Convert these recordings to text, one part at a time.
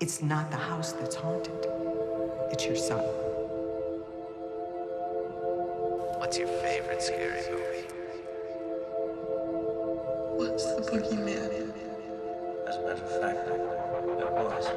It's not the house that's haunted. It's your son. What's your favorite scary movie? What's the boogeyman? As a matter of fact, it was.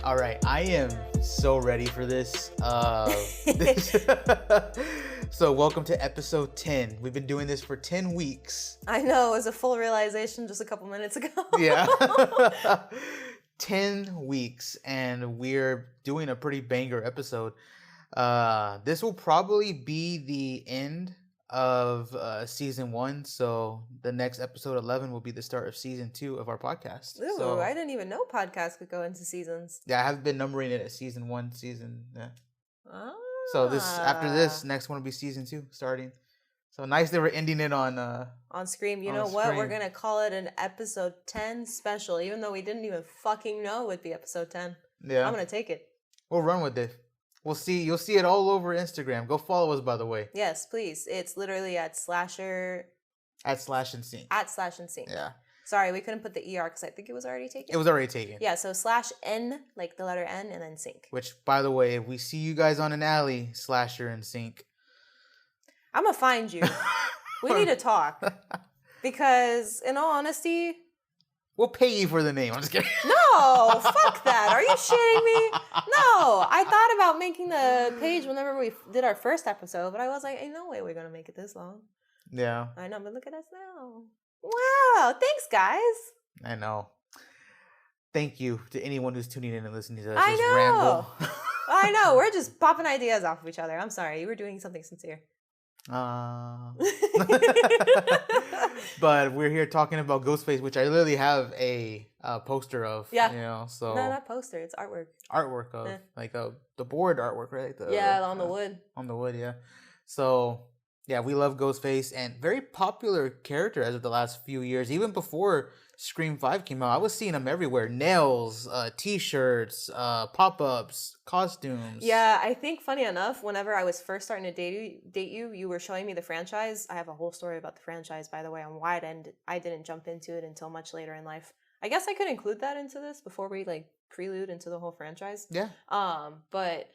All right, I am so ready for this. So welcome to episode 10. We've been doing this for 10 weeks. I know, it was a full realization just a couple minutes ago. Yeah. 10 weeks, and we're doing a pretty banger episode. This will probably be the end of season 1, so the next episode 11 will be the start of season 2 of our podcast. Ooh, So, I didn't even know podcasts could go into seasons. yeah, I have been numbering it as season 1, yeah. Ah. So after this, next one will be season 2 starting. So nice they were ending it on Scream. You on know what? We're Scream. gonna call it an episode 10 special, even though we didn't even fucking know it would be episode 10. Yeah. I'm gonna take it. We'll run with it. We'll see. You'll see it all over Instagram. Go follow us, by the way. Yes, please. It's literally at slasher @/and_sync. @/and_sync. Yeah. Sorry, we couldn't put the ER because I think it was already taken. It was already taken. Yeah, so /n, like the letter N, and then sync. Which, by the way, if we see you guys on an alley, Slasher and Sync. I'm gonna find you. We need to talk. Because, in all honesty, We'll pay you for the name. I'm just kidding. no, fuck that. Are you shitting me? No, I thought about making the page whenever we did our first episode, but I was like, ain't no way we're gonna make it this long. Yeah, I know, but look at us now. Wow, thanks, guys. I know. Thank you to anyone who's tuning in and listening to us I just know. ramble. I know, we're just popping ideas off of each other. I'm sorry, you were doing something sincere. But we're here talking about Ghostface, which I literally have a poster of. Yeah. You know, so No, not poster, it's artwork. artwork of the board artwork, right? Yeah, on the wood. On the wood, yeah. So yeah, we love Ghostface, and very popular character as of the last few years. Even before Scream 5 came out, I was seeing him everywhere. Nails, t-shirts, pop-ups, costumes. Yeah, I think funny enough, whenever I was first starting to date you, you were showing me the franchise. I have a whole story about the franchise, by the way, on why I didn't jump into it until much later in life. I guess I could include that into this before we prelude into the whole franchise. Yeah. But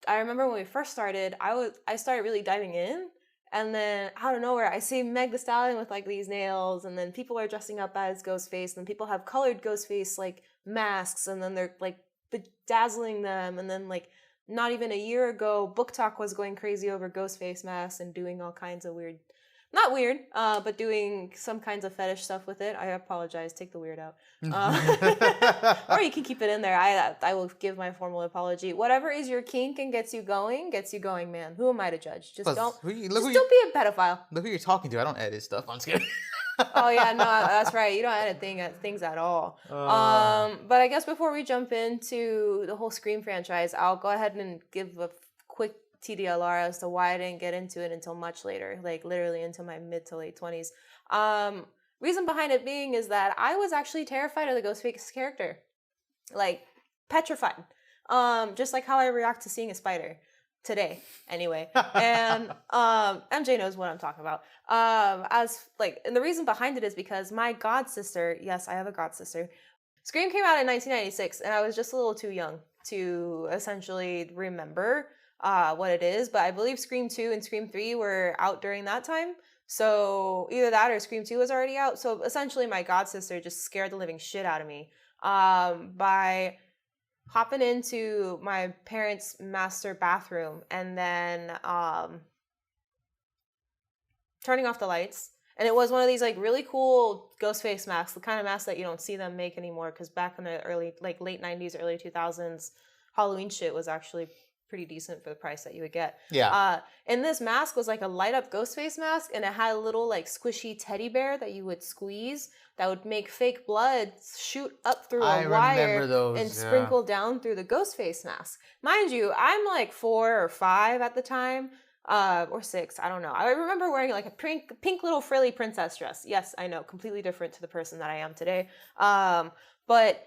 I remember when we first started, I started really diving in. And then out of nowhere, I see Meg the Stallion with these nails, and then people are dressing up as Ghostface, and people have colored Ghostface masks, and then they're bedazzling them, and then not even a year ago, Book Talk was going crazy over Ghostface masks and doing all kinds of but doing some kinds of fetish stuff with it. I apologize. Take the weird out. Or you can keep it in there. I will give my formal apology. Whatever is your kink and gets you going, man. Who am I to judge? Just don't be a pedophile. Look who you're talking to. I don't edit stuff. I'm just kidding. Oh yeah, no, that's right. You don't edit things at all. But I guess before we jump into the whole Scream franchise, I'll go ahead and give a quick TDLR as to why I didn't get into it until much later, literally into my mid to late 20s. Reason behind it being is that I was actually terrified of the Ghostface character, petrified. Just like how I react to seeing a spider today, anyway. And MJ knows what I'm talking about. And the reason behind it is because my god sister, yes, I have a god sister. Scream came out in 1996, and I was just a little too young to essentially remember what it is, but I believe Scream 2 and Scream 3 were out during that time. So either that or Scream 2 was already out. So essentially my god sister just scared the living shit out of me by hopping into my parents' master bathroom and then turning off the lights. And it was one of these really cool Ghostface masks, the kind of mask that you don't see them make anymore, because back in the early late 90s, early 2000s, Halloween shit was actually pretty decent for the price that you would get. Yeah. And this mask was a light up Ghostface mask, and it had a little squishy teddy bear that you would squeeze that would make fake blood shoot up through a wire and sprinkle down through the Ghostface mask. Mind you, I'm 4 or 5 at the time. or 6. I don't know. I remember wearing like a pink little frilly princess dress. Yes, I know, completely different to the person that I am today. But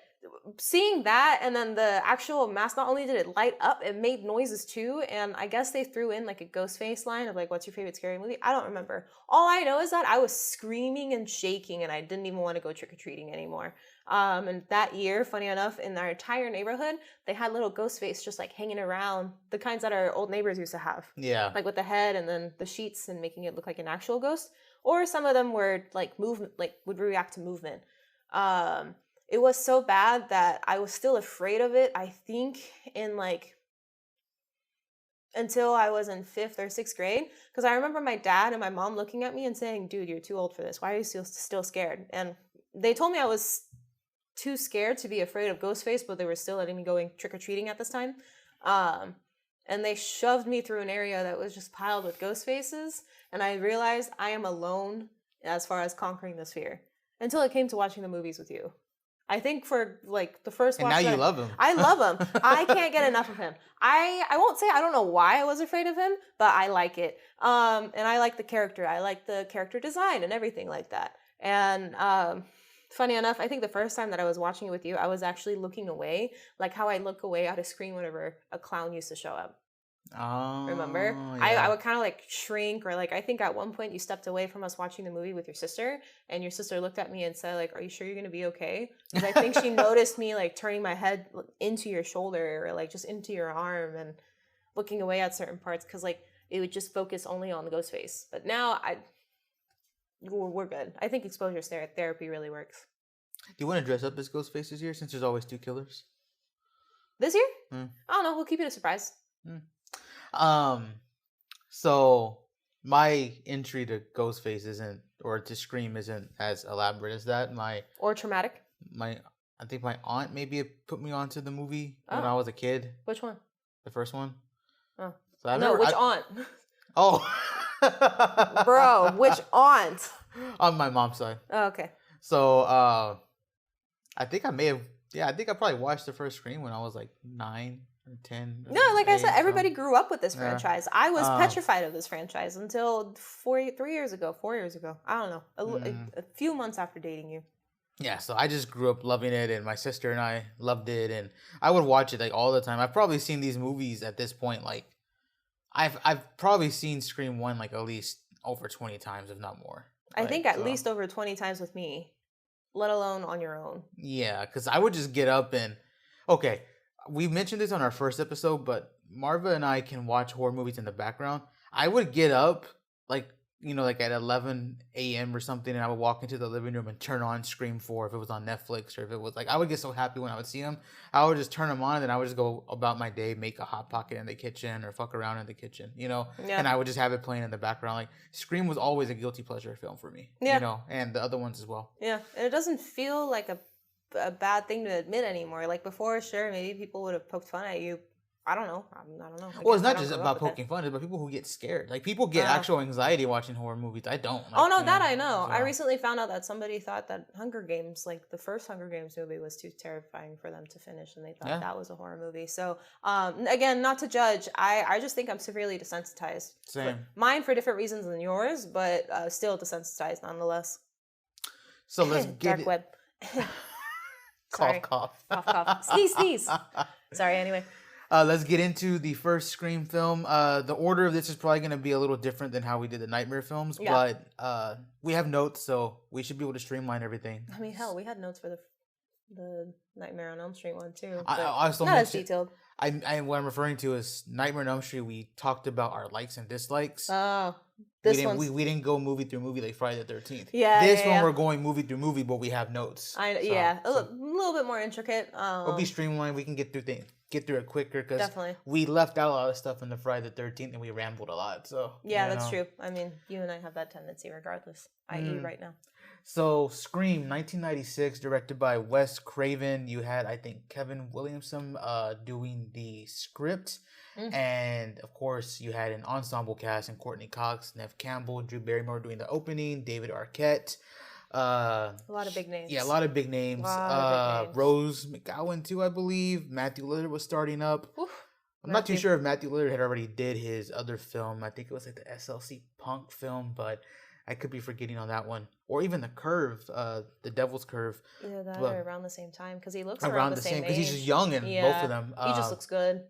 seeing that and then the actual mask, not only did it light up, it made noises too. And I guess they threw in like a Ghostface line of like, what's your favorite scary movie? I don't remember. All I know is that I was screaming and shaking and I didn't even want to go trick-or-treating anymore. And that year, funny enough, in our entire neighborhood, they had little Ghostface just like hanging around, the kinds that our old neighbors used to have. Yeah. Like with the head and then the sheets and making it look like an actual ghost. Or some of them were like movement, like would react to movement. It was so bad that I was still afraid of it, I think, in like until I was in 5th or 6th grade. Because I remember my dad and my mom looking at me and saying, dude, you're too old for this. Why are you still scared? And they told me I was too scared to be afraid of Ghostface, but they were still letting me go trick-or-treating at this time. And they shoved me through an area that was just piled with ghost faces. And I realized I am alone as far as conquering this fear. Until it came to watching the movies with you. I think for like the first watch. And now you love him. I love him. I can't get enough of him. I won't say I don't know why I was afraid of him, but I like it. And I like the character. I like the character design and everything like that. And funny enough, I think the first time that I was watching it with you, I was actually looking away, like how I look away at a screen whenever a clown used to show up. Oh, Remember? yeah. I would kind of like shrink, or like I think at one point you stepped away from us watching the movie with your sister, and your sister looked at me and said like, are you sure you're gonna be okay? Because I think she noticed me like turning my head into your shoulder or like just into your arm and looking away at certain parts, because like it would just focus only on the ghost face. But now we're good. I think exposure therapy really works. Do you want to dress up as Ghostface this year, since there's always 2 killers? This year? I don't know. We'll keep it a surprise. So my entry to Ghostface or to Scream isn't as elaborate as that. Or traumatic. I think my aunt maybe put me onto the movie when I was a kid. Which one? The first one. Oh. So which aunt? Oh. Bro, which aunt? On my mom's side. Oh, okay. So I think I probably watched the first Scream when I was like 9 or 10. No, like I said, everybody grew up with this franchise. I was petrified of this franchise until 4 years ago. I don't know. A few months after dating you. Yeah, so I just grew up loving it, and my sister and I loved it, and I would watch it like all the time. I've probably seen these movies at this point, like I've probably seen Scream 1 like at least over 20 times, if not more. I think at least over 20 times with me, let alone on your own. Yeah, because I would just get up and okay. We mentioned this on our first episode, but Marva and I can watch horror movies in the background. I would get up, like at 11 a.m. or something, and I would walk into the living room and turn on Scream 4 if it was on Netflix, or if it was like, I would get so happy when I would see them. I would just turn them on, and then I would just go about my day, make a Hot Pocket in the kitchen or fuck around in the kitchen, Yeah. And I would just have it playing in the background. Like, Scream was always a guilty pleasure film for me, and the other ones as well. Yeah, and it doesn't feel like a bad thing to admit anymore. Like before, sure, maybe people would have poked fun at you. I don't know. I don't know. Well, it's not just about poking fun. It's about people who get scared. Like, people get actual anxiety watching horror movies. I don't. Like, oh, no, that I know. I recently found out that somebody thought that Hunger Games, like the first Hunger Games movie, was too terrifying for them to finish, and they thought that was a horror movie. So, again, not to judge. I just think I'm severely desensitized. Same. Mine for different reasons than yours, but still desensitized nonetheless. So let's get Dark web. Cough, cough. Cough, cough. Sneeze. Sorry, anyway. Let's get into the first Scream film. The order of this is probably going to be a little different than how we did the Nightmare films, but we have notes, so we should be able to streamline everything. I mean, hell, we had notes for the Nightmare on Elm Street one too. I also not as detailed. What I'm referring to is Nightmare on Elm Street. We talked about our likes and dislikes. Oh, we didn't go movie through movie like Friday the 13th. Yeah, this one we're going movie through movie, but we have notes. A little bit more intricate. It'll be streamlined. We can get through it quicker because definitely we left out a lot of stuff in the Friday the 13th and we rambled a lot. So yeah, that's true. I mean, you and I have that tendency regardless, i.e. right now. So Scream 1996, directed by Wes Craven. You had, I think, Kevin Williamson doing the script. And of course you had an ensemble cast and Courtney Cox, Neve Campbell, Drew Barrymore doing the opening, David Arquette. A lot of big names. Yeah, a lot of big names. Rose McGowan too, I believe. Matthew Lillard was starting up. I'm not too sure if Matthew Lillard had already did his other film. I think it was like the SLC Punk film, but I could be forgetting on that one. Or even The Curve, The Devil's Curve. Either that but or around the same time, because he looks around the same because age. he's just young in both of them. He just looks good.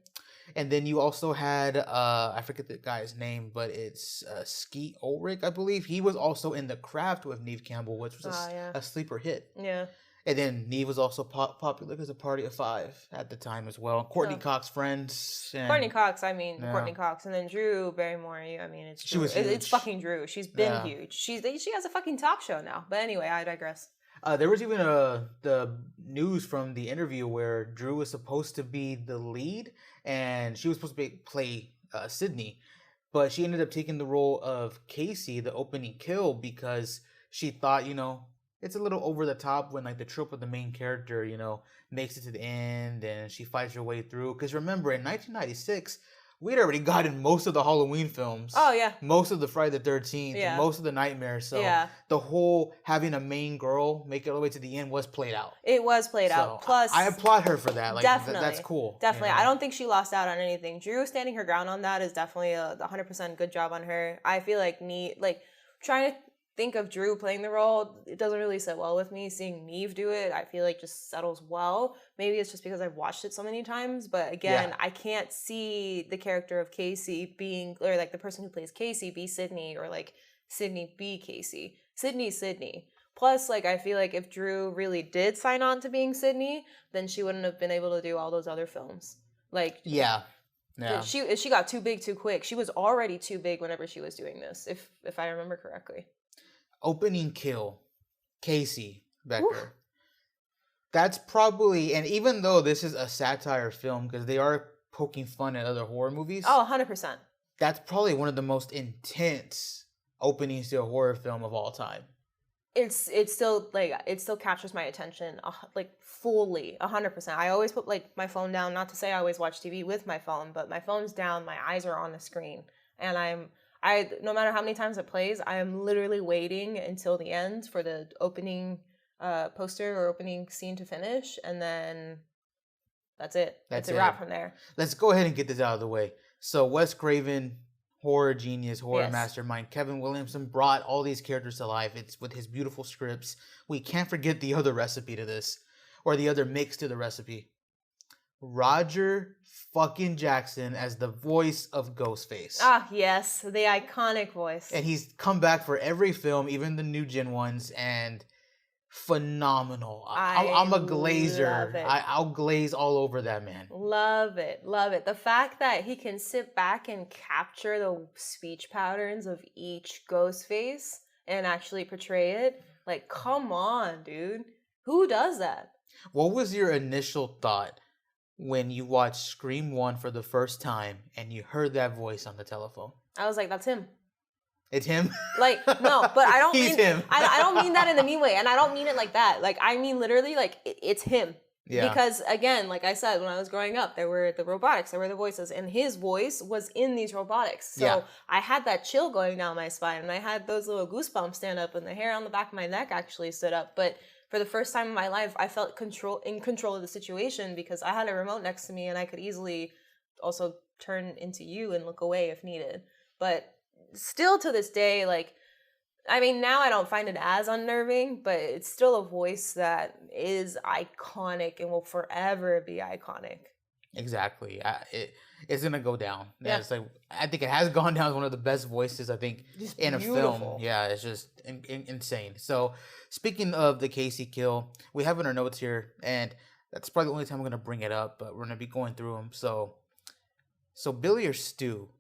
And then you also had, I forget the guy's name, but it's Skeet Ulrich, I believe. He was also in The Craft with Neve Campbell, which was a sleeper hit. Yeah. And then Neve was also popular because of Party of Five at the time as well. Courtney Cox friends. Courtney Cox, Courtney Cox. And then Drew Barrymore, it's Drew. It's fucking Drew. She's been huge. She has a fucking talk show now. But anyway, I digress. There was even the news from the interview where Drew was supposed to be the lead, and she was supposed to play Sydney, but she ended up taking the role of Casey, the opening kill, because she thought, it's a little over the top when like the trope of the main character, makes it to the end and she fights her way through. Because remember, in 1996, we'd already gotten most of the Halloween films. Oh, yeah. Most of the Friday the 13th. Yeah. Most of the Nightmares. So the whole having a main girl make it all the way to the end was played out. It was played out. Plus, I applaud her for that. Like, definitely. That's cool. Definitely. I don't think she lost out on anything. Drew standing her ground on that is definitely a 100% good job on her. I feel like trying to think of Drew playing the role, it doesn't really sit well with me. Seeing Neve do it, I feel like just settles well. Maybe it's just because I've watched it so many times, but again, I can't see the character of Casey being, or like the person who plays Casey be Sydney, or like Sydney be Casey. Sydney's Sydney. Plus, like, I feel like if Drew really did sign on to being Sydney, then she wouldn't have been able to do all those other films. Like, yeah. She got too big too quick. She was already too big whenever she was doing this, if I remember correctly. Opening kill, Casey Becker. Oof. That's probably, and even though this is a satire film, because they are poking fun at other horror movies. Oh, 100%. That's probably one of the most intense openings to a horror film of all time. It still captures my attention fully, 100%. I always put my phone down. Not to say I always watch TV with my phone, but my phone's down, my eyes are on the screen, and no matter how many times it plays, I am literally waiting until the end for the opening poster or opening scene to finish, and then that's it. That's a wrap from there. Let's go ahead and get this out of the way. So Wes Craven, horror genius, horror mastermind, Kevin Williamson brought all these characters to life. It's with his beautiful scripts. We can't forget the other recipe to this, or the other mix to the recipe. Roger fucking Jackson as the voice of Ghostface. Ah, yes, the iconic voice. And he's come back for every film, even the new gen ones, and phenomenal. I'm a glazer. I'll glaze all over that man. Love it. Love it. The fact that he can sit back and capture the speech patterns of each Ghostface and actually portray it. Like, come on, dude. Who does that? What was your initial thought when you watched Scream 1 for the first time and you heard that voice on the telephone? I was like, that's him. It's him? No, but I don't He's him. I don't mean that in a mean way, and I don't mean it like that. Like, I mean literally, it's him. Yeah. Because, again, like I said, when I was growing up, there were the robotics, there were the voices, and his voice was in these robotics. So I had that chill going down my spine, and I had those little goosebumps stand up, and the hair on the back of my neck actually stood up. But for the first time in my life, I felt in control of the situation because I had a remote next to me, and I could easily also turn into you and look away if needed. But still to this day, now I don't find it as unnerving, but it's still a voice that is iconic and will forever be iconic. Exactly. It's going to go down. Yeah. It's I think it has gone down as one of the best voices, I think, just in beautiful. A film. Yeah, it's just insane. So, speaking of the Casey kill, we have in our notes here, and that's probably the only time I'm going to bring it up, but we're going to be going through them. So Billy or Stu,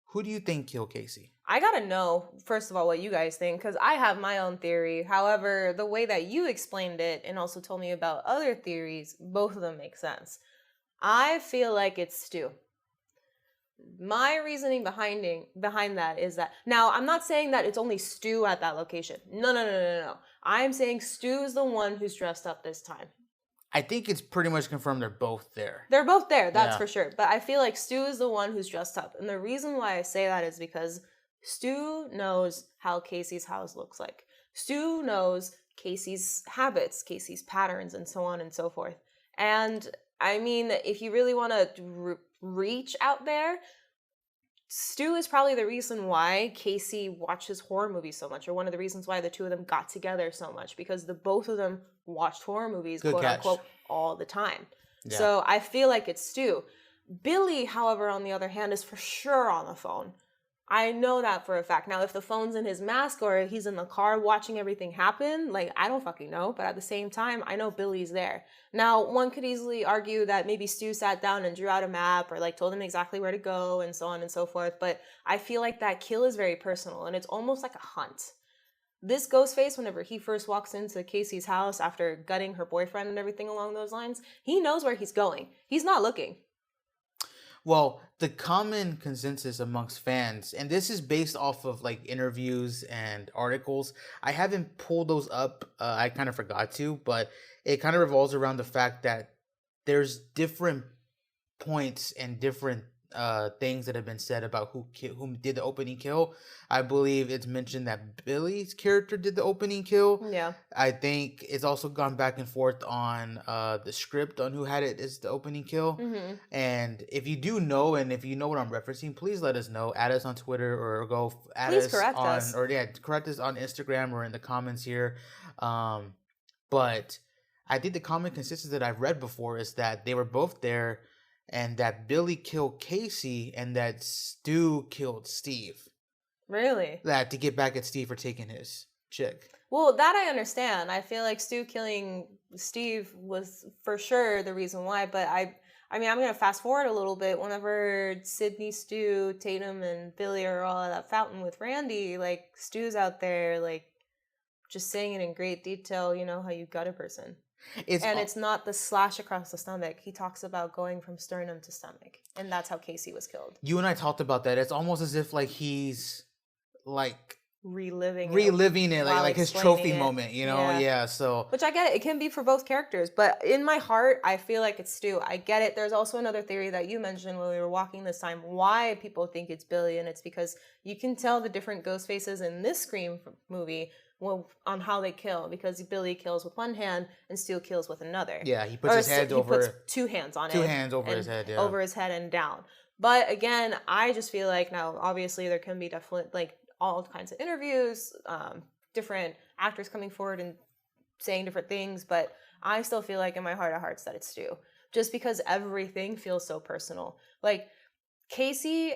who do you think killed Casey? I gotta know, first of all, what you guys think, because I have my own theory. However, the way that you explained it and also told me about other theories, both of them make sense. I feel like it's Stu. My reasoning behind that is that, now, I'm not saying that it's only Stu at that location. No. I'm saying Stu's the one who's dressed up this time. I think it's pretty much confirmed they're both there. They're both there, that's for sure. But I feel like Stu is the one who's dressed up. And the reason why I say that is because Stu knows how Casey's house looks like. Stu knows Casey's habits, Casey's patterns, and so on and so forth. And I mean, if you really want to reach out there, Stu is probably the reason why Casey watches horror movies so much, or one of the reasons why the two of them got together so much, because the both of them watched horror movies, Good quote catch. unquote, all the time. Yeah. So I feel like it's Stu. Billy, however, on the other hand, is for sure on the phone. I know that for a fact. Now, if the phone's in his mask or he's in the car watching everything happen, like, I don't fucking know. But at the same time, I know Billy's there. Now, one could easily argue that maybe Stu sat down and drew out a map or, like, told him exactly where to go and so on and so forth. But I feel like that kill is very personal, and it's almost like a hunt. This Ghostface, whenever he first walks into Casey's house after gutting her boyfriend and everything along those lines, he knows where he's going. He's not looking. Well, the common consensus amongst fans, and this is based off of like interviews and articles. I haven't pulled those up. I kind of forgot to, but it kind of revolves around the fact that there's different points and different things that have been said about who did the opening kill. I believe it's mentioned that Billy's character did the opening kill. Yeah. I think it's also gone back and forth on the script on who had it as the opening kill. Mm-hmm. And if you do know, and if you know what I'm referencing, please let us know. Add us on Twitter or go add Please us correct on us. or correct us on Instagram or in the comments here. But I think the common consensus that I've read before is that they were both there, and that Billy killed Casey and that Stu killed Steve. Really? That to get back at Steve for taking his chick. Well, that I understand. I feel like Stu killing Steve was for sure the reason why, but I mean, I'm going to fast forward a little bit. Whenever Sydney, Stu, Tatum, and Billy are all at that fountain with Randy, like, Stu's out there, like, just saying it in great detail, you know, how you gut a person. It's not the slash across the stomach. He talks about going from sternum to stomach, and that's how Casey was killed. You and I talked about that. It's almost as if like he's like reliving it, like his trophy moment, you know? Yeah. So which I get it. It can be for both characters, but in my heart, I feel like it's Stu. I get it. There's also another theory that you mentioned when we were walking this time, why people think it's Billy, and it's because you can tell the different ghost faces in this Scream movie on how they kill, because Billy kills with one hand and Stu kills with another. Yeah, he puts his head over. He puts two hands on it. Two hands over his head, yeah. Over his head and down. But again, I just feel like now, obviously, there can be definitely like all kinds of interviews, different actors coming forward and saying different things, but I still feel like in my heart of hearts that it's Stu, just because everything feels so personal. Like, Casey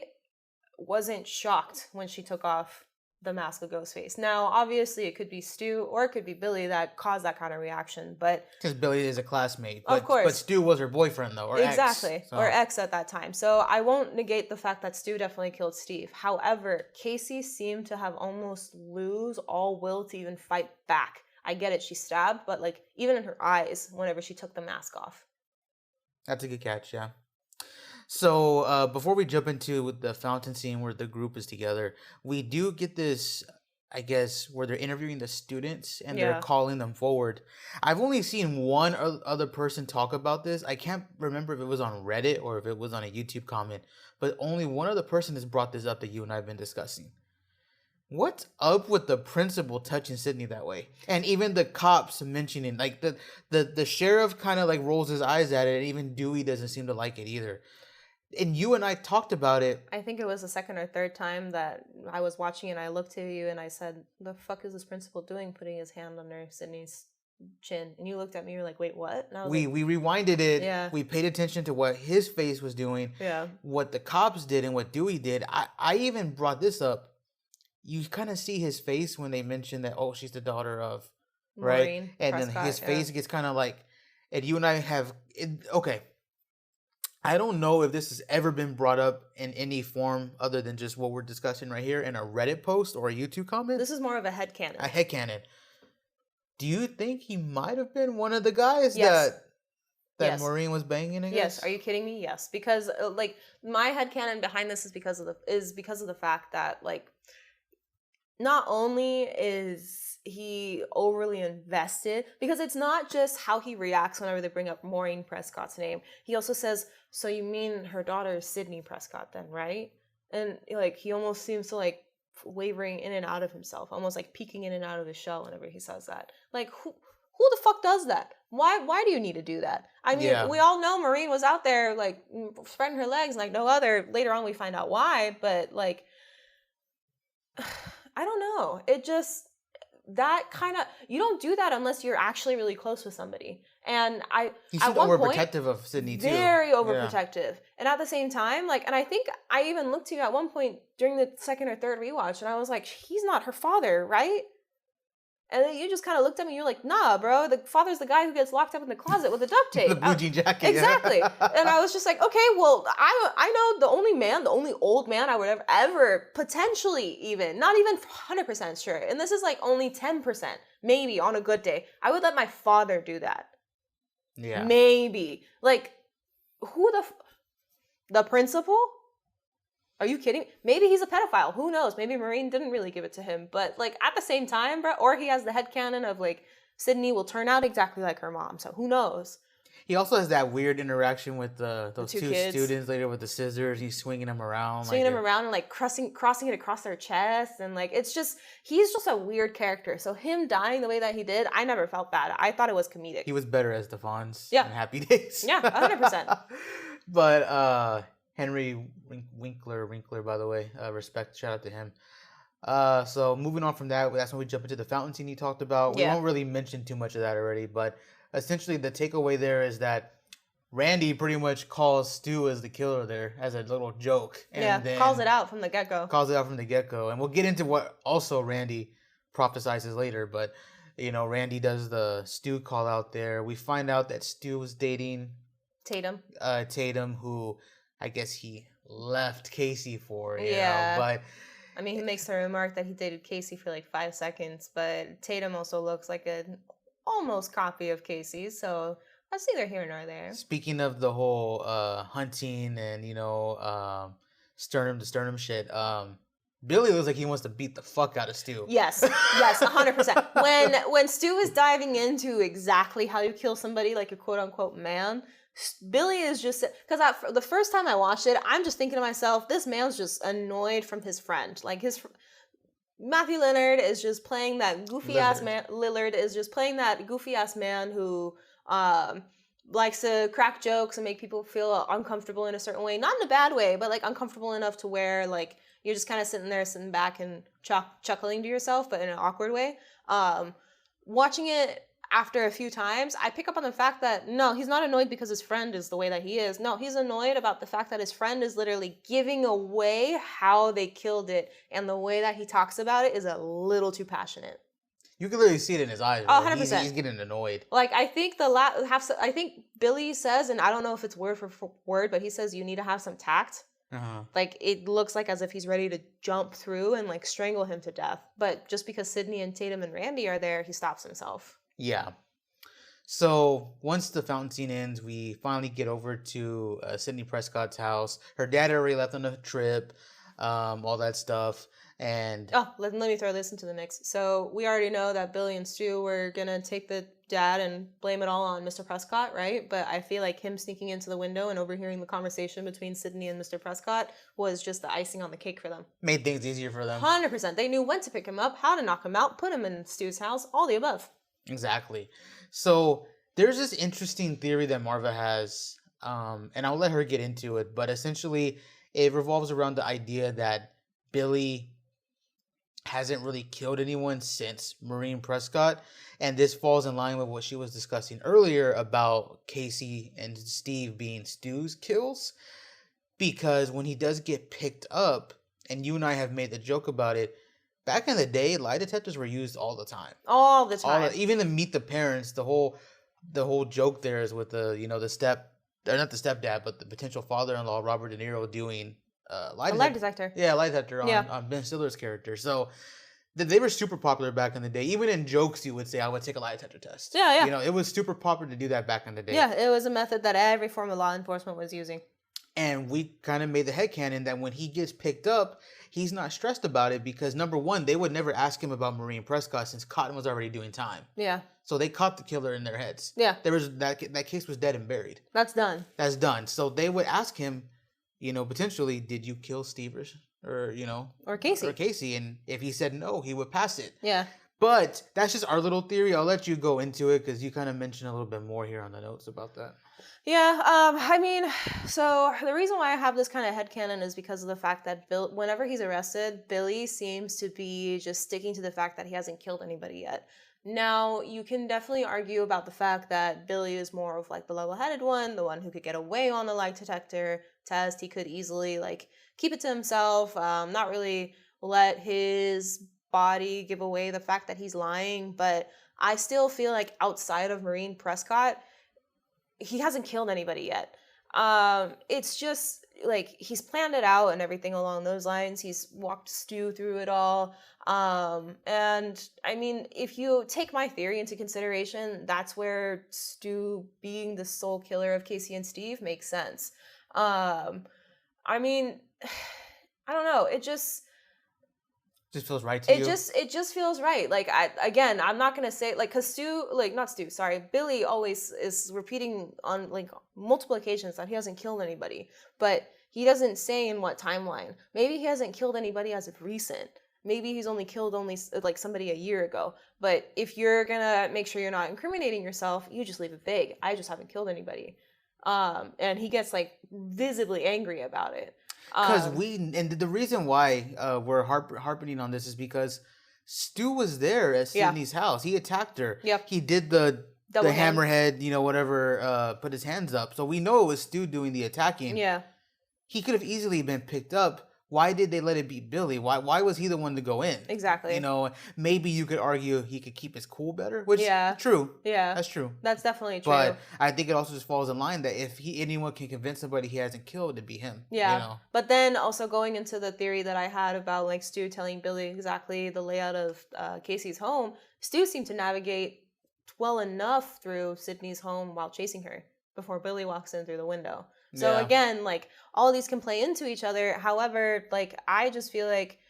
wasn't shocked when she took off the mask of Ghostface. Now, obviously, it could be Stu or it could be Billy that caused that kind of reaction, but because Billy is a classmate, of course, but Stu was her boyfriend though, or exactly, ex, so. Or ex at that time. So I won't negate the fact that Stu definitely killed Steve. However, Casey seemed to have almost lose all will to even fight back. I get it, she stabbed, but like even in her eyes, whenever she took the mask off. That's a good catch, yeah. So before we jump into the fountain scene where the group is together, we do get this, I guess, where they're interviewing the students and they're calling them forward. I've only seen one other person talk about this. I can't remember if it was on Reddit or if it was on a YouTube comment, but only one other person has brought this up that you and I have been discussing. What's up with the principal touching Sydney that way? And even the cops mentioning, like the sheriff kind of like rolls his eyes at it, and even Dewey doesn't seem to like it either. And you and I talked about it. I think it was the second or third time that I was watching and I looked to you and I said, the fuck is this principal doing putting his hand under Sydney's chin? And you looked at me, you were like, wait, what? And I was we rewinded it. Yeah. We paid attention to what his face was doing. Yeah. What the cops did and what Dewey did. I even brought this up. You kind of see his face when they mention that, oh, she's the daughter of, Maureen right? And Prescott, then his face gets kind of like, and you and I have, okay. I don't know if this has ever been brought up in any form other than just what we're discussing right here in a Reddit post or a YouTube comment. This is more of a headcanon. A headcanon. Do you think he might have been one of the guys Yes. that Yes. Maureen was banging against? Yes. Are you kidding me? Yes. Because like my headcanon behind this is because of the fact that like not only is he overly invested, because it's not just how he reacts whenever they bring up Maureen Prescott's name. He also says, so you mean her daughter is Sydney Prescott then, right? And like he almost seems to like wavering in and out of himself, almost like peeking in and out of his shell whenever he says that. Like who Who the fuck does that? Why do you need to do that? I mean, we all know Maureen was out there like spreading her legs like no other. Later on, we find out why, but like, I don't know. It just that kind of you don't do that unless you're actually really close with somebody. And he's at one point, overprotective of Sydney too. very overprotective, and at the same time, like, and I think I even looked to you at one point during the second or third rewatch, and I was like, he's not her father, right? And then you just kind of looked at me and you're like, nah, bro, the father's the guy who gets locked up in the closet with a duct tape. The blue jean jacket. Exactly. And I was just like, okay, well, I know the only old man I would ever potentially even, not even 100% sure, and this is like only 10%, maybe on a good day, I would let my father do that. Yeah. Maybe. Like, who the principal? Are you kidding? Maybe he's a pedophile. Who knows? Maybe Maureen didn't really give it to him. But, like, at the same time, bro, or he has the headcanon of, like, Sydney will turn out exactly like her mom. So who knows? He also has that weird interaction with those two kids. students later with the scissors. He's swinging them around. And, like, crossing it across their chest. And, like, it's just, he's just a weird character. So him dying the way that he did, I never felt bad. I thought it was comedic. He was better as the Fonz in Happy Days. Yeah, 100%. But, Henry Winkler, by the way, respect, shout out to him. So moving on from that, that's when we jump into the fountain scene you talked about. We won't really mention too much of that already, but essentially the takeaway there is that Randy pretty much calls Stu as the killer there as a little joke. And then calls it out from the get-go. And we'll get into what also Randy prophesizes later, but, you know, Randy does the Stu call out there. We find out that Stu was dating Tatum, who I guess he left Casey for, you know, but I mean, he makes the remark that he dated Casey for like 5 seconds, but Tatum also looks like an almost copy of Casey, so that's neither here nor there. Speaking of the whole hunting and, you know, sternum to sternum shit, Billy looks like he wants to beat the fuck out of Stu. Yes, 100%. When Stu is diving into exactly how you kill somebody like a quote-unquote man, Billy is just, because the first time I watched it, I'm just thinking to myself, this man's just annoyed from his friend. Like, Matthew Lillard is just playing that goofy-ass man. Lillard is just playing that goofy-ass man who likes to crack jokes and make people feel uncomfortable in a certain way. Not in a bad way, but, like, uncomfortable enough to where, like, you're just kind of sitting back and chuckling to yourself, but in an awkward way. Watching it after a few times, I pick up on the fact that, no, he's not annoyed because his friend is the way that he is. No, he's annoyed about the fact that his friend is literally giving away how they killed it, and the way that he talks about it is a little too passionate. You can literally see it in his eyes. Oh, 100%. He's getting annoyed. Like, I think I think Billy says, and I don't know if it's word for word, but he says you need to have some tact. Uh-huh. Like, it looks like as if he's ready to jump through and, like, strangle him to death. But just because Sydney and Tatum and Randy are there, he stops himself. Yeah. So once the fountain scene ends, we finally get over to Sydney Prescott's house. Her dad already left on a trip, all that stuff. And let me throw this into the mix. So we already know that Billy and Stu were going to take the dad and blame it all on Mr. Prescott, right? But I feel like him sneaking into the window and overhearing the conversation between Sydney and Mr. Prescott was just the icing on the cake for them. Made things easier for them. 100%. They knew when to pick him up, how to knock him out, put him in Stu's house, all the above. Exactly. So there's this interesting theory that Marva has, and I'll let her get into it, but essentially it revolves around the idea that Billy hasn't really killed anyone since Maureen Prescott, and this falls in line with what she was discussing earlier about Casey and Steve being Stu's kills, because when he does get picked up, and you and I have made the joke about it, back in the day, lie detectors were used all the time. All the time. Even to meet the parents, the whole joke there is with the not the stepdad, but the potential father-in-law, Robert De Niro, doing lie detector. Yeah, lie detector on Ben Stiller's character. So they were super popular back in the day. Even in jokes, you would say, I would take a lie detector test. Yeah. You know, it was super popular to do that back in the day. Yeah, it was a method that every form of law enforcement was using. And we kind of made the headcanon that when he gets picked up, he's not stressed about it because, number one, they would never ask him about Maureen Prescott since Cotton was already doing time. Yeah. So they caught the killer in their heads. Yeah. There was that case was dead and buried. That's done. So they would ask him, potentially, did you kill Stevers or Casey? And if he said no, he would pass it. Yeah. But that's just our little theory. I'll let you go into it because you kind of mentioned a little bit more here on the notes about that. Yeah, I mean, so the reason why I have this kind of headcanon is because of the fact that whenever he's arrested, Billy seems to be just sticking to the fact that he hasn't killed anybody yet. Now, you can definitely argue about the fact that Billy is more of like the level-headed one, the one who could get away on the lie detector test. He could easily like keep it to himself, not really let his body give away the fact that he's lying. But I still feel like outside of Maureen Prescott, he hasn't killed anybody yet. It's just like he's planned it out and everything along those lines. He's walked Stu through it all. And I mean, if you take my theory into consideration, that's where Stu being the sole killer of Casey and Steve makes sense. I mean, I don't know. It just feels right to you. It just feels right. Like I'm not gonna say like because Billy always is repeating on like multiple occasions that he hasn't killed anybody, but he doesn't say in what timeline. Maybe he hasn't killed anybody as of recent. Maybe he's only killed like somebody a year ago. But if you're gonna make sure you're not incriminating yourself, you just leave it vague. I just haven't killed anybody. And he gets like visibly angry about it. Because the reason why we're harping on this is because Stu was there at Sydney's house. He attacked her. Yep. He did the hammerhead, whatever, put his hands up. So we know it was Stu doing the attacking. Yeah. He could have easily been picked up. Why did they let it be Billy? Why was he the one to go in? Exactly. Maybe you could argue he could keep his cool better, which true. Yeah. That's true. That's definitely true. But I think it also just falls in line that if anyone can convince somebody he hasn't killed, it'd be him. Yeah. But then also going into the theory that I had about like Stu telling Billy exactly the layout of Casey's home, Stu seemed to navigate well enough through Sydney's home while chasing her before Billy walks in through the window. So again, like all of these can play into each other. However, like I just feel like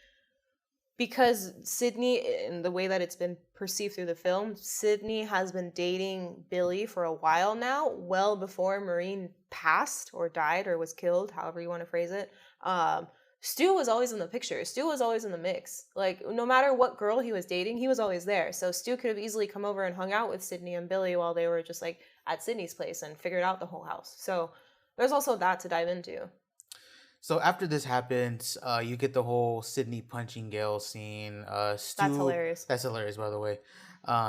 because Sydney, in the way that it's been perceived through the film, Sydney has been dating Billy for a while now, well before Maureen passed or died or was killed, however you want to phrase it. Stu was always in the picture. Stu was always in the mix. Like, no matter what girl he was dating, he was always there. So Stu could have easily come over and hung out with Sydney and Billy while they were just like at Sydney's place and figured out the whole house. So there's also that to dive into. So after this happens, you get the whole Sydney punching Gail scene. Stu, that's hilarious. That's hilarious, by the way.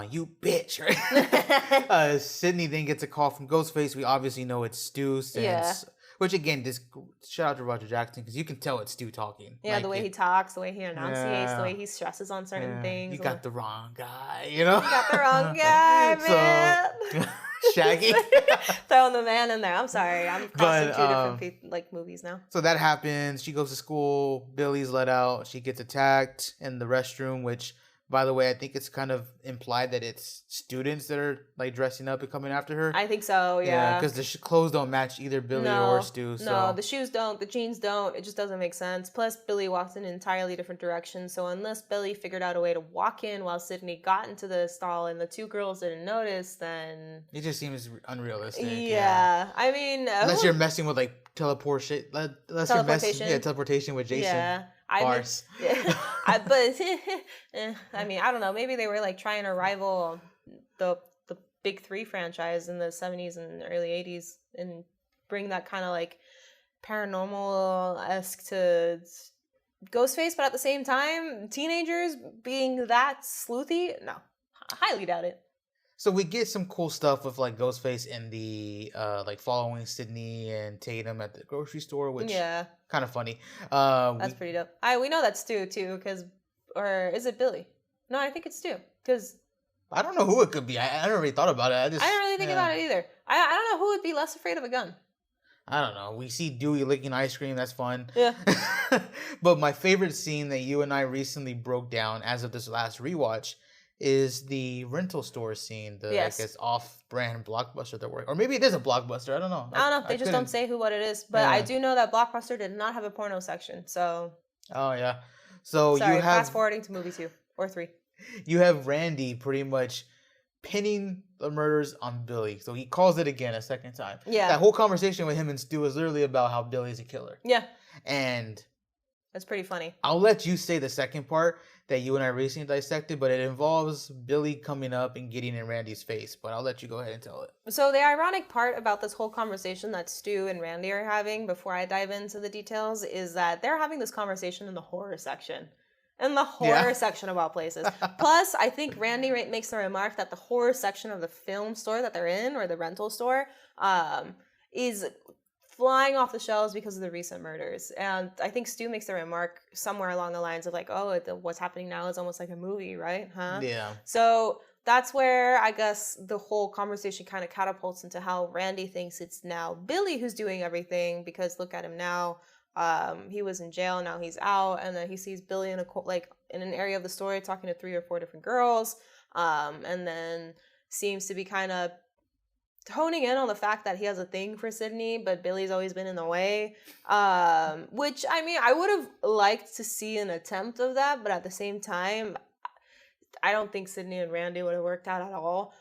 You bitch, right? Sydney then gets a call from Ghostface. We obviously know it's Stu since... Which again, just shout out to Roger Jackson because you can tell it's Stu talking. Yeah, like, the way he talks, the way he enunciates, the way he stresses on certain things. You got the wrong guy, You got the wrong guy, man. So, Shaggy. Throwing the man in there. I'm sorry. I'm crossing two different movies now. So that happens. She goes to school. Billy's let out. She gets attacked in the restroom, which... By the way, I think it's kind of implied that it's students that are like dressing up and coming after her. I think so, yeah. Because the clothes don't match either Billy or Stu. So. No, the shoes don't, the jeans don't. It just doesn't make sense. Plus, Billy walks in an entirely different direction. So unless Billy figured out a way to walk in while Sydney got into the stall and the two girls didn't notice, then... It just seems unrealistic. Yeah. I mean... Unless you're messing with like teleportation. Teleportation with Jason. Yeah. Bars. I mean, I don't know. Maybe they were like trying to rival the Big Three franchise in the 70s and early 80s and bring that kind of like paranormal-esque to Ghostface, but at the same time, teenagers being that sleuthy? No, I highly doubt it. So we get some cool stuff with like Ghostface and the like following Sydney and Tatum at the grocery store, which kind of funny. That's pretty dope. We know that's Stu too, or is it Billy? No, I think it's Stu because I don't know who it could be. I never really thought about it. I didn't really think about it either. I don't know who would be less afraid of a gun. I don't know. We see Dewey licking ice cream. That's fun. Yeah. But my favorite scene that you and I recently broke down as of this last rewatch is the rental store scene, I guess off-brand Blockbuster that works. Or maybe it is a Blockbuster. I don't know. They just don't say what it is. But I do know that Blockbuster did not have a porno section, so... Oh, yeah. So sorry, you have... fast-forwarding to movie 2 or 3. You have Randy pretty much pinning the murders on Billy. So he calls it again a second time. Yeah. That whole conversation with him and Stu is literally about how Billy's a killer. Yeah. And... That's pretty funny. I'll let you say the second part, that you and I recently dissected, but it involves Billy coming up and getting in Randy's face. But I'll let you go ahead and tell it. So the ironic part about this whole conversation that Stu and Randy are having, before I dive into the details, is that they're having this conversation in the horror section. In the horror section of all places. Plus, I think Randy makes the remark that the horror section of the film store that they're in, or the rental store, is flying off the shelves because of the recent murders. And I think Stu makes the remark somewhere along the lines of like, oh, what's happening now is almost like a movie, right? Huh? Yeah. So that's where I guess the whole conversation kind of catapults into how Randy thinks it's now Billy who's doing everything, because look at him now. He was in jail, now he's out, and then he sees Billy in an area of the story talking to 3 or 4 different girls, and then seems to be kind of honing in on the fact that he has a thing for Sydney, but Billy's always been in the way. Which, I mean, I would have liked to see an attempt of that, but at the same time, I don't think Sydney and Randy would have worked out at all.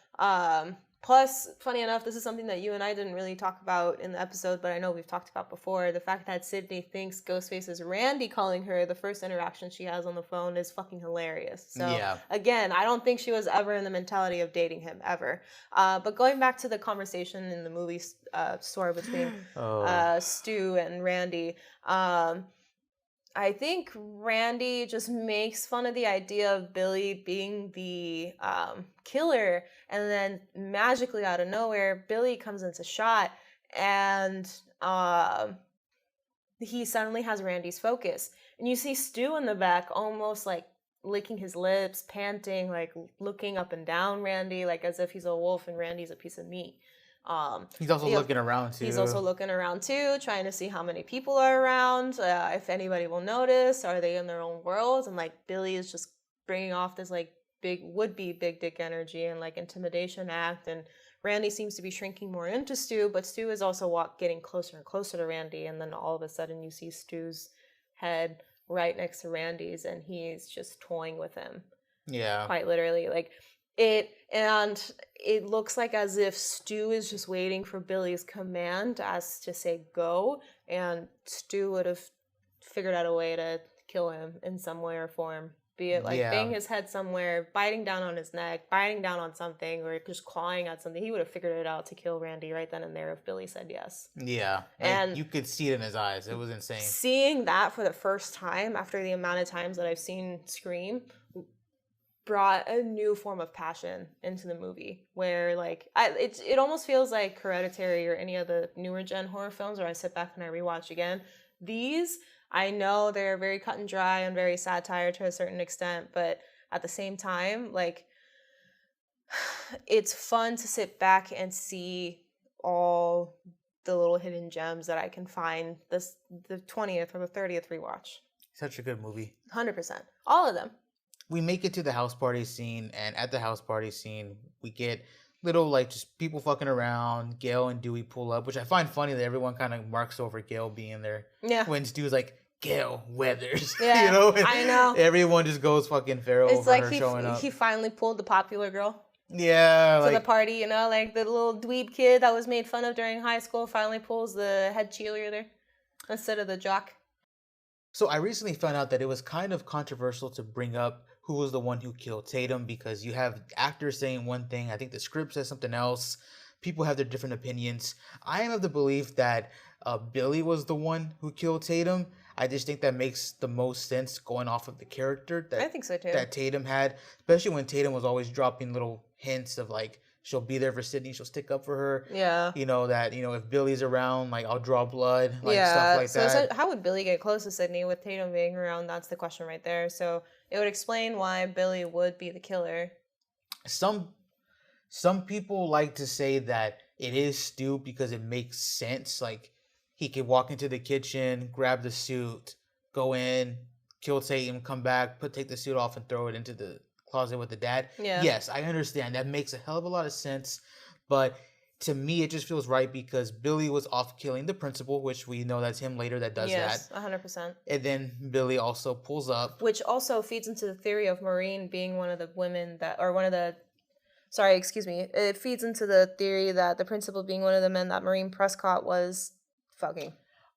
Plus, funny enough, this is something that you and I didn't really talk about in the episode, but I know we've talked about before. The fact that Sydney thinks Ghostface is Randy calling her the first interaction she has on the phone is fucking hilarious. So, again, I don't think she was ever in the mentality of dating him, ever. But going back to the conversation in the movie store between Stu and Randy, I think Randy just makes fun of the idea of Billy being the killer, and then magically out of nowhere, Billy comes into shot, and he suddenly has Randy's focus. And you see Stu in the back almost like licking his lips, panting, like looking up and down Randy, like as if he's a wolf and Randy's a piece of meat. He's also looking around too. He's also looking around too, trying to see how many people are around, if anybody will notice. Are they in their own worlds? And like Billy is just bringing off this like would-be big dick energy and like intimidation act. And Randy seems to be shrinking more into Stu, but Stu is also getting closer and closer to Randy. And then all of a sudden you see Stu's head right next to Randy's, and he's just toying with him. Yeah, quite literally, like. It looks like as if Stu is just waiting for Billy's command as to say go, and Stu would have figured out a way to kill him in some way or form. Be it like bang his head somewhere, biting down on his neck, biting down on something, or just clawing at something. He would have figured it out to kill Randy right then and there if Billy said yes. Yeah. And you could see it in his eyes. It was insane. Seeing that for the first time after the amount of times that I've seen Scream brought a new form of passion into the movie, where like it almost feels like Hereditary or any of the newer gen horror films where I sit back and I rewatch again. These, I know they're very cut and dry and very satire to a certain extent, but at the same time, like, it's fun to sit back and see all the little hidden gems that I can find the 20th or the 30th rewatch. Such a good movie. 100%. All of them. We make it to the house party scene, and at the house party scene, we get little, like, just people fucking around. Gail and Dewey pull up, which I find funny that everyone kind of marks over Gail being there. Yeah. When Stu's like, Gail Weathers. Yeah, you know? And I know. Everyone just goes fucking feral over her showing up. He finally pulled the popular girl. Yeah. To the party, you know? Like, the little dweeb kid that was made fun of during high school finally pulls the head cheerleader instead of the jock. So I recently found out that it was kind of controversial to bring up who was the one who killed Tatum, because you have actors saying one thing, I think the script says something else. People have their different opinions. I am of the belief that Billy was the one who killed Tatum. I just think that makes the most sense going off of the character that I think so too. That Tatum had, especially when Tatum was always dropping little hints of like, she'll be there for Sydney, she'll stick up for her. Yeah. You know, that, you know, if Billy's around, like, I'll draw blood, like, stuff like that. So how would Billy get close to Sydney with Tatum being around? That's the question right there. So it would explain why Billy would be the killer. Some people like to say that it is Stu because it makes sense. Like, he could walk into the kitchen, grab the suit, go in, kill Tatum, come back, take the suit off and throw it into the closet with the dad. Yeah. Yes, I understand. That makes a hell of a lot of sense. But to me, it just feels right because Billy was off killing the principal, which we know that's him later that does that. Yes, 100%. And then Billy also pulls up. Which also feeds into the theory of Maureen being one of the women that, or one of the, it feeds into the theory that the principal being one of the men that Maureen Prescott was fucking.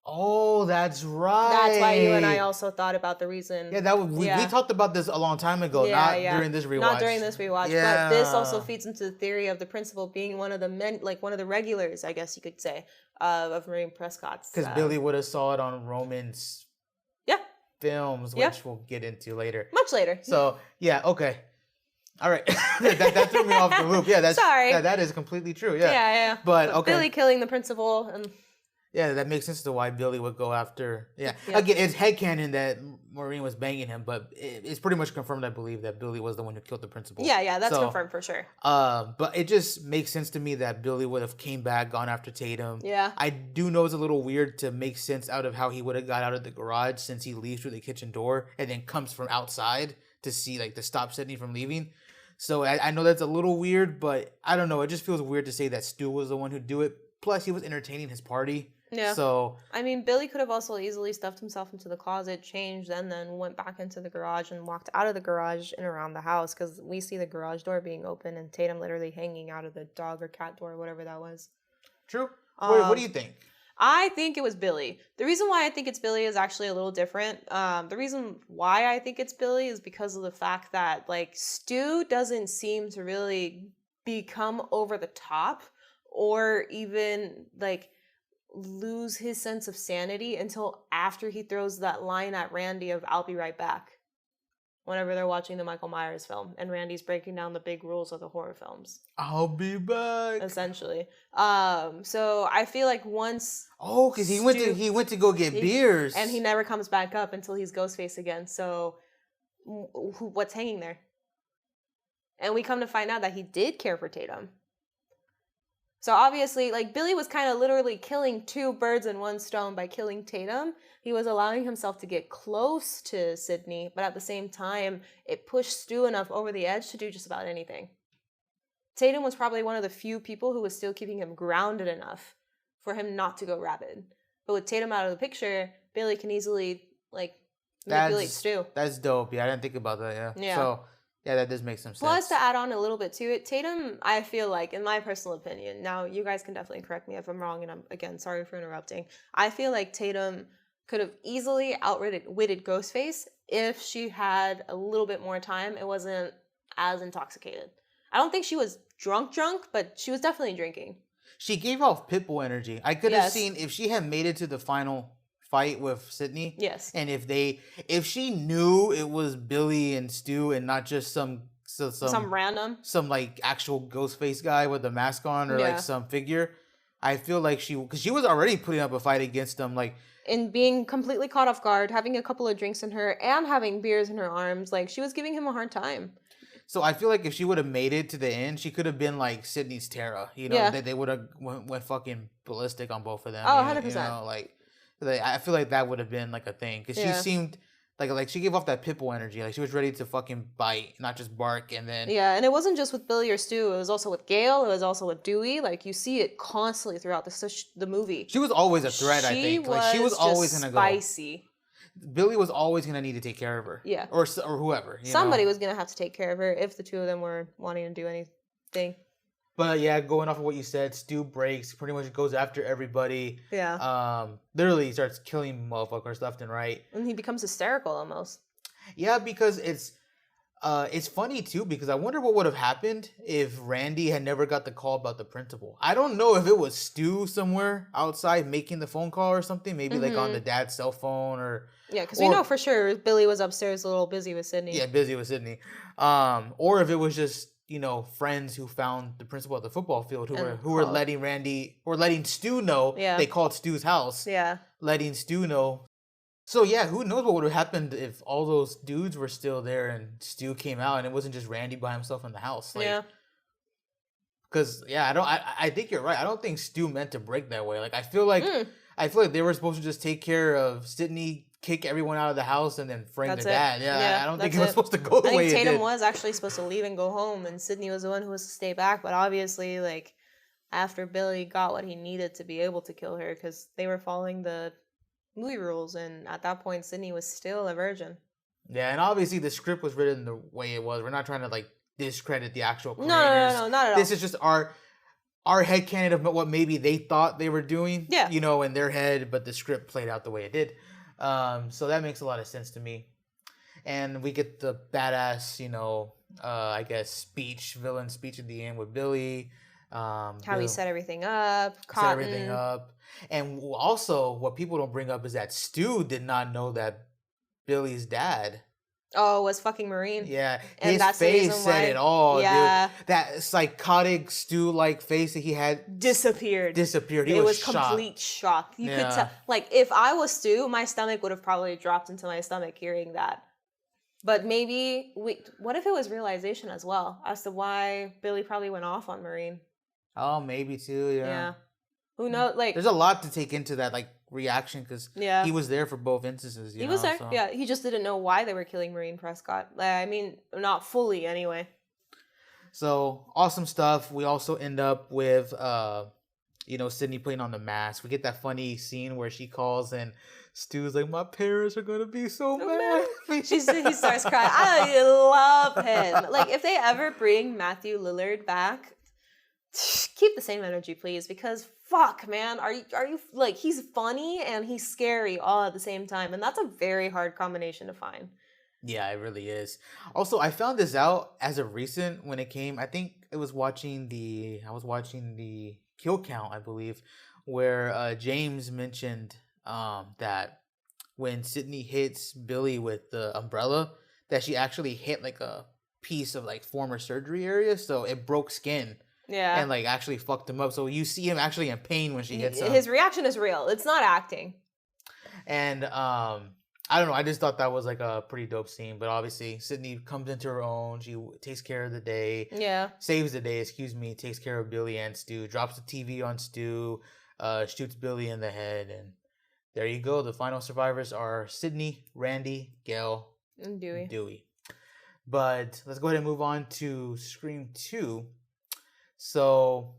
Oh, that's right. That's why you and I also thought about the reason. Yeah, that was, we talked about this a long time ago, not during this rewatch. Not during this rewatch, Yeah. but this also feeds into the theory of the principal being one of the men, like one of the regulars, I guess you could say, of Marine Prescott's. Because Billy would have saw it on Roman's films, which we'll get into later. Much later. So, yeah, okay. All right. that threw me off the loop. Yeah, that's sorry. That is completely true. Yeah. Yeah. But okay. Billy killing the principal and... Yeah, that makes sense to why Billy would go after. Yeah. Again, it's headcanon that Maureen was banging him, but it's pretty much confirmed, I believe, that Billy was the one who killed the principal. Yeah, that's confirmed for sure. But it just makes sense to me that Billy would have came back, gone after Tatum. Yeah. I do know it's a little weird to make sense out of how he would have got out of the garage, since he leaves through the kitchen door and then comes from outside to see, like, to stop Sydney from leaving. So I know that's a little weird, but I don't know. It just feels weird to say that Stu was the one who do it. Plus, he was entertaining his party. Yeah. So I mean, Billy could have also easily stuffed himself into the closet, changed, and then went back into the garage and walked out of the garage and around the house, because we see the garage door being open and Tatum literally hanging out of the dog or cat door, whatever that was. True. What do you think? I think it was Billy. The reason why I think it's Billy is actually a little different. The reason why I think it's Billy is because of the fact that, like, Stu doesn't seem to really become over the top or even, like, lose his sense of sanity until after he throws that line at Randy of "I'll be right back," whenever they're watching the Michael Myers film and Randy's breaking down the big rules of the horror films. I'll be back. Essentially. So I feel like once because he went to go get beers, and he never comes back up until he's Ghostface again. So what's hanging there? And we come to find out that he did care for Tatum. So obviously, like, Billy was kind of literally killing two birds in one stone by killing Tatum. He was allowing himself to get close to Sydney, but at the same time, it pushed Stu enough over the edge to do just about anything. Tatum was probably one of the few people who was still keeping him grounded enough for him not to go rabid. But with Tatum out of the picture, Billy can easily, like, manipulate Stu. That's dope. Yeah, I didn't think about that. Yeah. So, yeah, that does make some sense. Plus, to add on a little bit to it, Tatum, I feel like, in my personal opinion, now you guys can definitely correct me if I'm wrong, and I'm, again, sorry for interrupting. I feel like Tatum could have easily outwitted Ghostface if she had a little bit more time. It wasn't as intoxicated. I don't think she was drunk, but she was definitely drinking. She gave off Pitbull energy. I could have seen if she had made it to the final fight with Sydney. Yes. And if she knew it was Billy and Stu and not just some random, some like actual Ghostface guy with a mask on or like some figure, I feel like because she was already putting up a fight against them, like, and being completely caught off guard, having a couple of drinks in her and having beers in her arms, like, she was giving him a hard time. So I feel like if she would have made it to the end, she could have been like Sydney's Tara. You know, they would have went fucking ballistic on both of them. Oh, 100%. You know, like I feel like that would have been like a thing, because she seemed like she gave off that Pitbull energy. Like, she was ready to fucking bite, not just bark. And then and it wasn't just with Billy or Stu. It was also with Gail. It was also with Dewey. Like, you see it constantly throughout the movie. She was always a threat. I think she was always gonna spicy. Billy was always gonna need to take care of her. Yeah, or whoever. Somebody was gonna have to take care of her if the two of them were wanting to do anything. But yeah, going off of what you said, Stu breaks, pretty much goes after everybody. Yeah. Literally starts killing motherfuckers left and right. And he becomes hysterical almost. Yeah, because it's funny too, because I wonder what would have happened if Randy had never got the call about the principal. I don't know if it was Stu somewhere outside making the phone call or something, maybe like on the dad's cell phone or... Yeah, because we know for sure Billy was upstairs a little busy with Sydney. Yeah, busy with Sydney. Or if it was just, friends who found the principal at the football field who were letting Stu know. Yeah. They called Stu's house. Yeah. Letting Stu know. So yeah, who knows what would have happened if all those dudes were still there and Stu came out and it wasn't just Randy by himself in the house. Like, yeah. Because I think you're right. I don't think Stu meant to break that way. Like, I feel like they were supposed to just take care of Sydney, kick everyone out of the house, and then frame the dad. Yeah, I don't think it was supposed to go the way it did. I think Tatum was actually supposed to leave and go home, and Sydney was the one who was to stay back. But obviously, like, after Billy got what he needed to be able to kill her, because they were following the movie rules, and at that point, Sydney was still a virgin. Yeah, and obviously the script was written the way it was. We're not trying to, like, discredit the actual creators. No, not at all. This is just our our headcanon of what maybe they thought they were doing, Yeah. you know, in their head, but the script played out the way it did. So that makes a lot of sense to me. And we get the badass, you know, I guess villain speech at the end with Billy. How he set everything up, set everything up. And also, what people don't bring up is that Stu did not know that Billy's dad was fucking Marine. Yeah, and his that's face said it all, yeah. dude. That psychotic Stu-like face that he had disappeared. He was shocked. Complete shock. You could tell. Like, if I was Stu, my stomach would have probably dropped into my stomach hearing that. But maybe, what if it was realization as well as to why Billy probably went off on Marine? Oh, maybe too, yeah. Who knows? Like, there's a lot to take into that, like, reaction, because he was there for both instances. He was there, so. Yeah. He just didn't know why they were killing Marine Prescott. I mean, not fully, anyway. So, awesome stuff. We also end up with, you know, Sydney putting on the mask. We get that funny scene where she calls and Stu's like, my parents are going to be so mad. He starts crying. I love him. Like, if they ever bring Matthew Lillard back, keep the same energy, please, because fuck, man, are you like, he's funny and he's scary all at the same time, and that's a very hard combination to find. Yeah, it really is. Also, I found this out as of recent when it came. I think I was watching the kill count, I believe, where James mentioned that when Sydney hits Billy with the umbrella, that she actually hit like a piece of like former surgery area, so it broke skin. Yeah. And like actually fucked him up. So you see him actually in pain when she hits him. His reaction is real. It's not acting. And I don't know. I just thought that was like a pretty dope scene. But obviously, Sydney comes into her own. She takes care of the day. Yeah. Saves the day, takes care of Billy and Stu. Drops the TV on Stu. Shoots Billy in the head. And there you go. The final survivors are Sydney, Randy, Gail, and Dewey. But let's go ahead and move on to Scream 2. So,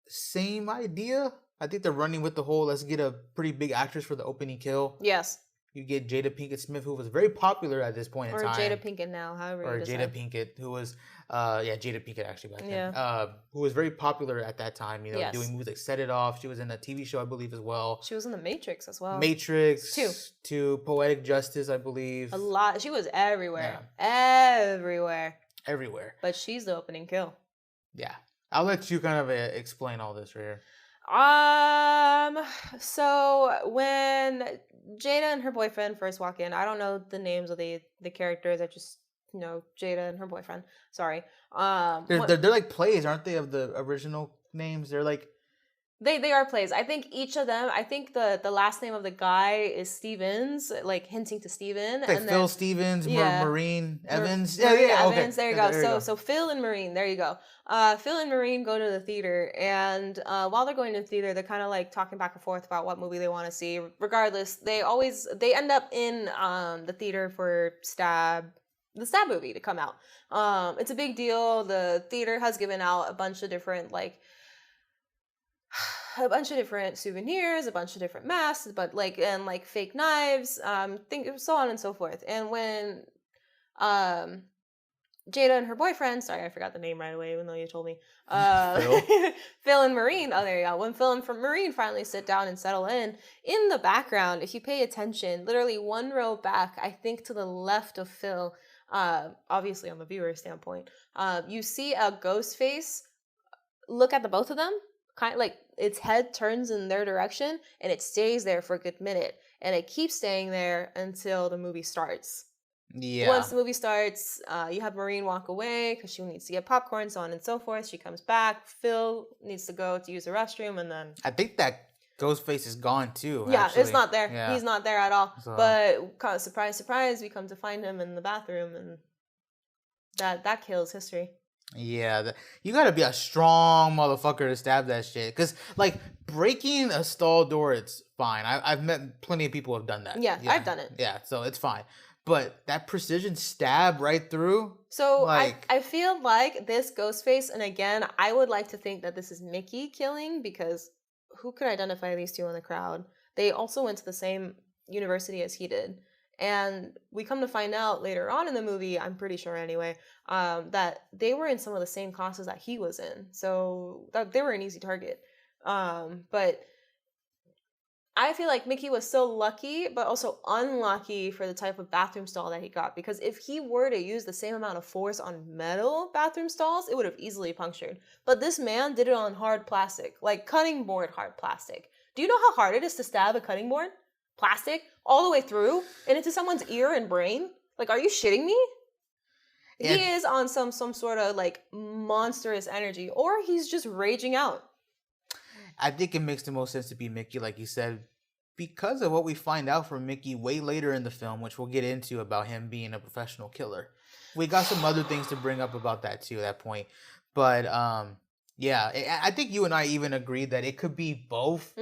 same idea. I think they're running with the whole, let's get a pretty big actress for the opening kill. Yes. You get Jada Pinkett Smith, who was very popular at this point in time. Or Jada Pinkett now, however you decide. Or Jada Pinkett, who was, Jada Pinkett actually back then. Who was very popular at that time, you know, doing movies like Set It Off. She was in a TV show, I believe, as well. She was in The Matrix as well. Matrix. 2. Poetic Justice, I believe. A lot. She was everywhere. Yeah. Everywhere. But she's the opening kill. Yeah. I'll let you kind of explain all this right here. So when Jada and her boyfriend first walk in, I don't know the names of the characters. I just know Jada and her boyfriend. Sorry. They're like plays, aren't they, of the original names? They're like They are plays. I think each of them. I think the last name of the guy is Stevens, like hinting to Steven. Like and Phil Stevens, Marine Evans. Evans. Okay. There you go. So Phil and Marine. There you go. Phil and Marine go to the theater, and while they're going to the theater, they're kind of like talking back and forth about what movie they want to see. Regardless, they end up in the theater for the Stab movie to come out. It's a big deal. The theater has given out a bunch of different souvenirs, a bunch of different masks, but and fake knives, so on and so forth. And when Jada and her boyfriend, sorry, I forgot the name right away, even though you told me. Phil and Marine, oh, there you go. When Phil and Marine finally sit down and settle in the background, if you pay attention, literally one row back, I think to the left of Phil, obviously on the viewer standpoint, you see a ghost face look at the both of them, kind of like its head turns in their direction, and it stays there for a good minute, and it keeps staying there until the movie starts. Yeah. Once the movie starts, you have Marine walk away because she needs to get popcorn, so on and so forth. She comes back. Phil needs to go to use the restroom, and then I think that Ghostface is gone too. Yeah, actually. It's not there. Yeah. He's not there at all. So. But surprise, surprise, we come to find him in the bathroom, and that kills history. Yeah, you gotta be a strong motherfucker to stab that shit. Cause like breaking a stall door, it's fine. I've met plenty of people who have done that. Yeah, I've done it. Yeah, so it's fine. But that precision stab right through. So I feel like this Ghostface, and again, I would like to think that this is Mickey killing, because who could identify these two in the crowd? They also went to the same university as he did. And we come to find out later on in the movie, I'm pretty sure anyway, that they were in some of the same classes that he was in. So that they were an easy target. But I feel like Mickey was so lucky, but also unlucky for the type of bathroom stall that he got. Because if he were to use the same amount of force on metal bathroom stalls, it would have easily punctured. But this man did it on hard plastic, like cutting board hard plastic. Do you know how hard it is to stab a cutting board? Plastic all the way through and into someone's ear and brain? Like, are you shitting me? And he is on some sort of like monstrous energy, or he's just raging out. I think it makes the most sense to be Mickey, like you said, because of what we find out from Mickey way later in the film, which we'll get into about him being a professional killer. We got some other things to bring up about that too, at that point. But yeah, I think you and I even agreed that it could be both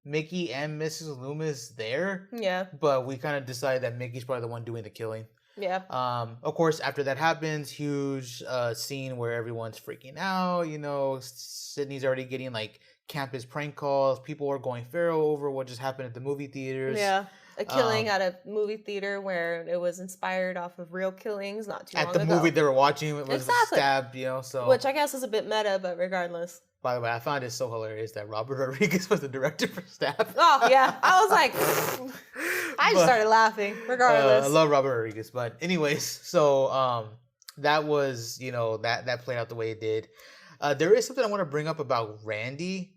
Mickey and Mrs. Loomis there. Yeah. But we kind of decided that Mickey's probably the one doing the killing. Yeah. Of course, after that happens, huge scene where everyone's freaking out. You know, Sydney's already getting like campus prank calls. People are going feral over what just happened at the movie theaters. Yeah. A killing at a movie theater where it was inspired off of real killings not too long ago. At the movie they were watching, it was stabbed, you know, so. Which I guess is a bit meta, but regardless. By the way, I found it so hilarious that Robert Rodriguez was the director for Stab. Oh, yeah. I was like, I just started laughing, regardless. I love Robert Rodriguez. But anyways, so that was, you know, that played out the way it did. There is something I want to bring up about Randy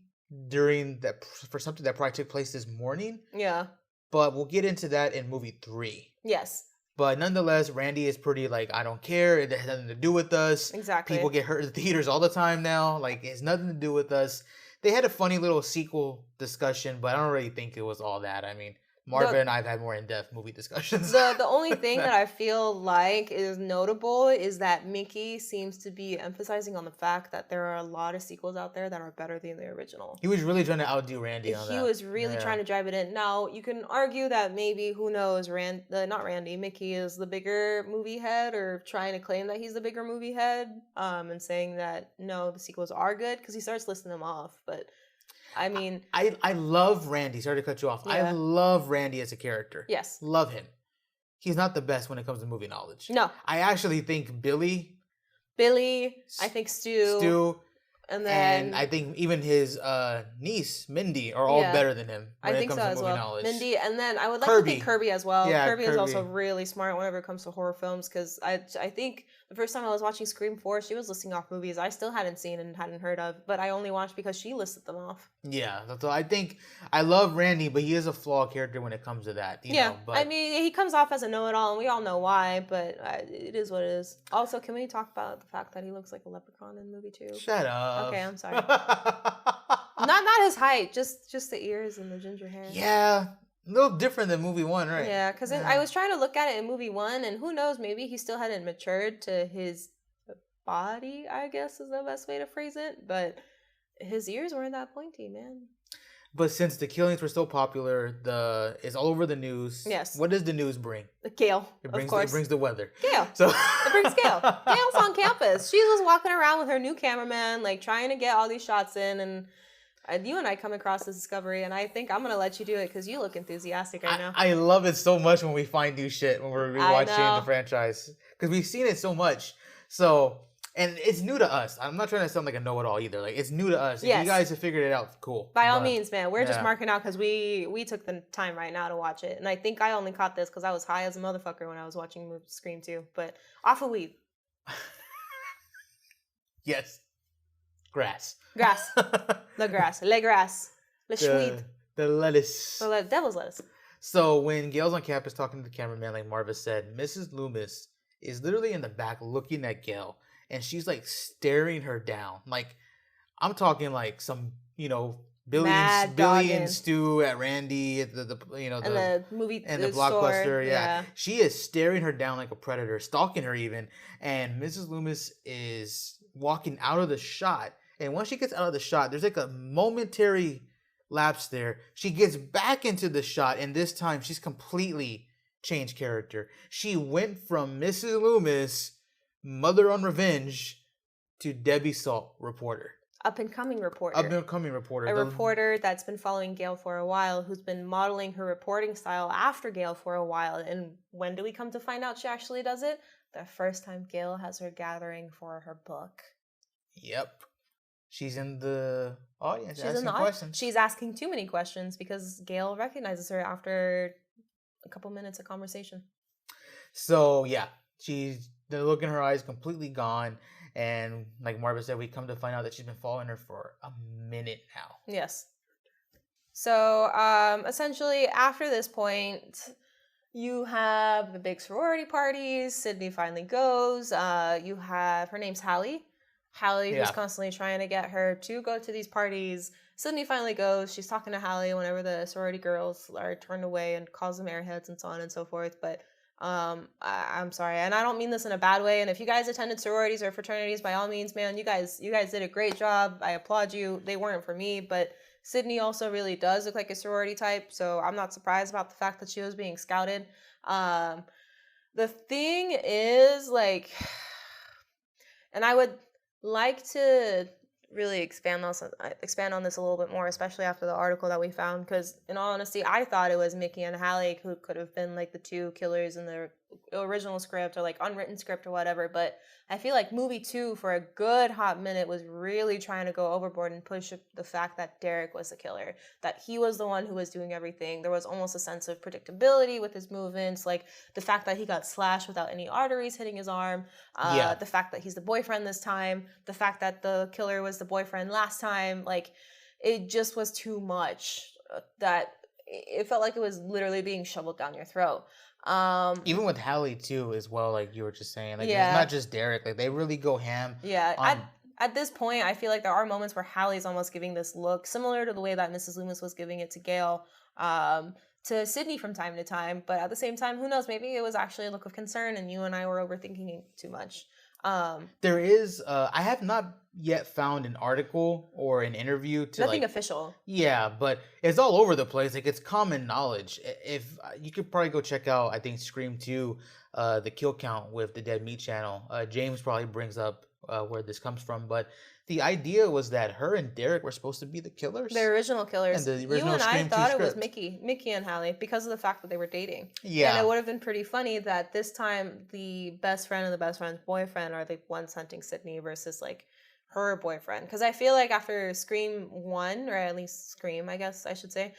during that, for something that probably took place this morning. Yeah. But we'll get into that in movie 3. Yes. But nonetheless, Randy is pretty like, I don't care. It has nothing to do with us. Exactly. People get hurt in the theaters all the time now. Like, it has nothing to do with us. They had a funny little sequel discussion, but I don't really think it was all that. I mean, Marva and I have had more in-depth movie discussions. The only thing that I feel like is notable is that Mickey seems to be emphasizing on the fact that there are a lot of sequels out there that are better than the original. He was really trying to outdo Randy on that. He was really trying to drive it in. Now, you can argue that maybe, who knows, Mickey is the bigger movie head, or trying to claim that he's the bigger movie head, and saying that, no, the sequels are good, because he starts listing them off, but... I mean... I love Randy. Sorry to cut you off. Yeah. I love Randy as a character. Yes. Love him. He's not the best when it comes to movie knowledge. No. I actually think Billy, I think Stu, and I think even his niece, Mindy, are all better than him when it comes to movie knowledge. Mindy, and then I would like to think Kirby as well. Yeah, Kirby is also really smart whenever it comes to horror films, because I think the first time I was watching Scream 4, she was listing off movies I still hadn't seen and hadn't heard of, but I only watched because she listed them off. Yeah, so I think I love Randy, but he is a flawed character when it comes to that. You know, but... I mean, he comes off as a know-it-all, and we all know why, but it is what it is. Also, can we talk about the fact that he looks like a leprechaun in movie 2? Shut up. Okay, I'm sorry. not his height, just the ears and the ginger hair. Yeah. A little different than movie 1, right? Yeah, because I was trying to look at it in movie 1, and who knows, maybe he still hadn't matured to his body, I guess is the best way to phrase it. But his ears weren't that pointy, man. But since the killings were so popular, it's all over the news. Yes. What does the news bring? Gale, of course. It brings the weather. Gale. So it brings Gale. Gale's on campus. She was walking around with her new cameraman, like trying to get all these shots in, and you and I come across this discovery, and I think I'm going to let you do it because you look enthusiastic right now. I love it so much when we find new shit, when we're rewatching the franchise. Because we've seen it so much. So, and it's new to us. I'm not trying to sound like a know-it-all either. Like, it's new to us. If you guys have figured it out, cool. By all means, man. We're just marking out because we took the time right now to watch it. And I think I only caught this because I was high as a motherfucker when I was watching Scream 2. But off of weed. Yes. Grass. The grass. Le grass. Le schweed. The lettuce. The devil's lettuce. So when Gail's on campus talking to the cameraman, like Marva said, Mrs. Loomis is literally in the back looking at Gail. And she's like staring her down. Like, I'm talking like some, you know, Billy and Stu at Randy at the movie and the blockbuster. Store. Yeah. She is staring her down like a predator, stalking her even. And Mrs. Loomis is walking out of the shot. And once she gets out of the shot, there's like a momentary lapse there. She gets back into the shot, and this time she's completely changed character. She went from Mrs. Loomis, Mother on Revenge, to Debbie Salt, reporter. up-and-coming reporter. Up-and-coming reporter. A reporter that's been following Gale for a while, who's been modeling her reporting style after Gale for a while. And when do we come to find out she actually does it? The first time Gale has her gathering for her book. Yep. She's in the audience She's asking in the questions. She's asking too many questions because Gale recognizes her after a couple minutes of conversation. So, yeah. The look in her eyes completely gone. And like Marva said, we come to find out that she's been following her for a minute now. Yes. So, essentially, after this point, you have the big sorority parties. Sydney finally goes. You have, her name's Hallie. Hallie, who's constantly trying to get her to go to these parties. Sydney finally goes. She's talking to Hallie whenever the sorority girls are turned away and calls them airheads and so on and so forth. But I'm sorry, and I don't mean this in a bad way. And if you guys attended sororities or fraternities, by all means, man, you guys did a great job. I applaud you. They weren't for me, but Sydney also really does look like a sorority type, so I'm not surprised about the fact that she was being scouted. The thing is, like, and I would like to really expand on this a little bit more, especially after the article that we found, because in all honesty, I thought it was Mickey and Hallie who could have been like the two killers in the original script or like unwritten script or whatever, but I feel like movie 2 for a good hot minute was really trying to go overboard and push the fact that Derek was the killer, that he was the one who was doing everything. There was almost a sense of predictability with his movements, like the fact that he got slashed without any arteries hitting his arm, the fact that he's the boyfriend this time, the fact that the killer was the boyfriend last time, like it just was too much, that it felt like it was literally being shoveled down your throat. Even with Hallie too, as well, like you were just saying, like it's not just Derek, like they really go ham. Yeah, at this point, I feel like there are moments where Hallie's almost giving this look similar to the way that Mrs. Loomis was giving it to Gale, to Sydney from time to time. But at the same time, who knows? Maybe it was actually a look of concern, and you and I were overthinking too much. There is, I have not yet found an article or an interview to nothing official. Yeah, but it's all over the place. Like it's common knowledge. If you could probably go check out, I think Scream 2, the kill count with the Dead Meat channel. James probably brings up where this comes from, but the idea was that her and Derek were supposed to be the killers. The original killers. And the original you and Scream I thought 2 it was script. Mickey and Hallie because of the fact that they were dating. Yeah. And it would have been pretty funny that this time the best friend and the best friend's boyfriend are the ones hunting Sydney versus like her boyfriend. Because I feel like after Scream 1, or at least Scream, I guess I should say,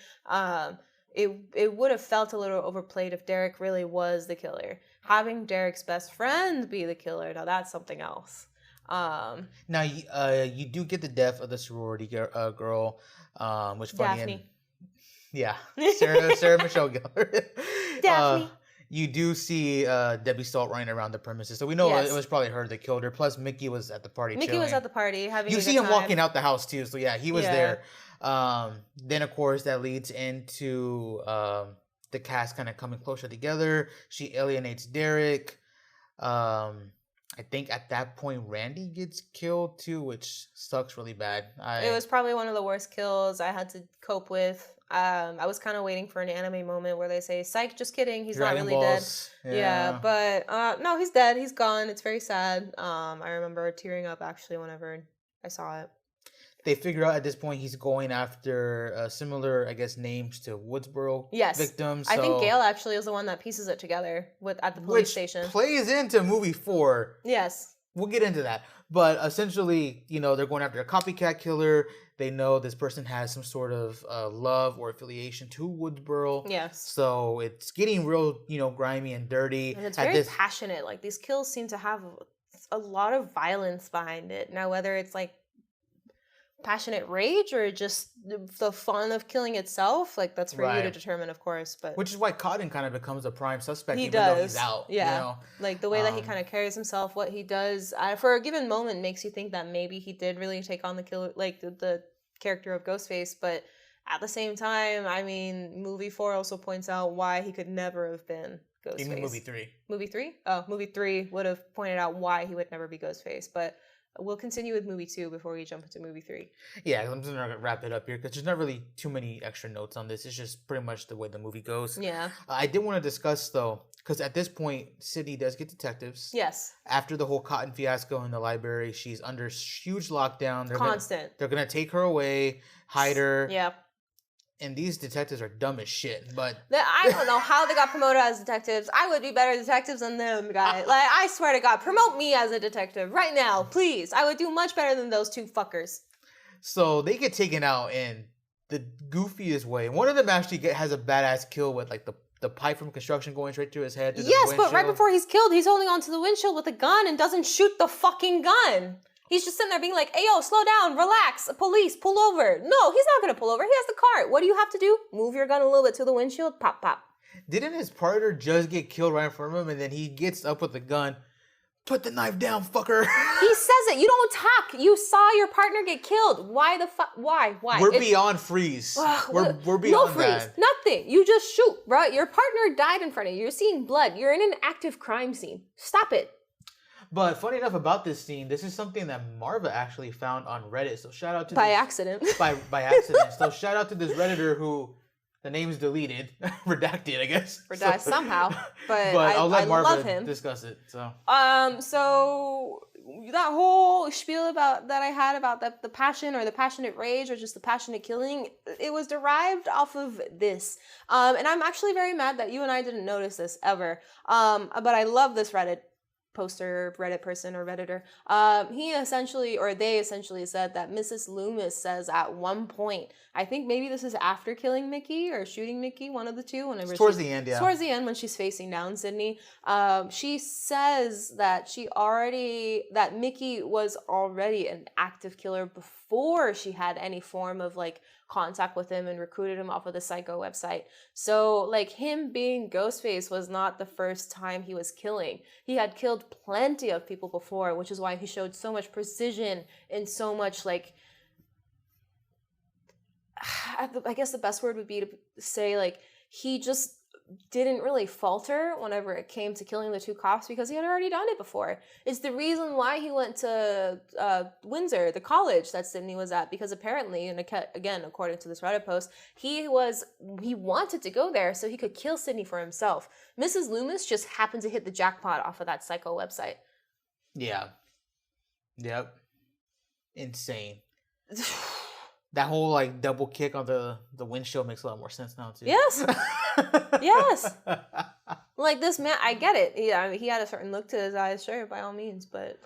it would have felt a little overplayed if Derek really was the killer. Having Derek's best friend be the killer, now that's something else. Now you do get the death of the sorority girl, which funny. Daphne. Sarah Michelle Gellar. Daphne. You do see Debbie Salt running around the premises, so we know it was probably her that killed her. Plus, Mickey was at the party. Mickey was at the party having. You a see good him time. walking out the house too, so yeah, he was there. Then of course that leads into the cast kind of coming closer together. She alienates Derek. I think at that point Randy gets killed too, which sucks really bad. It was probably one of the worst kills I had to cope with. I was kind of waiting for an anime moment where they say, "Psych, just kidding, he's Dragon not really Balls. dead." Yeah, but no, he's dead. He's gone. It's very sad. I remember tearing up actually whenever I saw it. They figure out at this point he's going after similar, I guess, names to Woodsboro victims. So, I think Gale actually is the one that pieces it together at the police station. Plays into movie 4. Yes. We'll get into that. But essentially, they're going after a copycat killer. They know this person has some sort of love or affiliation to Woodsboro. Yes. So it's getting real, grimy and dirty. And it's very passionate. Like, these kills seem to have a lot of violence behind it. Now, whether it's like passionate rage or just the fun of killing itself, like that's for you to determine, of course. But which is why Cotton kind of becomes a prime suspect, even though he's out. Yeah, like the way that he kind of carries himself, what he does for a given moment makes you think that maybe he did really take on the killer, like the character of Ghostface. But at the same time, I mean, movie 4 also points out why he could never have been Ghostface. Even movie 3. Movie 3? Oh, movie 3 would have pointed out why he would never be Ghostface. But we'll continue with movie 2 before we jump into movie 3. Yeah, I'm just gonna wrap it up here because there's not really too many extra notes on this. It's just pretty much the way the movie goes. Yeah. I did want to discuss though, because at this point, Sydney does get detectives. Yes. After the whole Cotton fiasco in the library, she's under huge lockdown. They're gonna take her away, hide her. Yeah. And these detectives are dumb as shit. But I don't know how they got promoted as detectives. I would be better detectives than them, guy. Like, I swear to God, promote me as a detective right now, please. I would do much better than those two fuckers. So they get taken out in the goofiest way. One of them actually has a badass kill with like the pipe from construction going straight through his head. Yes, but right before he's killed, he's holding onto the windshield with a gun and doesn't shoot the fucking gun. He's just sitting there being like, hey, yo, slow down, relax, police, pull over. No, he's not going to pull over. He has the car. What do you have to do? Move your gun a little bit to the windshield, pop, pop. Didn't his partner just get killed right in front of him and then he gets up with the gun? Put the knife down, fucker. He says it. You don't talk. You saw your partner get killed. Why the fuck? Why? We're beyond freeze. We're beyond no freeze. that. Nothing. You just shoot, bro. Your partner died in front of you. You're seeing blood. You're in an active crime scene. Stop it. But funny enough about this scene, this is something that Marva actually found on Reddit. So shout out to by accident. By accident. So shout out to this Redditor who the name's deleted, redacted, I guess. Redacted somehow. But I'll let Marva love him. discuss it. So so that whole spiel that I had about the passion or the passionate rage or just the passionate killing, it was derived off of this. And I'm actually very mad that you and I didn't notice this ever. But I love this Reddit poster, Reddit person or Redditor. They essentially said that Mrs. Loomis says at one point, I think maybe this is after killing Mickey or shooting Mickey, one of the two. Towards the end, yeah. Towards the end when she's facing down Sydney, she says that that Mickey was already an active killer before she had any form of like contact with him and recruited him off of the Psycho website. So like him being Ghostface was not the first time he was killing. He had killed plenty of people before, which is why he showed so much precision and so much like, I guess the best word would be to say like he just didn't really falter whenever it came to killing the two cops because he had already done it before. It's the reason why he went to Windsor, the college that Sydney was at, because apparently, and again, according to this Reddit post, he wanted to go there so he could kill Sydney for himself. Mrs. Loomis just happened to hit the jackpot off of that Psycho website. Yeah. Yep. Insane. That whole like double kick on the windshield makes a lot more sense now too. Yes. Yes. Like this man, I get it. Yeah, I mean, he had a certain look to his eyes, sure, by all means, but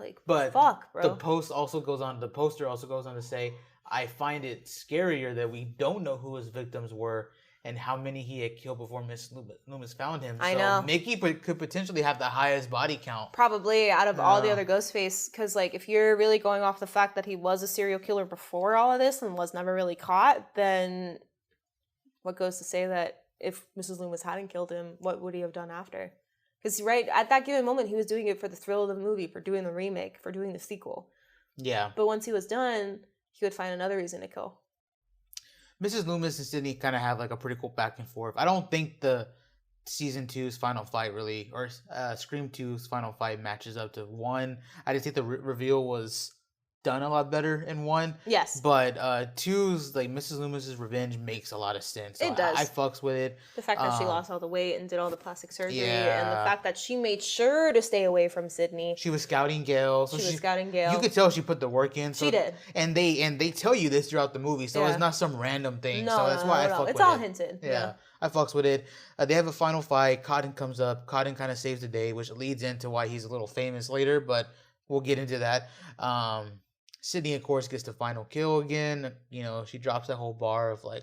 fuck, bro. The poster also goes on to say, I find it scarier that we don't know who his victims were and how many he had killed before Miss Loomis found him. I know. Mickey could potentially have the highest body count. Probably out of all the other Ghostface, because like if you're really going off the fact that he was a serial killer before all of this and was never really caught, then what goes to say that if Mrs. Loomis hadn't killed him, what would he have done after? Because right at that given moment, he was doing it for the thrill of the movie, for doing the remake, for doing the sequel. Yeah. But once he was done, he would find another reason to kill. Mrs. Loomis and Sydney kind of have like a pretty cool back and forth. I don't think the season 2's final fight really, or Scream 2's final fight matches up to 1. I just think the reveal was done a lot better in 1. Yes. But 2's like Mrs. Loomis's revenge makes a lot of sense. So it does. I fucks with it. The fact that she lost all the weight and did all the plastic surgery, yeah. and the fact that she made sure to stay away from Sydney. She was scouting Gail. So she was scouting Gail. You could tell she put the work in. So, she did. And they tell you this throughout the movie, so it's not some random thing. No, so that's why I fuck with it. It's all hinted. Yeah. I fucks with it. They have a final fight. Cotton comes up. Cotton kind of saves the day, which leads into why he's a little famous later, but we'll get into that. Sydney, of course, gets the final kill again. You know, she drops that whole bar of like,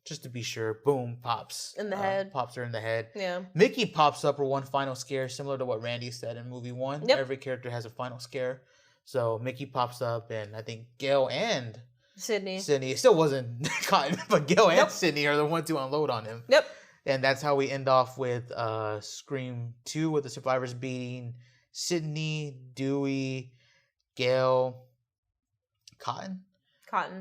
just to be sure, boom, pops. In the head. Pops her in the head. Yeah. Mickey pops up for one final scare, similar to what Randy said in movie 1. Yep. Every character has a final scare. So Mickey pops up, and I think Gail and Sydney. It still wasn't Cotton, but Gail and Sydney are the ones to unload on him. Yep. And that's how we end off with Scream 2 with the survivors beating Sydney, Dewey, Gail, Cotton.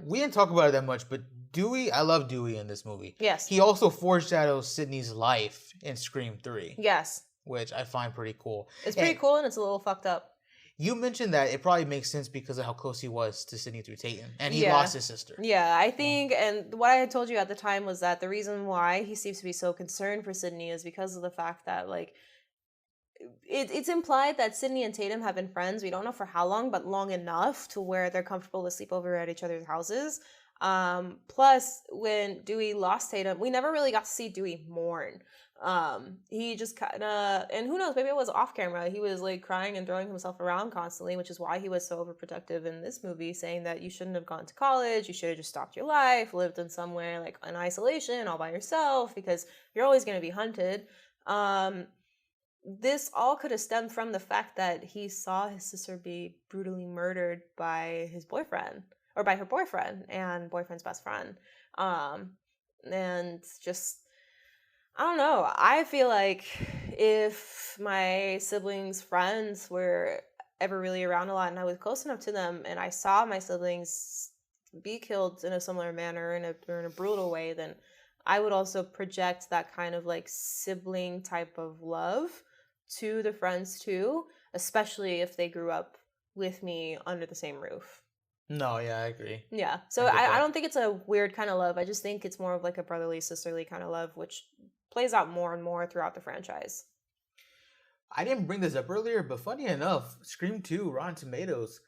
We didn't talk about it that much, but Dewey, I love Dewey in this movie. Yes. He also foreshadows Sydney's life in Scream 3. Yes. Which I find pretty cool. It's pretty cool and it's a little fucked up. You mentioned that it probably makes sense because of how close he was to Sidney through Tatum, and he Yeah. lost his sister. Yeah, I think, and what I had told you at the time was that the reason why he seems to be so concerned for Sydney is because of the fact that, like, it's implied that Sydney and Tatum have been friends. We don't know for how long, but long enough to where they're comfortable to sleep over at each other's houses. Plus, when Dewey lost Tatum, we never really got to see Dewey mourn. He just kind of, and who knows, maybe it was off camera. He was like crying and throwing himself around constantly, which is why he was so overprotective in this movie, saying that you shouldn't have gone to college, you should have just stopped your life, lived in somewhere like in isolation all by yourself, because you're always going to be hunted. This all could have stemmed from the fact that he saw his sister be brutally murdered by his boyfriend, or by her boyfriend and boyfriend's best friend. And just, I don't know. I feel like if my siblings' friends were ever really around a lot and I was close enough to them and I saw my siblings be killed in a similar manner, or in a brutal way, then I would also project that kind of like sibling type of love to the friends too, especially if they grew up with me under the same roof. No, yeah, I agree. Yeah. So I don't think it's a weird kind of love. I just think it's more of like a brotherly, sisterly kind of love, which plays out more and more throughout the franchise. I didn't bring this up earlier, but funny enough, Scream 2, Rotten Tomatoes,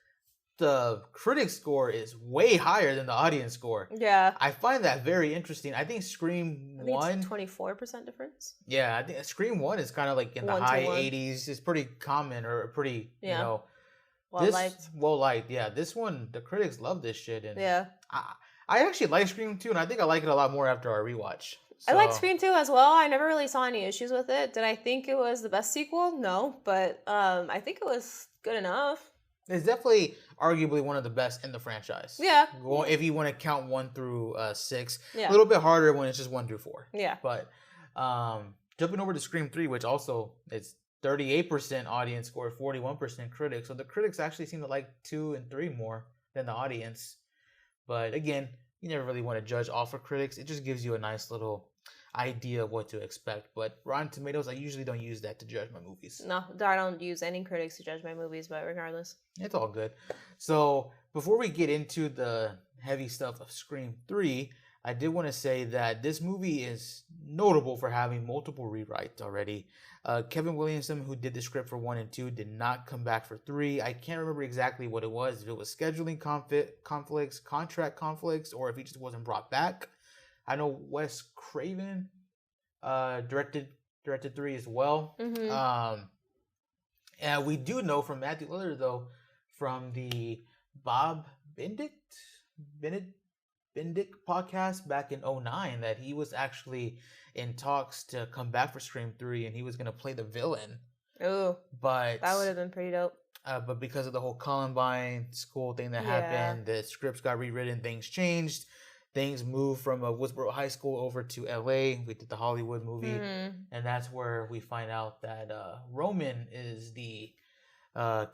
the critic score is way higher than the audience score. Yeah. I find that very interesting. I think Scream 1... it's 24% difference. Yeah, I think Scream 1 is kind of like in the high 80s. It's pretty common, or pretty, you know... Well-liked. Yeah, this one, the critics love this shit. And yeah. I actually like Scream 2, and I think I like it a lot more after our rewatch. So. I like Scream 2 as well. I never really saw any issues with it. Did I think it was the best sequel? No, but I think it was good enough. It's definitely arguably one of the best in the franchise. Yeah. If you want to count 1 through 6. Yeah. A little bit harder when it's just 1 through 4. Yeah. But jumping over to Scream 3, which also it's 38% audience score, 41% critics. So the critics actually seem to like 2 and 3 more than the audience. But again, you never really want to judge off of critics. It just gives you a nice little idea of what to expect. But Rotten Tomatoes, I usually don't use that to judge my movies. No, I don't use any critics to judge my movies, but regardless. It's all good. So before we get into the heavy stuff of Scream 3, I did want to say that this movie is notable for having multiple rewrites already. Kevin Williamson, who did the script for 1 and 2, did not come back for 3. I can't remember exactly what it was. If it was scheduling conflicts, contract conflicts, or if he just wasn't brought back. I know Wes Craven directed 3 as well. Mm-hmm. And we do know from Matthew Lillard, though, from the Bob Benedict podcast back in 2009, that he was actually in talks to come back for Scream 3, and he was going to play the villain. Oh, but that would have been pretty dope. But because of the whole Columbine school thing that happened, the scripts got rewritten, things changed. Things moved from Woodsboro High School over to LA. We did the Hollywood movie. Mm-hmm. And that's where we find out that Roman is the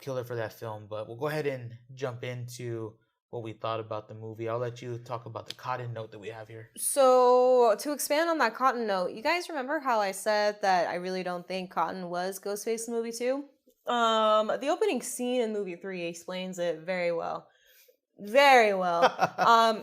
killer for that film. But we'll go ahead and jump into what we thought about the movie. I'll let you talk about the cotton note that we have here. So, to expand on that Cotton note, you guys remember how I said that I really don't think Cotton was Ghostface in movie 2? The opening scene in movie 3 explains it very well. Very well.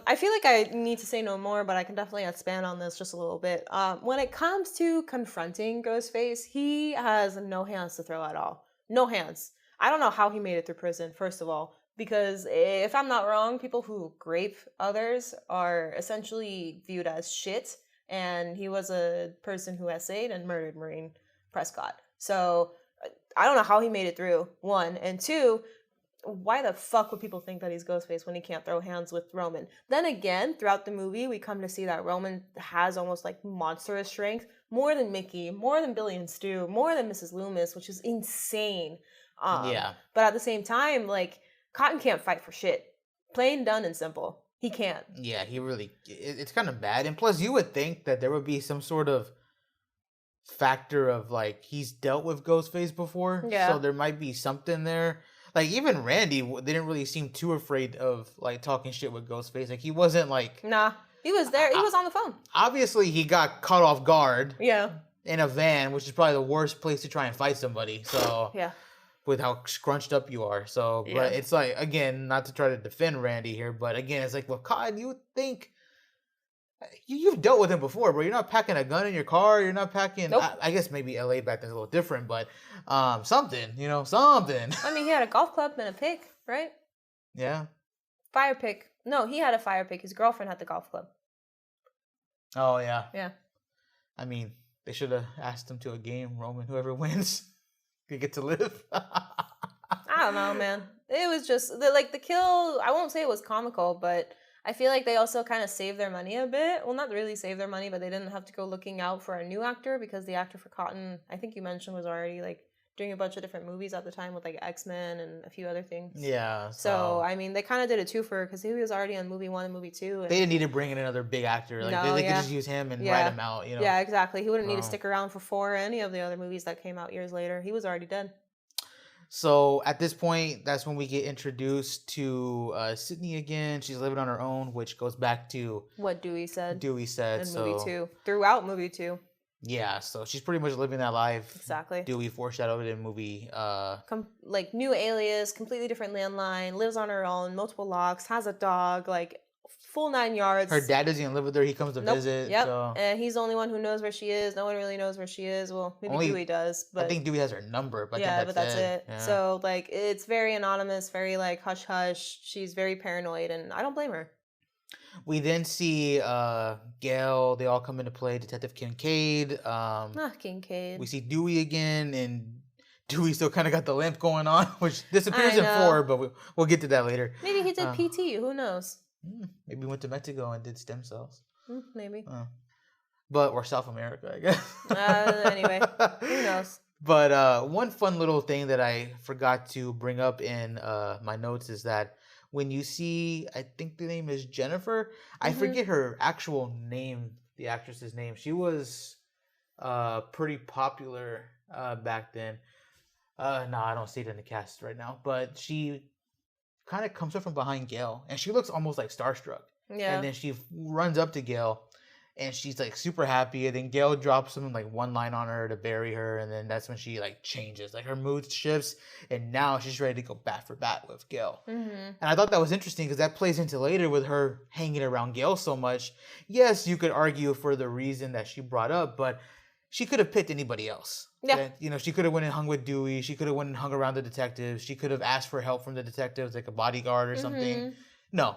I feel like I need to say no more, but I can definitely expand on this just a little bit. When it comes to confronting Ghostface, he has no hands to throw at all. No hands. I don't know how he made it through prison, first of all, because if I'm not wrong, people who grape others are essentially viewed as shit, and he was a person who essayed and murdered Maureen Prescott. So I don't know how he made it through, 1. And 2, why the fuck would people think that he's Ghostface when he can't throw hands with Roman? Then again, throughout the movie, we come to see that Roman has almost like monstrous strength, more than Mickey, more than Billy and Stu, more than Mrs. Loomis, which is insane. But at the same time, like, Cotton can't fight for shit. Plain, done, and simple. He can't. Yeah, he really... It's kind of bad. And plus, you would think that there would be some sort of factor of, like, he's dealt with Ghostface before. Yeah. So there might be something there. Like, even Randy didn't really seem too afraid of, like, talking shit with Ghostface. Like, he wasn't, like... Nah. He was there. He was on the phone. Obviously, he got caught off guard. Yeah. In a van, which is probably the worst place to try and fight somebody. So... Yeah. with how scrunched up you are. So, Yeah. but it's like, again, not to try to defend Randy here, but again, it's like, well, Cotton, you would think you've dealt with him before, bro. You're not packing a gun in your car. You're not packing. Nope. I guess maybe LA back then is a little different, but something, something. I mean, he had a golf club and a pick, right? Yeah. Fire pick. No, he had a fire pick. His girlfriend had the golf club. Oh yeah. Yeah. I mean, they should have asked him to a game, Roman. Whoever wins, could get to live. I don't know, man. It was just the kill. I won't say it was comical, but I feel like they also kind of saved their money a bit. Well, not really save their money, but they didn't have to go looking out for a new actor because the actor for Cotton, I think you mentioned, was already like doing a bunch of different movies at the time with like X-Men and a few other things. Yeah. So I mean, they kind of did a twofer because he was already on movie 1 and movie 2. And they didn't need to bring in another big actor. Like No, they yeah. could just use him and write him out. Yeah, exactly. He wouldn't need to stick around for 4 or any of the other movies that came out years later. He was already dead. So at this point, that's when we get introduced to Sydney again. She's living on her own, which goes back to What Dewey said. Dewey said. In So movie 2. Throughout movie 2. yeah, so she's pretty much living that life. Exactly. Dewey foreshadowed it in movie. Like new alias, completely different landline, lives on her own, multiple locks, has a dog, like full 9 yards. Her dad doesn't even live with her. He comes to visit. Yep. So. And he's the only one who knows where she is. No one really knows where she is. Well, maybe Dewey does, but I think Dewey has her number, but yeah, I think that's it. Yeah. So like it's very anonymous, very like hush hush. She's very paranoid, and I don't blame her. We then see Gail. They all come into play. Detective Kincaid. Kincaid. We see Dewey again, and Dewey still kind of got the limp going on, which disappears in 4, but we'll get to that later. Maybe he did PT. Who knows? Maybe went to Mexico and did stem cells. Maybe. Or South America, I guess. Anyway, who knows? But one fun little thing that I forgot to bring up in my notes is that when you see, I think the name is Jennifer. I forget her actual name, the actress's name. She was pretty popular back then. No, I don't see it in the cast right now. But she kind of comes up from behind Gail, and she looks almost like starstruck. Yeah. And then she runs up to Gail, and she's like super happy. And then Gail drops some like one line on her to bury her, and then that's when she like changes, like her mood shifts, and now she's ready to go bat for bat with Gail. And I thought that was interesting because that plays into later with her hanging around Gail so much. Yes, you could argue for the reason that she brought up, but she could have picked anybody else. Yeah. And, she could have went and hung with Dewey. She could have went and hung around the detectives. She could have asked for help from the detectives, like a bodyguard or something. No,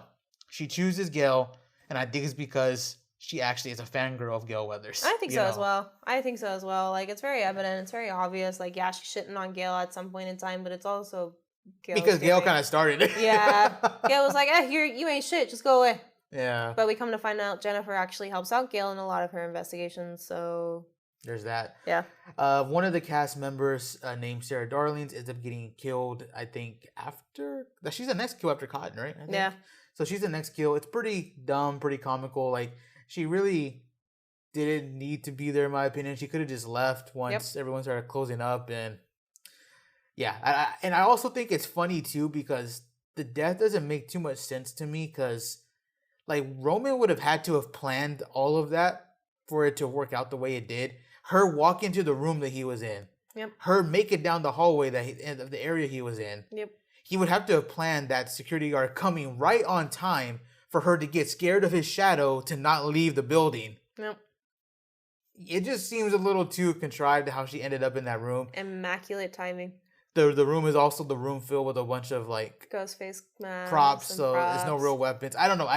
she chooses Gail, and I think it's because she actually is a fangirl of Gail Weathers. I think so as well. Like, it's very evident. It's very obvious. Like, yeah, she's shitting on Gail at some point in time, but it's also Gail's because Gail kind of started it. Yeah. Gail was like, you ain't shit. Just go away. Yeah. But we come to find out Jennifer actually helps out Gail in a lot of her investigations, so... There's that. Yeah. One of the cast members named Sarah Darlings ends up getting killed, I think, after... She's the next kill after Cotton, right? Yeah. So she's the next kill. It's pretty dumb, pretty comical. Like, she really didn't need to be there, in my opinion. She could have just left once everyone started closing up. And yeah. I also think it's funny, too, because the death doesn't make too much sense to me because, like, Roman would have had to have planned all of that for it to work out the way it did. Her walk into the room that he was in. Yep. Her make it down the hallway of the area he was in. Yep. He would have to have planned that security guard coming right on time for her to get scared of his shadow to not leave the building. Yep. It just seems a little too contrived how she ended up in that room. Immaculate timing. The room is also the room filled with a bunch of like ghost face masks, props, so there's no real weapons. I don't know.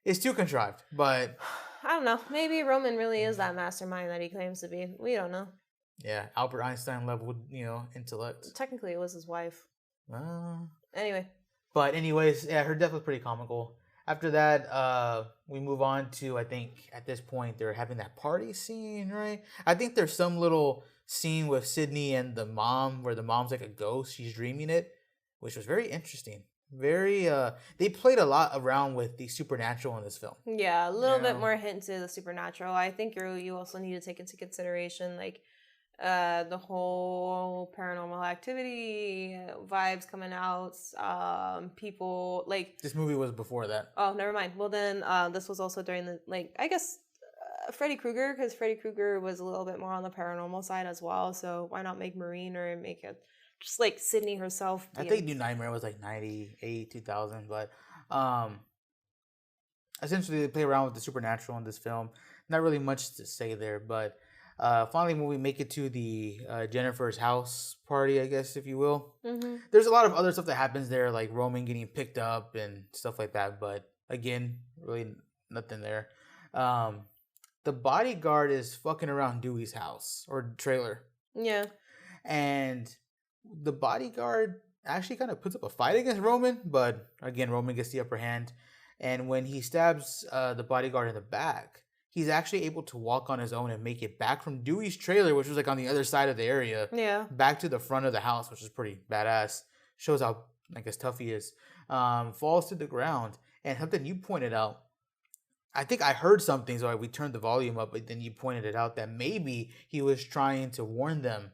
It's too contrived, but I don't know. Maybe Roman really is that mastermind that he claims to be. We don't know. Yeah, Albert Einstein level, intellect. Technically, it was his wife. Anyway. But anyways, yeah, her death was pretty comical. After that, we move on to, I think, at this point, they're having that party scene, right? I think there's some little scene with Sydney and the mom where the mom's like a ghost. She's dreaming it, which was very interesting. They played a lot around with the supernatural in this film. Yeah, a little bit more hint to the supernatural. I think you also need to take into consideration like the whole paranormal activity vibes coming out. People like this movie was before that. Oh, never mind. Well, then this was also during the I guess Freddy Krueger, because Freddy Krueger was a little bit more on the paranormal side as well. So why not make Marine or make it just like Sydney herself? I think New Nightmare was like 98, 2000, but essentially they play around with the supernatural in this film. Not really much to say there, but finally when we make it to the Jennifer's house party, I guess, if you will, there's a lot of other stuff that happens there, like Roman getting picked up and stuff like that, but again, really nothing there. The bodyguard is fucking around Dewey's house or trailer. Yeah. And the bodyguard actually kind of puts up a fight against Roman, but again, Roman gets the upper hand. And when he stabs the bodyguard in the back, he's actually able to walk on his own and make it back from Dewey's trailer, which was like on the other side of the area, back to the front of the house, which is pretty badass. Shows how, I guess, tough he is. Falls to the ground. And something you pointed out, I think I heard something, so we turned the volume up, but then you pointed it out that maybe he was trying to warn them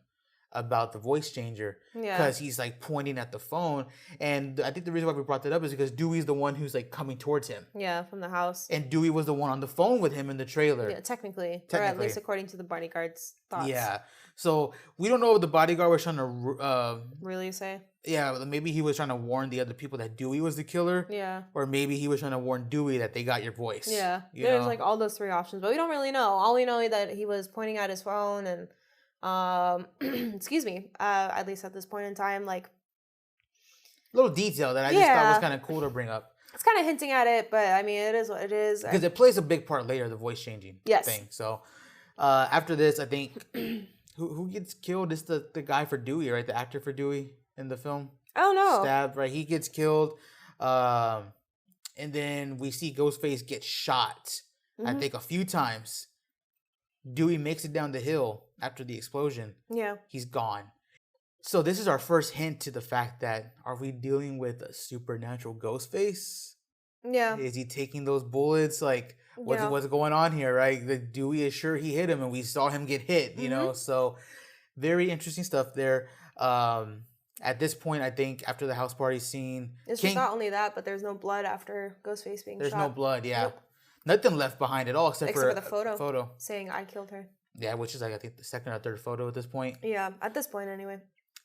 about the voice changer, because he's like pointing at the phone. And I think the reason why we brought that up is because Dewey's the one who's like coming towards him. Yeah, from the house. And Dewey was the one on the phone with him in the trailer. Yeah, technically. Or at least according to the bodyguard's thoughts. Yeah. So we don't know if the bodyguard was trying to really say. Yeah, maybe he was trying to warn the other people that Dewey was the killer. Yeah. Or maybe he was trying to warn Dewey that they got your voice. Yeah. There's like all those three options, but we don't really know. All we know is that he was pointing at his phone and excuse me, at least at this point in time, like little detail that I just thought was kind of cool to bring up. It's kind of hinting at it, but I mean, it is what it is. Because it plays a big part later, the voice changing thing. So after this, I think who gets killed is the guy for Dewey, right? The actor for Dewey in the film. I don't know. Stabbed, right? He gets killed. And then we see Ghostface get shot, I think, a few times. Dewey makes it down the hill after the explosion. Yeah. He's gone. So this is our first hint to the fact that, are we dealing with a supernatural Ghostface? Yeah. Is he taking those bullets? Like, what's going on here, right? The Dewey is sure he hit him, and we saw him get hit, you know? So very interesting stuff there. At this point, I think after the house party scene... It's just not only that, but there's no blood after Ghostface being shot. There's no blood, yeah. Nope. Nothing left behind at all except for the photo saying I killed her. Yeah, which is like I think the second or third photo at this point. Yeah, at this point anyway.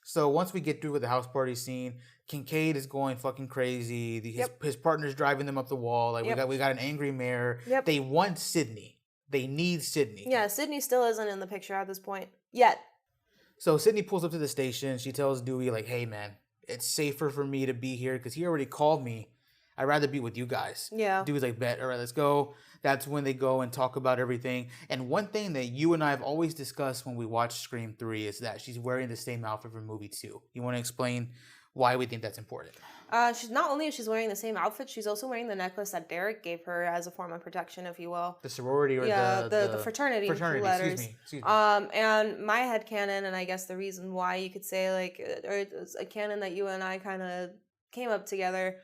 So once we get through with the house party scene, Kincaid is going fucking crazy. His partner's driving them up the wall. Like we got an angry mayor. Yep. They want Sydney. They need Sydney. Yeah, Sydney still isn't in the picture at this point yet. So Sydney pulls up to the station. She tells Dewey like, "Hey man, it's safer for me to be here because he already called me. I'd rather be with you guys." Yeah. Dewey's like, "Bet, all right, let's go." That's when they go and talk about everything. And one thing that you and I have always discussed when we watch Scream 3 is that she's wearing the same outfit for movie 2. You want to explain why we think that's important? She's not only is she wearing the same outfit, she's also wearing the necklace that Derek gave her as a form of protection, if you will. The sorority or the fraternity letters. Excuse me. And my headcanon, and I guess the reason why you could say like, or it's a canon that you and I kind of came up together,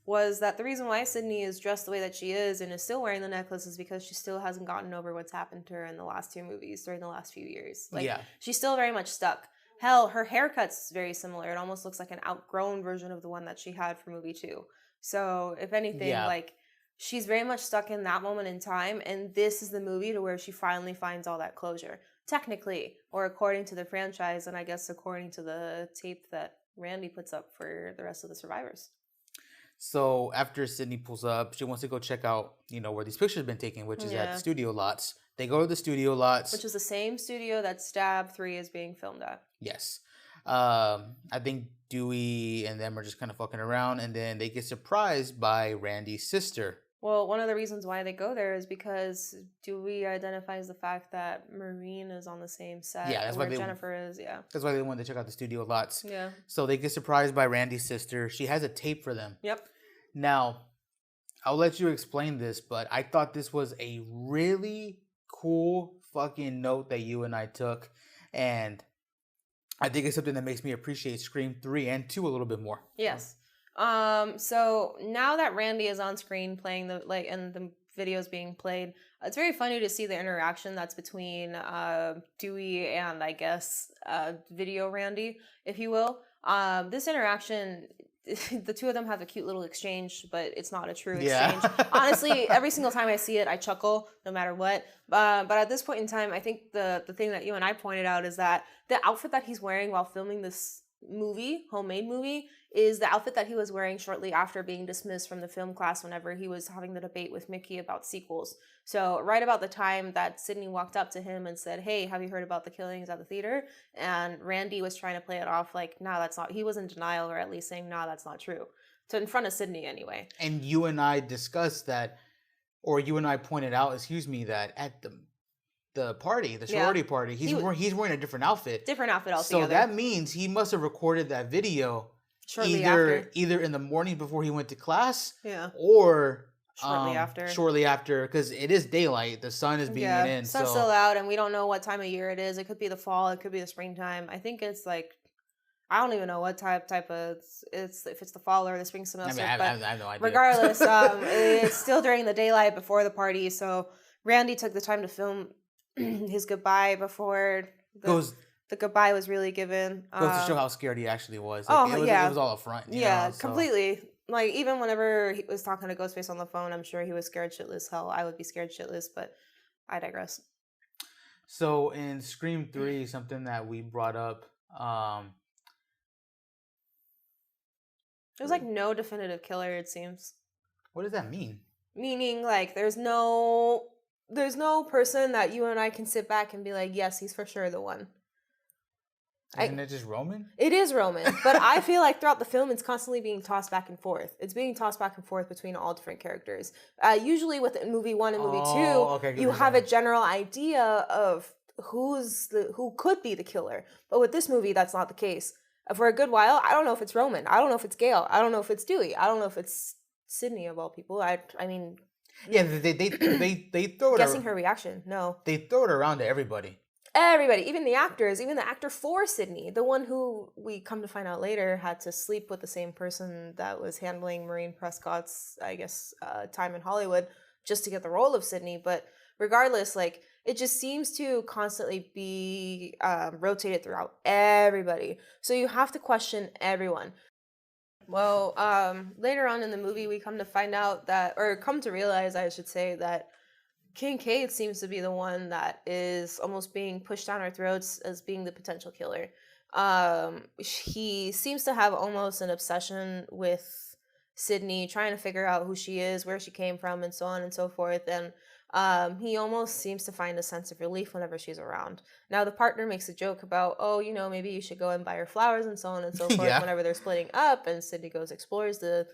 was that the reason why Sydney is dressed the way that she is and is still wearing the necklace is because she still hasn't gotten over what's happened to her in the last 2 movies during the last few years. Like, she's still very much stuck. Hell, her haircut's very similar. It almost looks like an outgrown version of the one that she had for movie 2. So, if anything, like, she's very much stuck in that moment in time, and this is the movie to where she finally finds all that closure. Technically, or according to the franchise, and I guess according to the tape that Randy puts up for the rest of the survivors. So after Sydney pulls up, she wants to go check out, where these pictures have been taken, which is at the studio lots. They go to the studio lots. Which is the same studio that Stab 3 is being filmed at. Yes. I think Dewey and them are just kind of fucking around, and then they get surprised by Randy's sister. Well, one of the reasons why they go there is because Dewey identifies the fact that Marine is on the same set where Jennifer is, That's why they wanted to check out the studio lots. Yeah. So they get surprised by Randy's sister. She has a tape for them. Yep. Now, I'll let you explain this, but I thought this was a really cool fucking note that you and I took, and I think it's something that makes me appreciate Scream 3 and 2 a little bit more. Yes. So now that Randy is on screen playing and the videos being played, it's very funny to see the interaction that's between Dewey and I guess video Randy, if you will. This interaction the two of them have a cute little exchange, but it's not a true Yeah. exchange. Honestly, every single time I see it, I chuckle no matter what. But at this point in time, I think the thing that you and I pointed out is that the outfit that he's wearing while filming this homemade movie, is the outfit that he was wearing shortly after being dismissed from the film class whenever he was having the debate with Mickey about sequels. So right about the time that Sydney walked up to him and said, "Hey, have you heard about the killings at the theater?" And Randy was trying to play it off like, "No, that's not," he was in denial, or at least saying, "No, that's not true." So in front of Sydney anyway. And you and I discussed that, or you and I pointed out, excuse me, that at the party, the sorority party, he's wearing a different outfit. Different outfit altogether. So that means he must have recorded that video shortly after. Either in the morning before he went to class, Shortly or after. Shortly after, because it is daylight. The sun is beaming in. Sun's still out, and we don't know what time of year it is. It could be the fall. It could be the springtime. I think it's like, I don't even know what type of it's if it's the fall or the spring semester. I have no idea. Regardless, it's still during the daylight before the party. So Randy took the time to film his goodbye before the goodbye was really given. Goes to show how scared he actually was. Like, it was all a front. You know, so. Completely. Like, even whenever he was talking to Ghostface on the phone, I'm sure he was scared shitless. Hell, I would be scared shitless, but I digress. So in Scream 3, something that we brought up, there's like no definitive killer, it seems. What does that mean? Meaning, like, there's no person that you and I can sit back and be like, yes, he's for sure the one. Isn't it just Roman? It is Roman, but I feel like throughout the film, it's constantly being tossed back and forth. It's being tossed back and forth between all different characters. Usually with movie 1 and movie 2, you have a general idea of who could be the killer. But with this movie, that's not the case. For a good while, I don't know if it's Roman. I don't know if it's Gail. I don't know if it's Dewey. I don't know if it's Sydney of all people. I mean, yeah, they throw it. Guessing her reaction. No, they throw it around to everybody. Everybody, even the actors, even the actor for Sydney, the one who we come to find out later had to sleep with the same person that was handling Maureen Prescott's, I guess, time in Hollywood just to get the role of Sydney. But regardless, like, it just seems to constantly be rotated throughout everybody. So you have to question everyone. Well, later on in the movie, we come to find out that, or come to realize, I should say, that Kincaid seems to be the one that is almost being pushed down our throats as being the potential killer. He seems to have almost an obsession with Sydney, trying to figure out who she is, where she came from, and so on and so forth. And he almost seems to find a sense of relief whenever she's around. Now, the partner makes a joke about, oh, you know, maybe you should go and buy her flowers and so on and so forth whenever they're splitting up, and Sydney goes explores the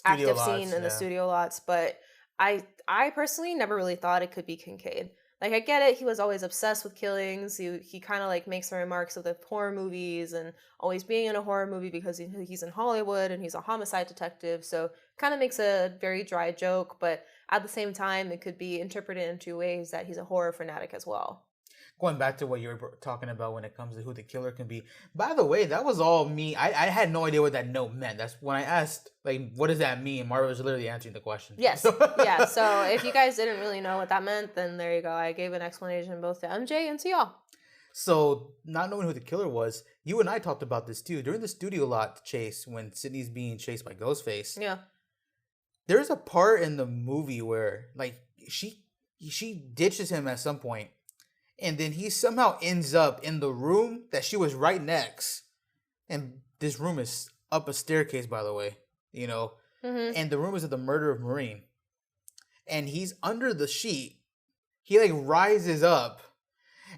active scene in the studio lots. But I personally never really thought it could be Kincaid. Like, I get it, he was always obsessed with killings. He kind of like makes the remarks of the horror movies and always being in a horror movie because he's in Hollywood and he's a homicide detective. So kind of makes a very dry joke, but at the same time, it could be interpreted in two ways, that he's a horror fanatic as well. Going back to what you were talking about when it comes to who the killer can be. By the way, that was all me. I had no idea what that note meant. That's when I asked, like, what does that mean? Marva was literally answering the question. Yes. Yeah. So if you guys didn't really know what that meant, then there you go. I gave an explanation both to MJ and to y'all. So, not knowing who the killer was, you and I talked about this too. During the studio lot chase, when Sydney's being chased by Ghostface. Yeah. There's a part in the movie where, like, she ditches him at some point. And then he somehow ends up in the room that she was right next. And this room is up a staircase, by the way, you know. Mm-hmm. And the room is of the murder of Maureen. And he's under the sheet. He, like, rises up.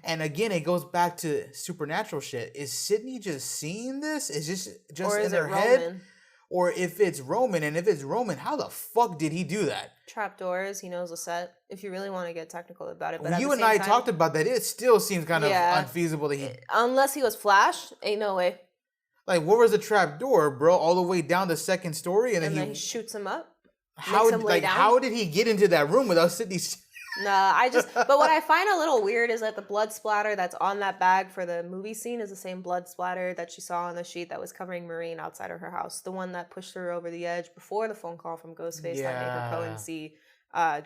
And again, it goes back to supernatural shit. Is Sydney just seeing this? Is this just in her head? Or if it's Roman, and if it's Roman, how the fuck did he do that? Trapdoors, he knows the set, if you really want to get technical about it. But well, you and I talked about that. It still seems kind of unfeasible that he... Unless he was Flash, ain't no way. Like, where was the trapdoor, bro? All the way down the second story? And then he shoots him up? How did he get into that room without Sydney... Nah, but what I find a little weird is that the blood splatter that's on that bag for the movie scene is the same blood splatter that she saw on the sheet that was covering Maureen outside of her house. The one that pushed her over the edge before the phone call from Ghostface that made her go and see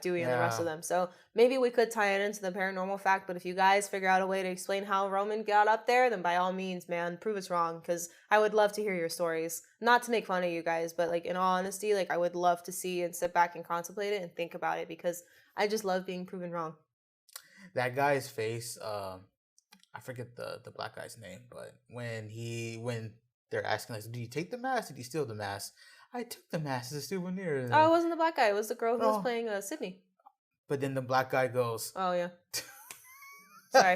Dewey and the rest of them. So maybe we could tie it into the paranormal fact, but if you guys figure out a way to explain how Roman got up there, then by all means, man, prove us wrong, because I would love to hear your stories. Not to make fun of you guys, but like in all honesty, like I would love to see and sit back and contemplate it and think about it, because I just love being proven wrong. That guy's face, I forget the black guy's name, but when they're asking like, "Did you take the mask? Did you steal the mask?" I took the mask as a souvenir. Oh, it wasn't the black guy. It was the girl who was playing Sydney. But then the black guy goes, "Oh yeah, sorry."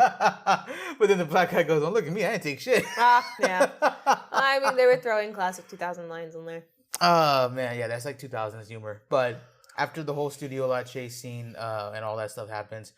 But then the black guy goes, "Don't look at me. I didn't take shit." Yeah. I mean, they were throwing classic 2000 lines in there. Oh man, yeah, that's like 2000s humor. But after the whole studio lot chase scene and all that stuff happens,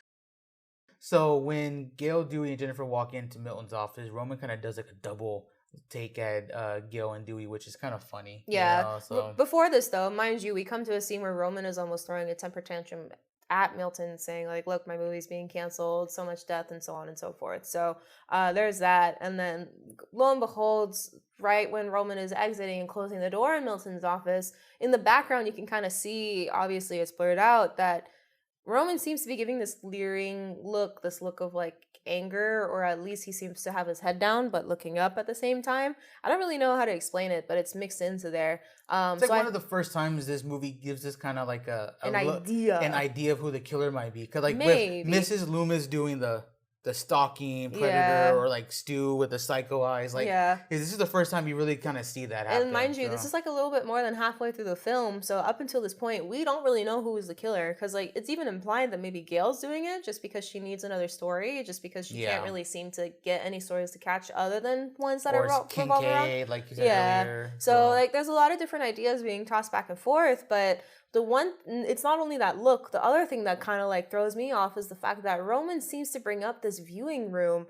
so when Gail, Dewey, and Jennifer walk into Milton's office, Roman kind of does like a double take at Gail and Dewey, which is kind of funny. Yeah. You know, so. Before this, though, mind you, we come to a scene where Roman is almost throwing a temper tantrum at Milton, saying like, "Look, my movie's being canceled, so much death," and so on and so forth. So there's that. And then lo and behold, right when Roman is exiting and closing the door in Milton's office, in the background you can kind of see, obviously it's blurred out, that Roman seems to be giving this leering look, this look of like anger, or at least he seems to have his head down but looking up at the same time. I don't really know how to explain it, but it's mixed into there. It's like one of the first times this movie gives us kind of like an idea of who the killer might be. Because like with Mrs. Loomis doing the stalking predator, or like Stu with the psycho eyes, like this is the first time you really kind of see that happen. And mind you, this is like a little bit more than halfway through the film, so up until this point we don't really know who is the killer, because like it's even implied that maybe Gail's doing it just because she needs another story, just because she can't really seem to get any stories to catch other than ones that revolve around, like you said earlier. So like there's a lot of different ideas being tossed back and forth, but it's not only that look. The other thing that kind of like throws me off is the fact that Roman seems to bring up this viewing room.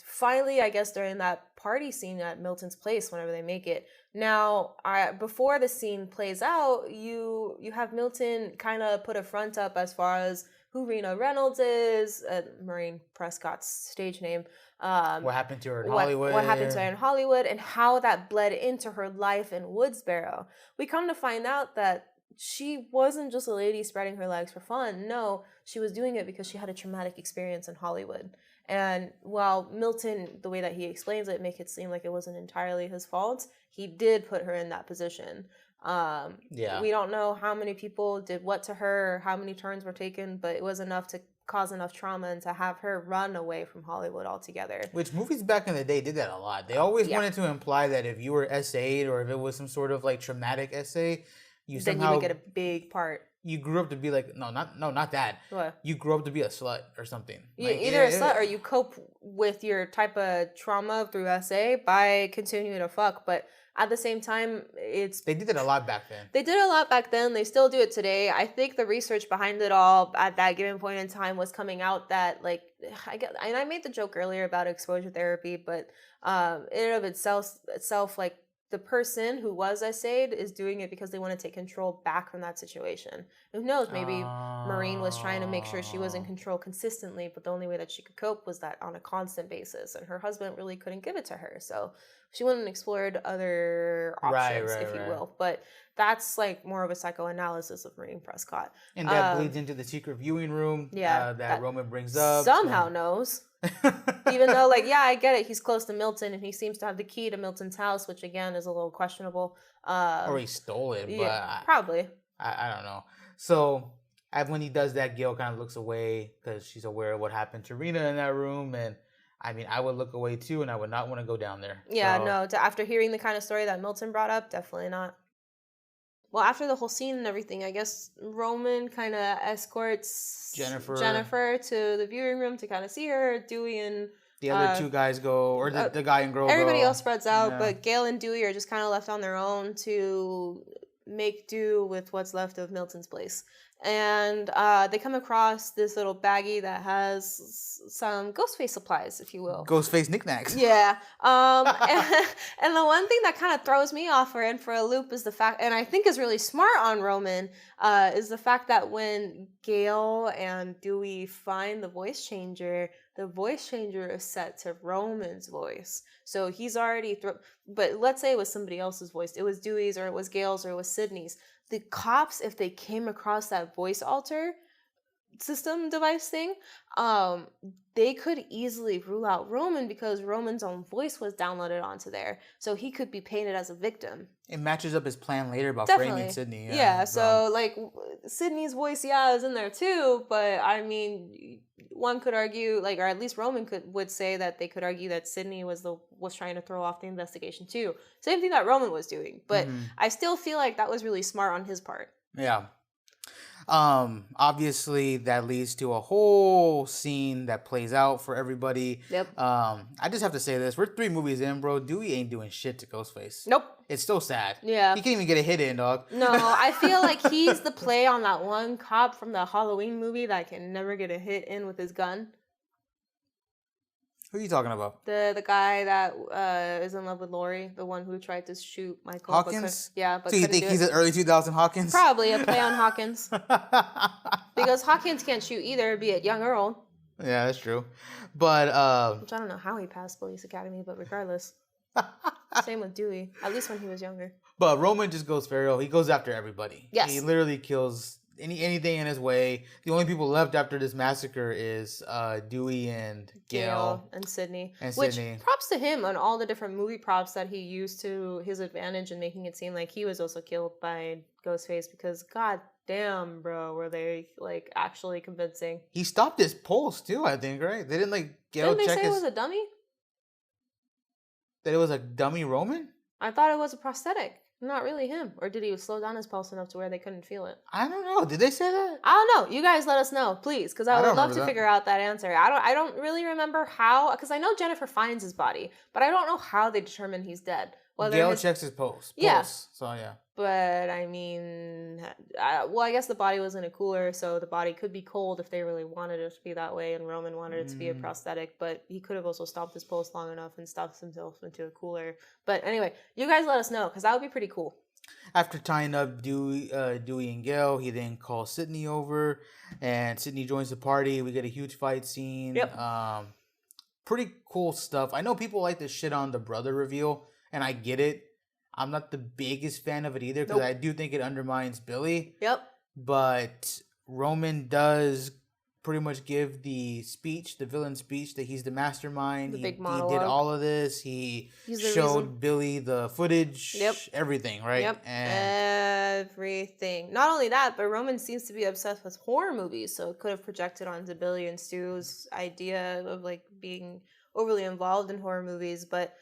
Finally, I guess during that party scene at Milton's place, whenever they make it. Now, before the scene plays out, you have Milton kind of put a front up as far as who Rena Reynolds is, Maureen Prescott's stage name. What happened to her in Hollywood. What happened to her in Hollywood, and how that bled into her life in Woodsboro. We come to find out that she wasn't just a lady spreading her legs for fun. No, she was doing it because she had a traumatic experience in Hollywood. And while Milton, the way that he explains it, make it seem like it wasn't entirely his fault, he did put her in that position. We don't know how many people did what to her, or how many turns were taken, but it was enough to cause enough trauma and to have her run away from Hollywood altogether. Which movies back in the day did that a lot. They always wanted to imply that if you were SA'd, or if it was some sort of like traumatic essay, you would get a big part. You grew up to be like, not that. What? You grew up to be a slut or something. Like, either a slut or you cope with your type of trauma through SA by continuing to fuck. But at the same time, they did it a lot back then. They did a lot back then. They still do it today. I think the research behind it all at that given point in time was coming out that like I made the joke earlier about exposure therapy, but in and of itself like the person who was SA'd is doing it because they want to take control back from that situation. Who knows? Maybe Maureen was trying to make sure she was in control consistently, but the only way that she could cope was that on a constant basis, and her husband really couldn't give it to her. So she went and explored other options, if you will. But that's like more of a psychoanalysis of Maureen Prescott. And that bleeds into the secret viewing room that Roman brings up. Somehow knows. Even though, like, yeah, I get it. He's close to Milton, and he seems to have the key to Milton's house, which, again, is a little questionable. Or he stole it, but... probably. I don't know. So, when he does that, Gail kind of looks away because she's aware of what happened to Rena in that room, and... I mean, I would look away too, and I would not want to go down there. Yeah, no. After hearing the kind of story that Milton brought up, definitely not. Well, after the whole scene and everything, I guess Roman kind of escorts Jennifer to the viewing room to kind of see her. Dewey and the other two guys go, or the guy and girl everybody go. else spreads out, but Gail and Dewey are just kind of left on their own to make do with what's left of Milton's place. And they come across this little baggie that has some Ghostface supplies, if you will. Ghostface knickknacks. Yeah. And the one thing that kind of throws me off for a loop is the fact, and I think is really smart on Roman, is the fact that when Gail and Dewey find the voice changer is set to Roman's voice. So he's already, but let's say it was somebody else's voice. It was Dewey's, or it was Gail's, or it was Sydney's. the cops, if they came across that voice alter system device thing, they could easily rule out Roman because Roman's own voice was downloaded onto there, so he could be painted as a victim. It matches up his plan later about Definitely. framing Sydney. Yeah, so like Sydney's voice, is in there too, but I mean, one could argue, like, or at least Roman would say that they could argue that Sydney was trying to throw off the investigation too. Same thing that Roman was doing, but I still feel like that was really smart on his part. Yeah. Obviously that leads to a whole scene that plays out for everybody. Yep. I just have to say this. We're 3 movies in, bro. Dewey ain't doing shit to Ghostface. Nope. It's still sad. Yeah. He can't even get a hit in, dog. No, I feel like he's the play on that one cop from the Halloween movie that can never get a hit in with his gun. Who are you talking about? The guy that is in love with Lori, the one who tried to shoot Michael. Hawkins? But so you think he's an early 2000 Hawkins? Probably a play on Hawkins. Because Hawkins can't shoot either, be it young or old. Yeah, that's true. But which I don't know how he passed Police Academy, but regardless. Same with Dewey, at least when he was younger. But Roman just goes feral. He goes after everybody. Yes. He literally kills anything in his way. The only people left after this massacre is Dewey and Gale and Sydney. Which props to him on all the different movie props that he used to his advantage in making it seem like he was also killed by Ghostface, because god damn, bro, were they like actually convincing. He stopped his pulse too, I think, right? They didn't like Gale Didn't they check say it was a dummy? That it was a dummy Roman? I thought it was a prosthetic. Not really him. Or did he slow down his pulse enough to where they couldn't feel it? I don't know. Did they say that? I don't know. You guys let us know, please, because I would love to figure out that answer. I don't really remember how, because I know Jennifer finds his body, but I don't know how they determine he's dead. Gale checks his pulse. Yeah. So, yeah. But, I mean, I guess the body was in a cooler, so the body could be cold if they really wanted it to be that way, and Roman wanted it to be a prosthetic, but he could have also stopped his pulse long enough and stuffed himself into a cooler. But anyway, you guys let us know, because that would be pretty cool. After tying up Dewey and Gale, he then calls Sydney over, and Sydney joins the party. We get a huge fight scene. Yep. Pretty cool stuff. I know people like to shit on the brother reveal, and I get it. I'm not the biggest fan of it either, because I do think it undermines Billy. Yep. But Roman does pretty much give the speech, the villain speech, that he's the mastermind. Big he monologue. did all of this. He showed Billy the footage. Yep. Everything, right? Yep. And everything. Not only that, but Roman seems to be obsessed with horror movies, so it could have projected onto Billy and Stu's idea of like being overly involved in horror movies. But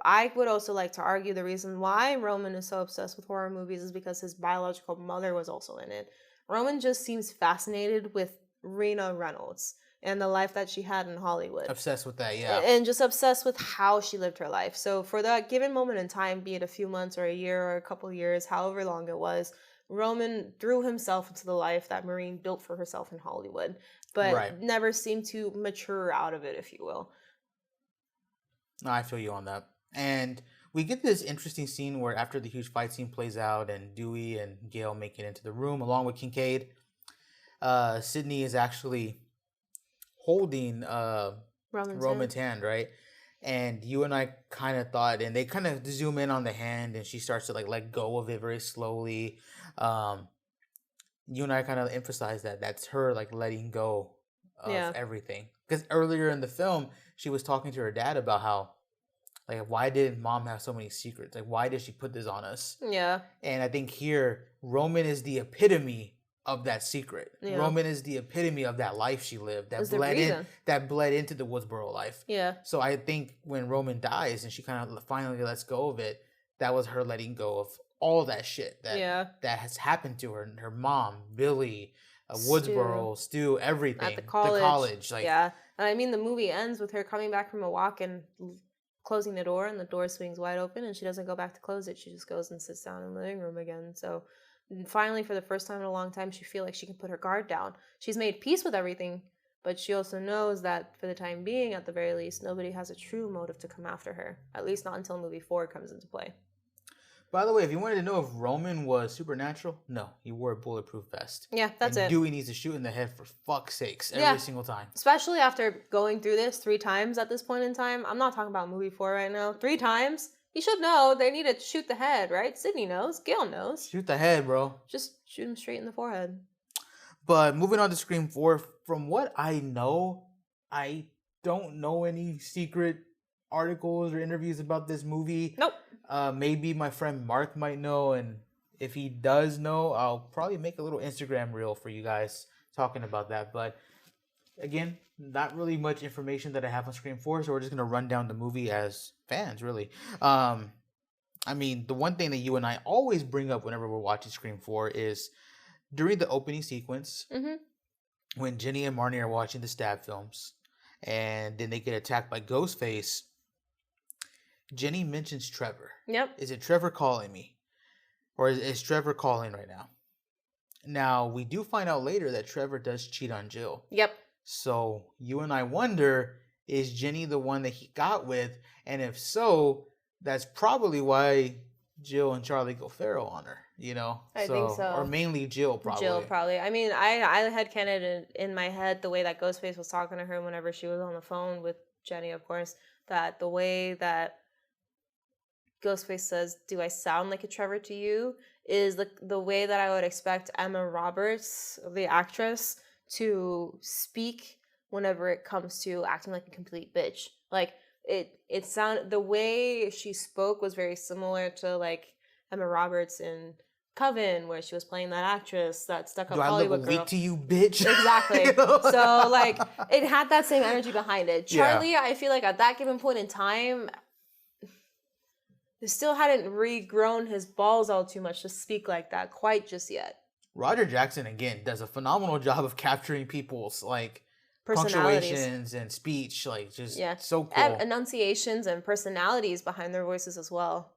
I would also like to argue the reason why Roman is so obsessed with horror movies is because his biological mother was also in it. Roman just seems fascinated with Rena Reynolds and the life that she had in Hollywood. Obsessed with that, yeah. And just obsessed with how she lived her life. So for that given moment in time, be it a few months or a year or a couple years, however long it was, Roman threw himself into the life that Maureen built for herself in Hollywood, but never seemed to mature out of it, if you will. No, I feel you on that. And we get this interesting scene where after the huge fight scene plays out and Dewey and Gale make it into the room along with Kincaid, Sydney is actually holding Roman's hand, right? And you and I kind of thought, and they kind of zoom in on the hand and she starts to like let go of it very slowly. You and I kind of emphasized that that's her like letting go of everything. Because earlier in the film, she was talking to her dad about how, like, why did mom have so many secrets? Like, why did she put this on us? Yeah. And I think here, Roman is the epitome of that secret. Yeah. Roman is the epitome of that life she lived that bled into the Woodsboro life. Yeah. So I think when Roman dies and she kind of finally lets go of it, that was her letting go of all that shit that has happened to her. Her mom, Billy, Woodsboro, Stu, everything. At the college. Like, yeah. And I mean, the movie ends with her coming back from a walk and closing the door, and the door swings wide open, and she doesn't go back to close it. She just goes and sits down in the living room again. So finally, for the first time in a long time, she feels like she can put her guard down. She's made peace with everything, but she also knows that for the time being, at the very least, nobody has a true motive to come after her. At least not until movie 4 comes into play. By the way, if you wanted to know if Roman was supernatural, no, he wore a bulletproof vest. Yeah, that's it. Dewey needs to shoot in the head for fuck's sakes every single time. Especially after going through this 3 times at this point in time. I'm not talking about movie 4 right now. 3 times. He should know. They need to shoot the head, right? Sydney knows. Gail knows. Shoot the head, bro. Just shoot him straight in the forehead. But moving on to Scream 4, from what I know, I don't know any secret articles or interviews about this movie. Nope. Maybe my friend Mark might know, and if he does know, I'll probably make a little Instagram reel for you guys talking about that. But again, not really much information that I have on Scream 4, so we're just gonna run down the movie as fans, really. I mean, the one thing that you and I always bring up whenever we're watching Scream 4 is during the opening sequence, when Jenny and Marnie are watching the stab films, and then they get attacked by Ghostface, Jenny mentions Trevor. Yep. Is it Trevor calling me? Or is Trevor calling right now? Now, we do find out later that Trevor does cheat on Jill. Yep. So, you and I wonder, is Jenny the one that he got with? And if so, that's probably why Jill and Charlie go feral on her, you know? I think so. Or mainly Jill, probably. Jill, probably. I mean, I had canon in my head the way that Ghostface was talking to her whenever she was on the phone with Jenny, of course, that the way that Ghostface says, "Do I sound like a Trevor to you?" is the way that I would expect Emma Roberts, the actress, to speak whenever it comes to acting like a complete bitch. Like, it sounded, the way she spoke was very similar to like Emma Roberts in Coven, where she was playing that actress, that stuck up Hollywood girl. Do I look weak to you, bitch? Exactly. You know? So like it had that same energy behind it. Yeah. Charlie, I feel like at that given point in time, he still hadn't regrown his balls all too much to speak like that quite just yet. Roger Jackson, again, does a phenomenal job of capturing people's like Personalities. punctuations and speech, like just Yeah. so cool. Enunciations and personalities behind their voices as well.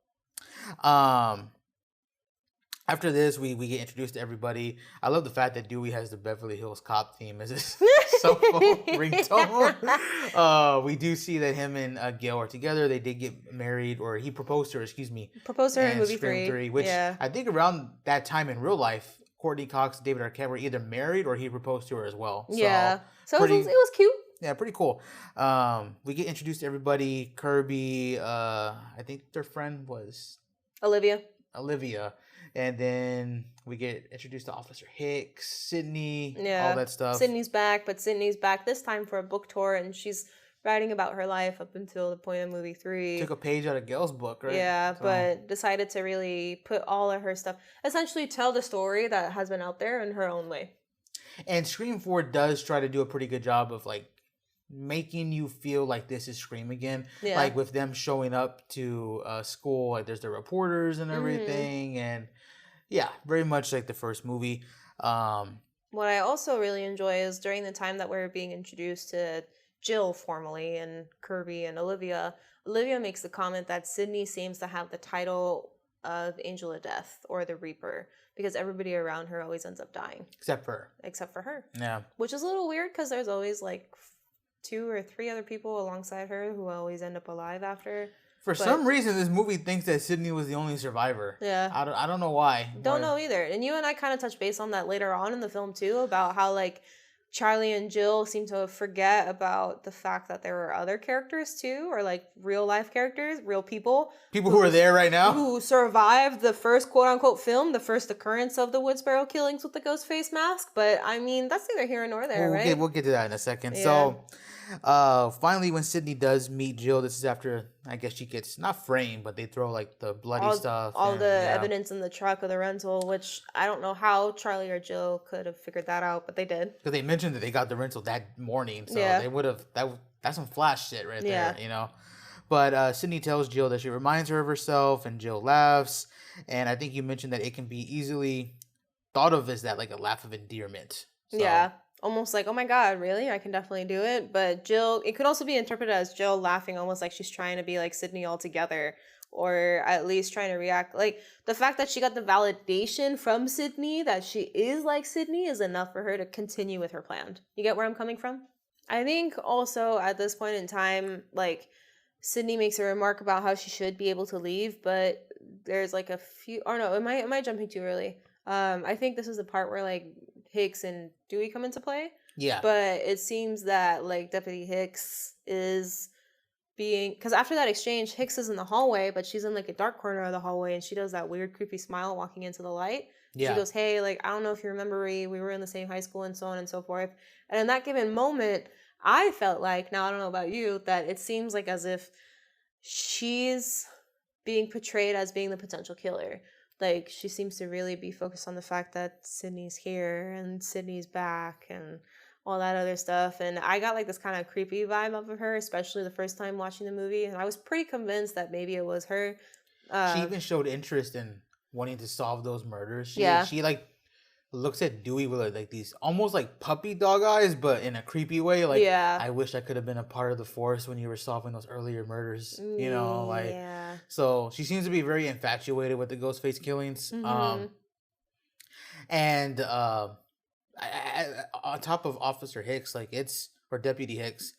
After this, we get introduced to everybody. I love the fact that Dewey has the Beverly Hills Cop theme as his cell phone ringtone. We do see that him and Gail are together. They did get married, or he proposed to her, excuse me. Proposed to her in movie Scream 3. which yeah. I think around that time in real life, Courtney Cox and David Arquette were either married or he proposed to her as well. So, yeah. So pretty, it was cute. Yeah, pretty cool. We get introduced to everybody. Kirby, I think their friend was Olivia. And then we get introduced to Officer Hicks, Sydney, Yeah. all that stuff. Sydney's back this time for a book tour, and she's writing about her life up until the point of movie 3. Took a page out of Gail's book, right? Yeah, So- but decided to really put all of her stuff, essentially tell the story that has been out there in her own way. And Scream 4 does try to do a pretty good job of like making you feel like this is Scream again. Yeah. Like with them showing up to school, like there's the reporters and everything, and yeah, very much like the first movie. What I also really enjoy is during the time that we're being introduced to Jill formally and Kirby and Olivia makes the comment that Sydney seems to have the title of Angel of Death or the Reaper because everybody around her always ends up dying. Except for her. Yeah. Which is a little weird because there's always like 2 or 3 other people alongside her who always end up alive after. For some reason, this movie thinks that Sydney was the only survivor. Yeah. I don't know why. Don't know either. And you and I kind of touched base on that later on in the film too, about how like Charlie and Jill seem to forget about the fact that there were other characters too, or like real life characters, real people. People who are there right now. Who survived the first quote unquote film, the first occurrence of the Wood Sparrow killings with the ghost face mask. But I mean, that's neither here nor there, right? We'll get to that in a second. Yeah. So finally, when Sydney does meet Jill, this is after, I guess she gets not framed, but they throw like the bloody stuff. All the evidence in the truck of the rental, which I don't know how Charlie or Jill could have figured that out, but they did. Because they mentioned that they got the rental that morning, so Yeah. they would have, that's some flash shit right Yeah. there, you know? But Sydney tells Jill that she reminds her of herself, and Jill laughs. And I think you mentioned that it can be easily thought of as that, like a laugh of endearment. So, Yeah. Almost like, oh my God, really? I can definitely do it. But Jill, it could also be interpreted as Jill laughing almost like she's trying to be like Sydney altogether, or at least trying to react. Like the fact that she got the validation from Sydney that she is like Sydney is enough for her to continue with her plan. You get where I'm coming from? I think also at this point in time, like Sydney makes a remark about how she should be able to leave, but there's like a few, or no, am I jumping too early? I think this is the part where like Hicks and Dewey come into play. Yeah. But it seems that like Deputy Hicks is being, because after that exchange, Hicks is in the hallway, but she's in like a dark corner of the hallway, and she does that weird, creepy smile walking into the light. She Yeah. goes, "Hey, like, I don't know if you remember me. We were in the same high school and so on and so forth." And in that given moment, I felt like, now I don't know about you, that it seems like as if she's being portrayed as being the potential killer. Like, she seems to really be focused on the fact that Sydney's here and Sydney's back and all that other stuff. And I got like this kind of creepy vibe off of her, especially the first time watching the movie. And I was pretty convinced that maybe it was her. She even showed interest in wanting to solve those murders. Yeah. She like looks at Dewey with like these almost like puppy dog eyes, but in a creepy way. Like, Yeah. I wish I could have been a part of the force when you were solving those earlier murders. You know, like, Yeah. so she seems to be very infatuated with the Ghostface killings. Mhm. And on top of Officer Hicks, like or Deputy Hicks,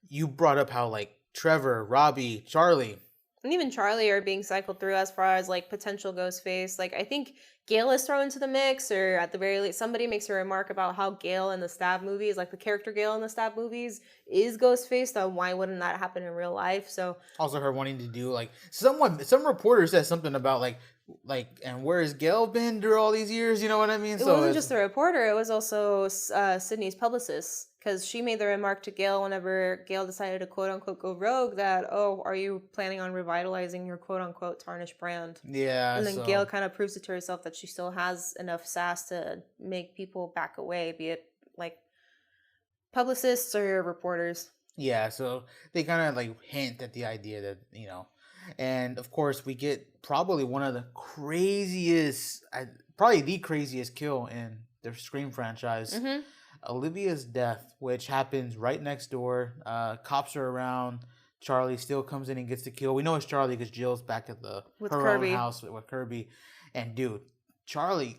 you brought up how like Trevor, Robbie, Charlie, And even Charlie are being cycled through as far as like potential Ghostface. Like, I think Gail is thrown into the mix, or at the very least, somebody makes a remark about how Gail in the Stab movies, like the character Gail in the Stab movies, is Ghostface. So why wouldn't that happen in real life? So also her wanting to do like some reporter said something about like and where has Gail been through all these years? You know what I mean? it wasn't just the reporter; it was also Sydney's publicist, because she made the remark to Gail whenever Gail decided to quote unquote go rogue that, "Oh, are you planning on revitalizing your quote unquote tarnished brand?" Yeah. And then so, Gail kind of proves it to herself that she still has enough sass to make people back away, be it like publicists or reporters. yeah, so they kind of like hint at the idea that, you know, and of course we get probably one of the craziest, probably the craziest kill in the Scream franchise. Mm-hmm. Olivia's death, which happens right next door. Cops are around. Charlie still comes in and gets the kill. We know it's Charlie because Jill's back at With her Kirby. own house with Kirby. And dude, Charlie,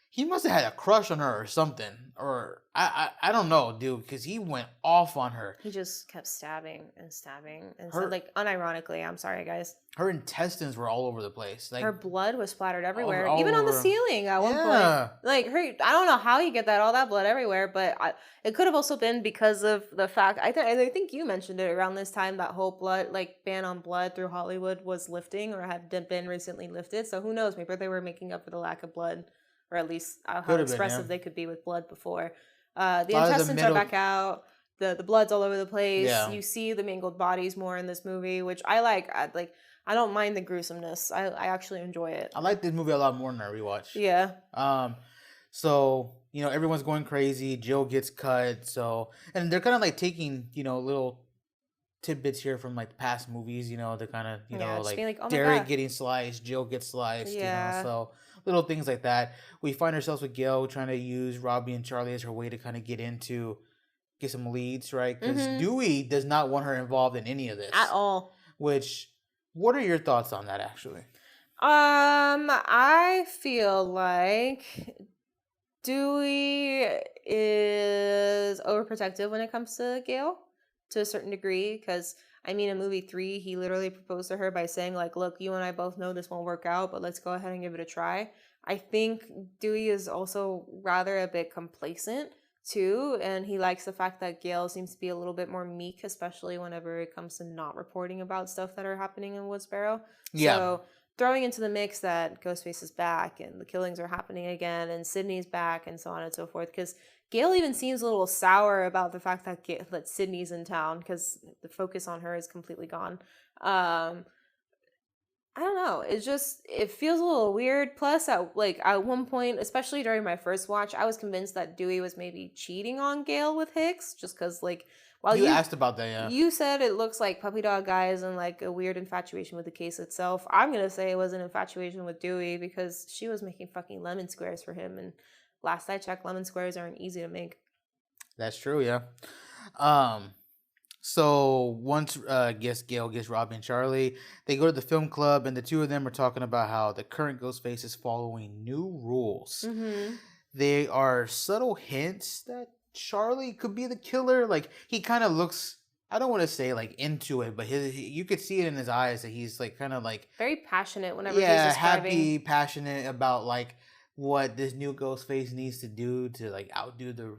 he must have had a crush on her or something, or I don't know, dude, because he went off on her. He just kept stabbing and stabbing and Her- said, like, unironically, I'm sorry, guys. Her intestines were all over the place. Like, Her blood was splattered everywhere, all even on the over. ceiling at one Yeah. point. Like, her, I don't know how you get all that blood everywhere, but it could have also been because of the fact, I think you mentioned it around this time, that whole blood, like, ban on blood through Hollywood was lifting or had been recently lifted. So who knows? Maybe they were making up for the lack of blood, or at least how Could have been, expressive yeah. they could be with blood before. The lot of the intestines are middle- back out. The blood's all over the place. Yeah. You see the mangled bodies more in this movie, which I like. I don't mind the gruesomeness. I actually enjoy it. I like this movie a lot more than I rewatch. Yeah. So, you know, everyone's going crazy. Jill gets cut. So, and they're kind of like taking, you know, little tidbits here from like past movies, you know, to kind of, you Yeah, know, just like being like, oh my Derek God. getting sliced, Jill gets sliced, Yeah. you know, so little things like that. We find ourselves with Gail trying to use Robbie and Charlie as her way to kind of get some leads, right? Because Mhm. Dewey does not want her involved in any of this. At all. Which, what are your thoughts on that, actually? I feel like Dewey is overprotective when it comes to Gail to a certain degree, because I mean, in movie 3, he literally proposed to her by saying, like, look, you and I both know this won't work out, but let's go ahead and give it a try. I think Dewey is also rather a bit complacent too, and he likes the fact that Gail seems to be a little bit more meek, especially whenever it comes to not reporting about stuff that are happening in Woodsboro. Yeah. So throwing into the mix that Ghostface is back and the killings are happening again and Sydney's back and so on and so forth, because Gail even seems a little sour about the fact that Sydney's in town, because the focus on her is completely gone. I don't know. It feels a little weird. Plus, at one point, especially during my first watch, I was convinced that Dewey was maybe cheating on Gail with Hicks, just because, like, while You asked about that, yeah. you said it looks like puppy dog guys and like a weird infatuation with the case itself. I'm gonna say it was an infatuation with Dewey, because she was making fucking lemon squares for him, and last I checked, lemon squares aren't easy to make. That's true, yeah. So once Gail gets Robbie and Charlie, they go to the film club, and the two of them are talking about how the current Ghostface is following new rules. Mm-hmm. They are subtle hints that Charlie could be the killer. Like, he kind of looks, I don't want to say like into it, but you could see it in his eyes that he's like kind of like, Very passionate whenever yeah, he's describing. happy, passionate about like what this new Ghostface needs to do to like outdo the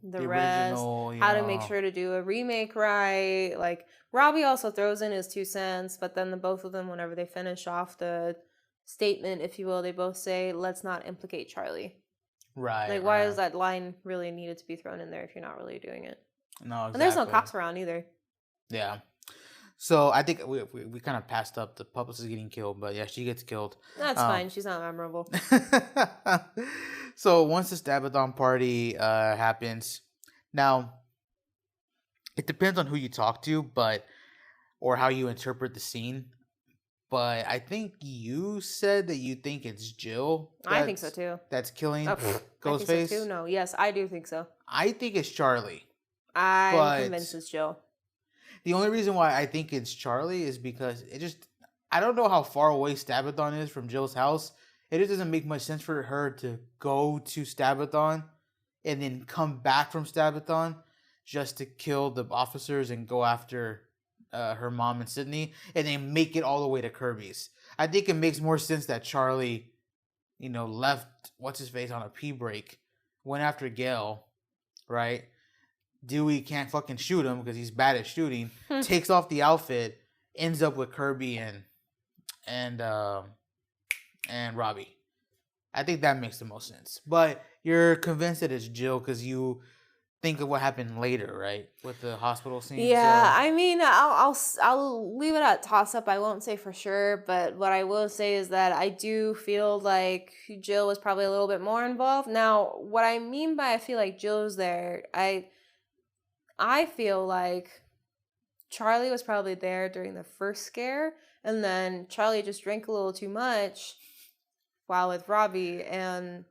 The the rest, original. how to make sure to do a remake right. Like Robbie also throws in his 2 cents, but then the both of them, whenever they finish off the statement, if you will, they both say, "Let's not implicate Charlie." Right. Like, why is that line really needed to be thrown in there if you're not really doing it? No, exactly. And there's no cops around either. Yeah. So I think we kind of passed up the publicist getting killed, but yeah, she gets killed. That's fine. She's not memorable. So once the Stabathon party happens, now it depends on who you talk to, or how you interpret the scene. But I think you said that you think it's Jill. I think so too. That's killing Ghostface. I think so too. No, yes, I do think so. I think it's Charlie. I'm convinced it's Jill. The only reason why I think it's Charlie is because I don't know how far away Stabathon is from Jill's house. It just doesn't make much sense for her to go to Stabathon and then come back from Stabathon just to kill the officers and go after her mom and Sydney and then make it all the way to Kirby's. I think it makes more sense that Charlie, left what's-his-face on a pee break, went after Gail, right? Dewey can't fucking shoot him because he's bad at shooting. Takes off the outfit, ends up with Kirby and Robbie. I think that makes the most sense. But you're convinced that it's Jill because you think of what happened later, right, with the hospital scene. Yeah, so. I mean, I'll leave it at toss up. I won't say for sure, but what I will say is that I do feel like Jill was probably a little bit more involved. Now, what I mean by I feel like Jill's there, I feel like Charlie was probably there during the first scare, and then Charlie just drank a little too much while with Robbie, and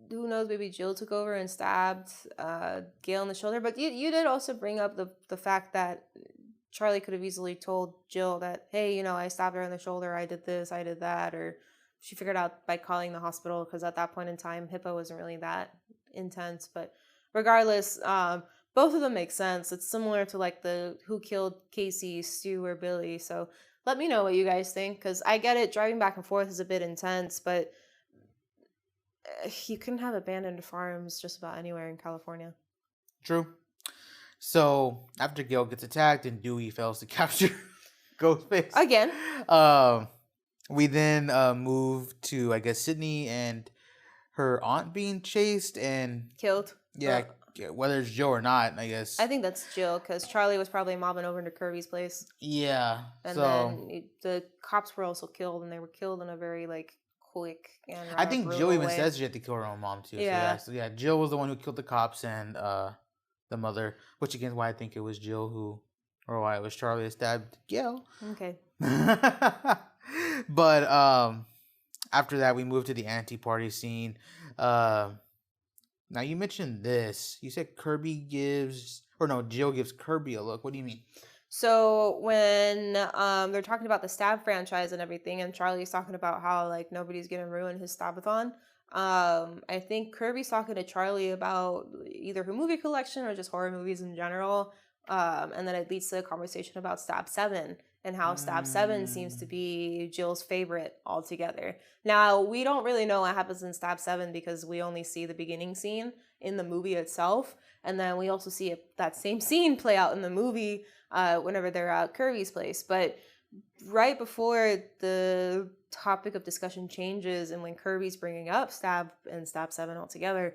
who knows, maybe Jill took over and stabbed Gail in the shoulder. But you did also bring up the fact that Charlie could have easily told Jill that, hey, I stabbed her in the shoulder, I did this, I did that, or she figured out by calling the hospital, because at that point in time, HIPAA wasn't really that intense. But regardless, both of them make sense. It's similar to like the who killed Casey, Stu, or Billy. So let me know what you guys think, because I get it, driving back and forth is a bit intense, but you can have abandoned farms just about anywhere in California. True. So after Gail gets attacked and Dewey fails to capture Ghostface again, we then move to, I guess, Sydney and her aunt being chased and killed. Yeah, whether it's Joe or not, I guess. I think that's Jill, because Charlie was probably mobbing over to Kirby's place. Yeah. And then the cops were also killed, and they were killed in a very quick and I think Jill even way. says she had to kill her own mom too. Yeah. So yeah, Jill was the one who killed the cops and the mother, which again is why I think it was Jill or why it was Charlie that stabbed Gail. Okay. But after that, we moved to the anti-party scene. Now you mentioned this. You said Jill gives Kirby a look. What do you mean? So when they're talking about the Stab franchise and everything, and Charlie's talking about how nobody's gonna ruin his Stabathon, I think Kirby's talking to Charlie about either her movie collection or just horror movies in general, and then it leads to a conversation about Stab 7 and how Stab 7 seems to be Jill's favorite altogether. Now, we don't really know what happens in Stab 7 because we only see the beginning scene in the movie itself, and then we also see that same scene play out in the movie whenever they're at Kirby's place. But right before the topic of discussion changes and when Kirby's bringing up Stab and Stab 7 altogether,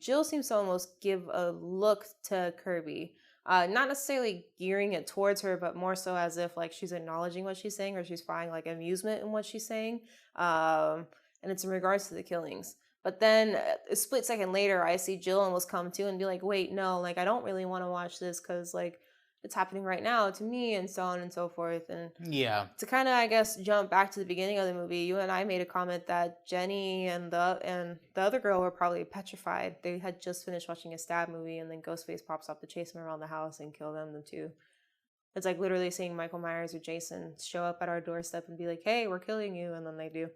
Jill seems to almost give a look to Kirby. Not necessarily gearing it towards her, but more so as if she's acknowledging what she's saying, or she's finding amusement in what she's saying. And it's in regards to the killings. But then a split second later, I see Jill almost come to and be like, wait, no, I don't really want to watch this because it's happening right now to me, and so on and so forth. And yeah, to kind of, I guess, jump back to the beginning of the movie, you and I made a comment that Jenny and the other girl were probably petrified. They had just finished watching a Stab movie, and then Ghostface pops up to chase them around the house and kill them too. It's like literally seeing Michael Myers or Jason show up at our doorstep and be like, hey, we're killing you, and then they do.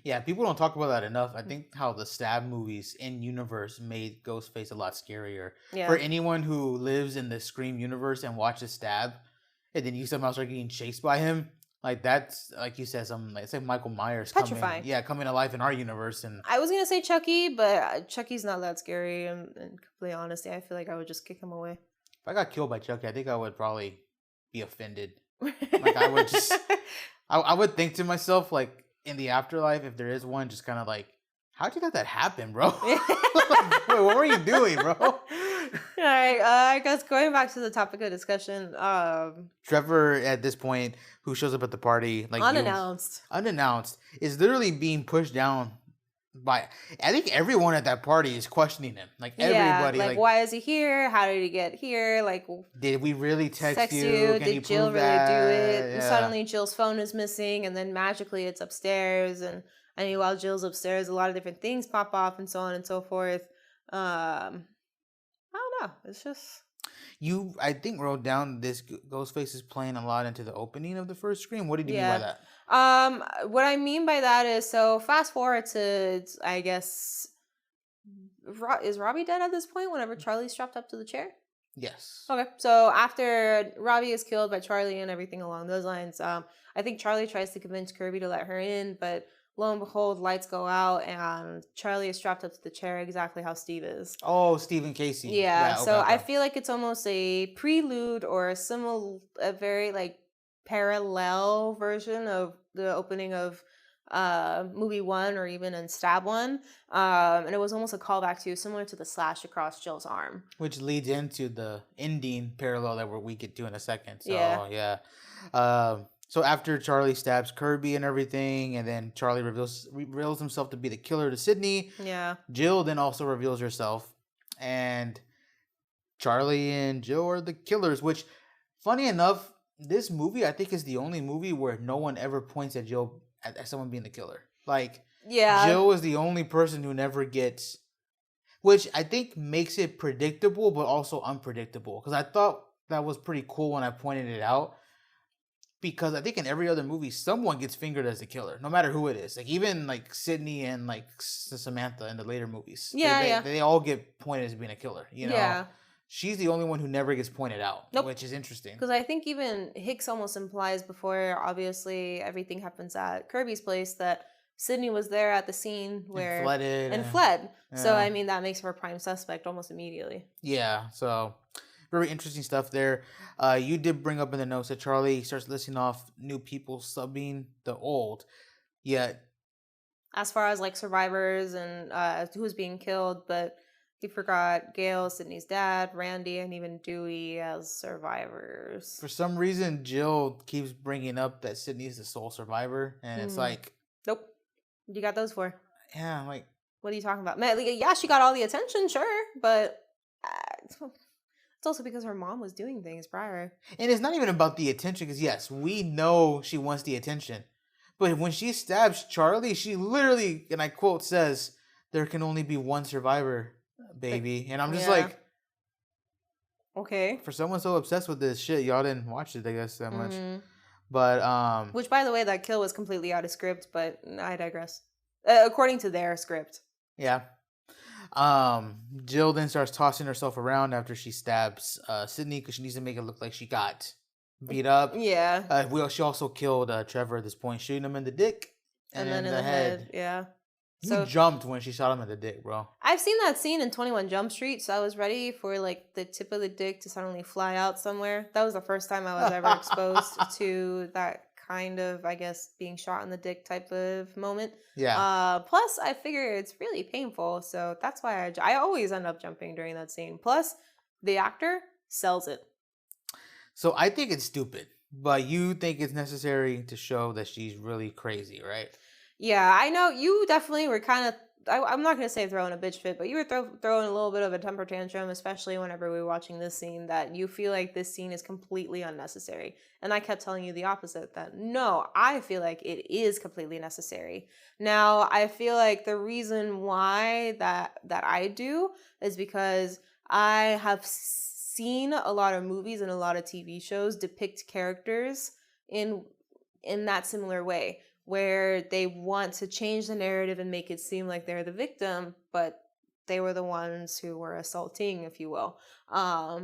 Yeah, people don't talk about that enough. I think how the Stab movies in universe made Ghostface a lot scarier. Yeah. For anyone who lives in the Scream universe and watches Stab, and then you somehow start getting chased by him, Like that's like you said, some like it's like Michael Myers Petrifying. coming to life in our universe, and I was gonna say Chucky, but Chucky's not that scary. And complete honesty, I feel like I would just kick him away. if I got killed by Chucky, I think I would probably be offended. Like I would just, I would think to myself like in the afterlife, if there is one, just kind of like, how'd you let that happen, bro? Like, wait, what were you doing, bro? All right, I guess going back to the topic of discussion, Trevor at this point, who shows up at the party like unannounced, is literally being pushed down by. I think everyone at that party is questioning him. Like everybody, like why is he here? How did he get here? Like, did we really text you? Can Did you Jill prove really that? do it? And Yeah. suddenly Jill's phone is missing, and then magically it's upstairs. And I mean, while Jill's upstairs, a lot of different things pop off, and so on and so forth. I don't know. It's just You, I think, wrote down this Ghostface is playing a lot into the opening of the first screen. What did you mean by that? What I mean by that is, so fast forward to, I guess, is Robbie dead at this point? Whenever Charlie's strapped up to the chair. Yes. Okay, so after Robbie is killed by Charlie and everything along those lines, I think Charlie tries to convince Kirby to let her in, but lo and behold, lights go out and Charlie is strapped up to the chair exactly how Steve is. Oh, Stephen Casey. Yeah, okay, so okay. I feel like it's almost a prelude or a very like parallel version of the opening of movie 1 or even in Stab 1. And it was almost a callback to similar to the slash across Jill's arm. Which leads into the ending parallel that we get to in a second. So, Yeah. So after Charlie stabs Kirby and everything, and then Charlie reveals himself to be the killer to Sydney. Yeah. Jill then also reveals herself, and Charlie and Jill are the killers. Which, funny enough, this movie I think is the only movie where no one ever points at Jill as someone being the killer. Like, Jill is the only person who never gets, which I think makes it predictable, but also unpredictable. Because I thought that was pretty cool when I pointed it out. Because I think in every other movie, someone gets fingered as the killer, no matter who it is. Like even like Sydney and like Samantha in the later movies. They all get pointed as being a killer. You know. Yeah. She's the only one who never gets pointed out, Nope. which is interesting. Because I think even Hicks almost implies before, obviously, everything happens at Kirby's place, that Sydney was there at the scene where and fled. Yeah. So I mean that makes her a prime suspect almost immediately. Yeah. So. Very interesting stuff there. You did bring up in the notes that Charlie starts listing off new people subbing the old. Yet, as far as like survivors and who's being killed, but he forgot Gail, Sydney's dad, Randy, and even Dewey as survivors. For some reason, Jill keeps bringing up that Sydney's the sole survivor, and it's like, nope. What you got those for? Yeah, I'm like, what are you talking about? Man, like, yeah, she got all the attention, sure, but. It's also because her mom was doing things prior. And it's not even about the attention, because yes, we know she wants the attention. But when she stabs Charlie, she literally, and I quote, says, "There can only be one survivor, baby." And I'm just like, okay. For someone so obsessed with this shit, y'all didn't watch it, I guess, that much. But, which, by the way, that kill was completely out of script, but I digress. According to their script. Yeah. Jill then starts tossing herself around after she stabs Sydney because she needs to make it look like she got beat up. Yeah. She also killed Trevor at this point, shooting him in the dick and then in the head. Yeah. You jumped when she shot him in the dick, bro. I've seen that scene in 21 Jump Street, so I was ready for like the tip of the dick to suddenly fly out somewhere. That was the first time I was ever exposed to that kind of, I guess, being shot in the dick type of moment. Yeah. Plus, I figure it's really painful, so that's why I always end up jumping during that scene. Plus, the actor sells it. So I think it's stupid, but you think it's necessary to show that she's really crazy, right? Yeah, I know you definitely were kind of. I'm not gonna say throwing a bitch fit, but you were throwing a little bit of a temper tantrum, especially whenever we were watching this scene. That you feel like this scene is completely unnecessary, and I kept telling you the opposite. That no, I feel like it is completely necessary. Now, I feel like the reason why that I do is because I have seen a lot of movies and a lot of TV shows depict characters in that similar way, where they want to change the narrative and make it seem like they're the victim, but they were the ones who were assaulting, if you will.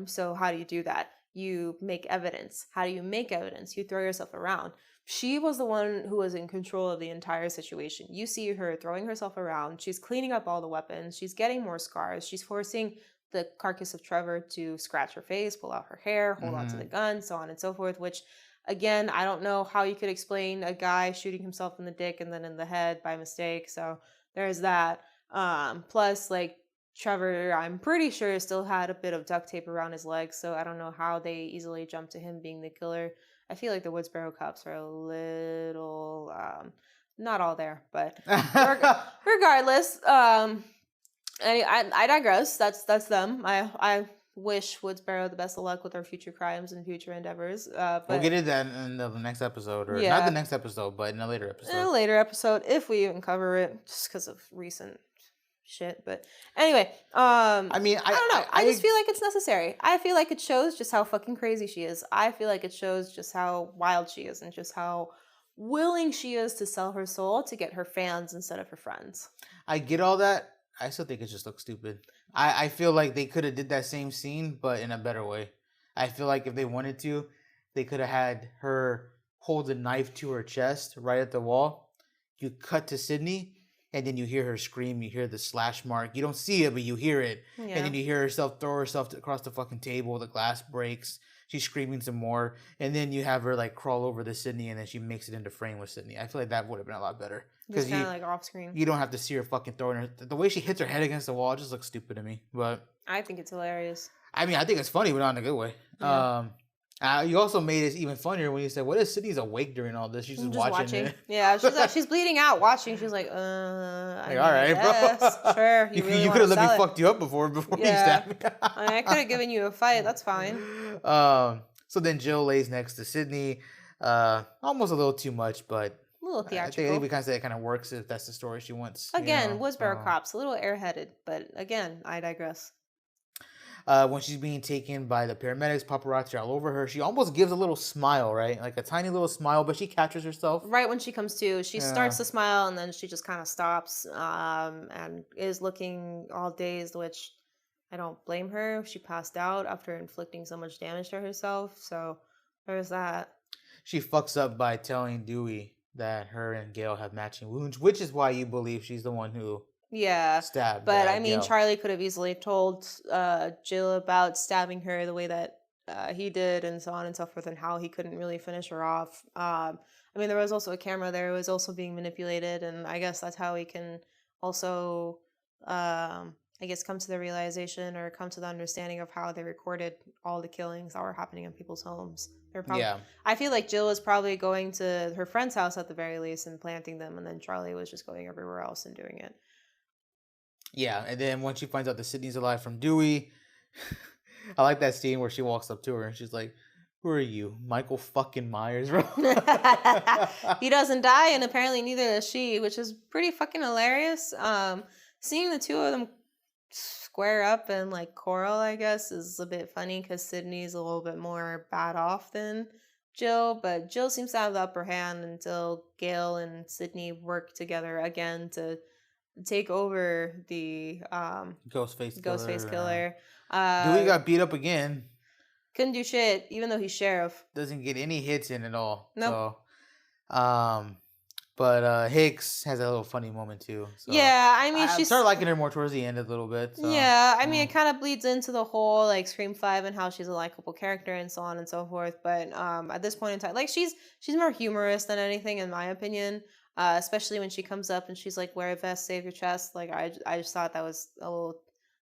So how do you do that? You make evidence. How do you make evidence? You throw yourself around. she was the one who was in control of the entire situation. You see her throwing herself around. She's cleaning up all the weapons. She's getting more scars. She's forcing the carcass of Trevor to scratch her face, pull out her hair, hold on to the gun, so on and so forth, which, again, I don't know how you could explain a guy shooting himself in the dick and then in the head by mistake. So there's that. Plus, like, Trevor, I'm pretty sure, still had a bit of duct tape around his legs, so I don't know how they easily jumped to him being the killer. I feel like the Woodsboro cops are a little, not all there, but regardless, I digress. That's them. I wish Woodsboro the best of luck with our future crimes and future endeavors. But we'll get into that in the next episode, or Yeah. not the next episode, but in a later in a episode. later episode, if we even cover it, just because of recent shit. But anyway, I mean, don't know. I just feel like it's necessary. I feel like it shows just how fucking crazy she is. I feel like it shows just how wild she is and just how willing she is to sell her soul to get her fans instead of her friends. I get all that. I still think it just looks stupid. I feel like they could have did that same scene, but in a better way. I feel like if they wanted to, they could have had her hold a knife to her chest right at the wall. You cut to Sydney, and then you hear her scream. You hear the slash mark. You don't see it, but you hear it. Yeah. And then you hear herself throw herself across the fucking table. The glass breaks. She's screaming some more. And then you have her like crawl over to Sydney, and then she makes it into frame with Sydney. I feel like that would have been a lot better. Just kind of like off screen. You don't have to see her fucking throwing her. The way she hits her head against the wall just looks stupid to me. But I think it's hilarious. I mean, I think it's funny, but not in a good way. Yeah. You also made it even funnier when you said, "What if Sydney's awake during all this? She's just watching it." Yeah, she's bleeding out watching. She's like, I mean, all right, bro. Sure. You really could have let me sell it. fuck you up before you Yeah. stabbed me. I could have given you a fight. That's fine. So then Jill lays next to Sydney. Almost a little too much, but A little I theatrical. think we kind of say it kind of works if that's the story she wants. Again, Woodsboro cops, a little airheaded, but again, I digress. When she's being taken by the paramedics, paparazzi are all over her. She almost gives a little smile, right? Like a tiny little smile, but she captures herself. Right when she comes to, she starts to smile and then she just kind of stops and is looking all dazed, which I don't blame her. She passed out after inflicting so much damage to herself. So there's that. She fucks up by telling Dewey that her and Gail have matching wounds, which is why you believe she's the one who stabbed. But I mean, Gail. Charlie could have easily told Jill about stabbing her the way that he did, and so on and so forth, and how he couldn't really finish her off. I mean, there was also a camera there; it was also being manipulated, and I guess that's how he can also, I guess, come to the realization or come to the understanding of how they recorded all the killings that were happening in people's homes. I feel like Jill was probably going to her friend's house at the very least and planting them, and then Charlie was just going everywhere else and doing it. Yeah, and then once she finds out that Sydney's alive from Dewey, I like that scene where she walks up to her and she's like, "Who are you, Michael fucking Myers, bro?" He doesn't die, and apparently neither does she, which is pretty fucking hilarious. Seeing the two of them square up and like quarrel, I guess, is a bit funny because Sydney's a little bit more bad off than Jill, but Jill seems to have the upper hand until Gail and Sydney work together again to take over the Ghostface killer. Dewey got beat up again. Couldn't do shit, even though he's sheriff. Doesn't get any hits in at all. Nope. So, but Hicks has a little funny moment too. So Yeah, I mean, I started liking her more towards the end a little bit. So. Yeah, I mean, it kind of bleeds into the whole like Scream 5 and how she's a likable character and so on and so forth. But at this point in time, like she's more humorous than anything, in my opinion. Especially when she comes up and she's like, "Wear a vest, save your chest." Like I just thought that was a little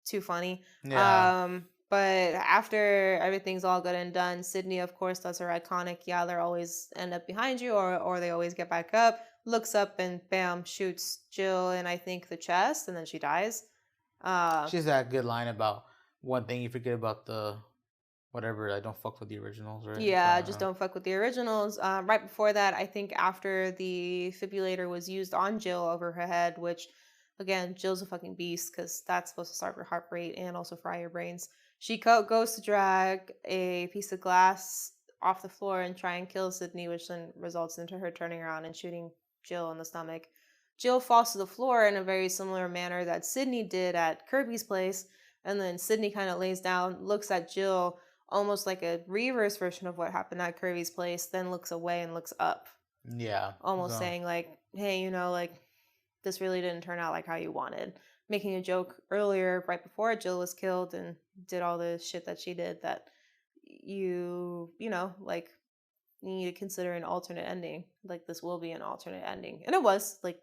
too funny. Yeah. But after everything's all good and done, Sydney, of course, does her iconic, "Yeah, they always end up behind you," or they always get back up. Looks up and bam, shoots Jill in, I think, the chest, and then she dies. She has that good line about one thing you forget about the whatever. I don't fuck with the originals, right? Yeah, just don't fuck with the originals. Right before that, I think after the defibrillator was used on Jill over her head, which, again, Jill's a fucking beast because that's supposed to start your heart rate and also fry your brains. She goes to drag a piece of glass off the floor and try and kill Sydney, which then results into her turning around and shooting Jill in the stomach. Jill falls to the floor in a very similar manner that Sydney did at Kirby's place, and then Sydney kind of lays down, looks at Jill, almost like a reverse version of what happened at Kirby's place, then looks away and looks up. Yeah. Almost So, saying like, hey, like this really didn't turn out like how you wanted. Making a joke earlier, right before Jill was killed and did all the shit that she did, that like you need to consider an alternate ending. Like this will be an alternate ending. And it was like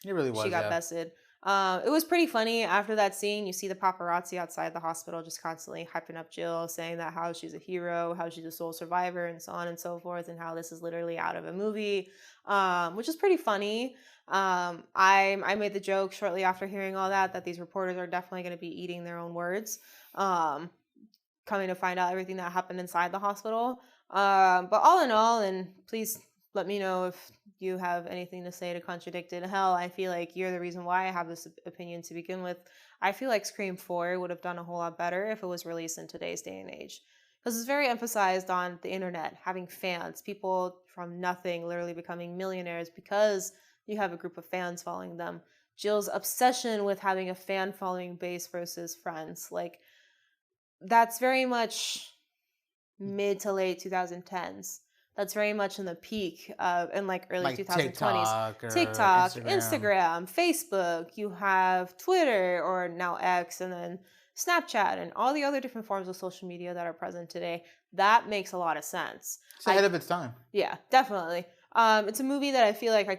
it really was. she got Yeah. bested. It was pretty funny. After that scene, you see the paparazzi outside the hospital just constantly hyping up Jill, saying that how she's a hero, how she's a sole survivor, and so on and so forth, and how this is literally out of a movie, which is pretty funny. I made the joke shortly after hearing all that these reporters are definitely going to be eating their own words, coming to find out everything that happened inside the hospital. But all in all, and please let me know if you have anything to say to contradict it. Hell, I feel like you're the reason why I have this opinion to begin with. I feel like Scream 4 would have done a whole lot better if it was released in today's day and age. Because it's very emphasized on the internet, having fans, people from nothing literally becoming millionaires because you have a group of fans following them. Jill's obsession with having a fan following base versus friends. Like, that's very much mid to late 2010s. That's very much in the peak in like early Like 2020s. TikTok or Instagram, Facebook. You have Twitter, or now X, and then Snapchat, and all the other different forms of social media that are present today. That makes a lot of sense. It's ahead of its time. Yeah, definitely. It's a movie that I feel like I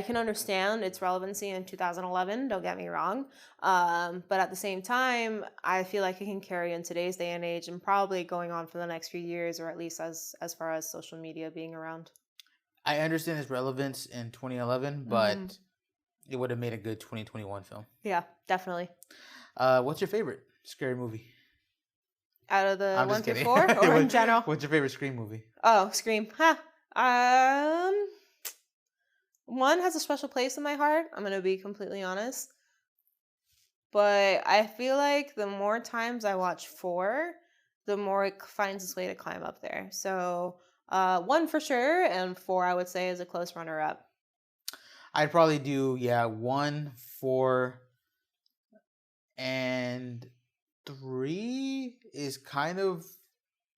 can understand its relevancy in 2011. Don't get me wrong, but at the same time, I feel like it can carry in today's day and age, and probably going on for the next few years, or at least as far as social media being around. I understand its relevance in 2011, but it would have made a good 2021 film. Yeah, definitely. What's your favorite scary movie? Out of the I'm 1 just through kidding. 4, or in general? What's your favorite Scream movie? Oh, Scream. One has a special place in my heart. I'm gonna be completely honest, but I feel like the more times I watch 4, the more it finds its way to climb up there. So, 1 for sure, and 4 I would say is a close runner-up. I'd probably do 1, 4, and 3 is kind of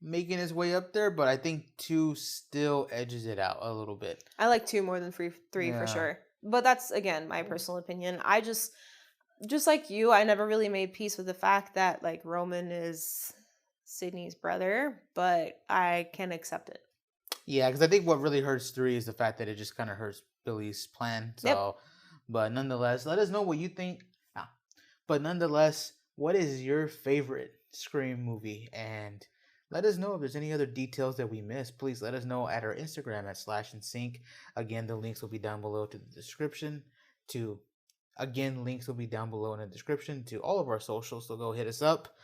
making its way up there, but I think 2 still edges it out a little bit. I like 2 more than 3 for Yeah. sure. But that's, again, my personal opinion. I just like you, I never really made peace with the fact that like Roman is Sydney's brother, but I can accept it. Yeah, because I think what really hurts 3 is the fact that it just kind of hurts Billy's plan. So, Yep. But nonetheless, let us know what you think. But nonetheless, what is your favorite Scream movie? And let us know if there's any other details that we missed. Please let us know at our Instagram at /and-sync. Again, the links will be down below to the description. Links will be down below in the description to all of our socials. So go hit us up.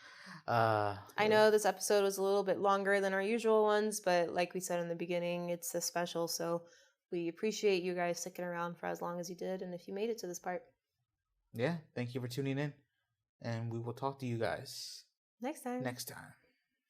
I know this episode was a little bit longer than our usual ones, but like we said in the beginning, it's a special. So we appreciate you guys sticking around for as long as you did, and if you made it to this part. Yeah, thank you for tuning in, and we will talk to you guys Next time.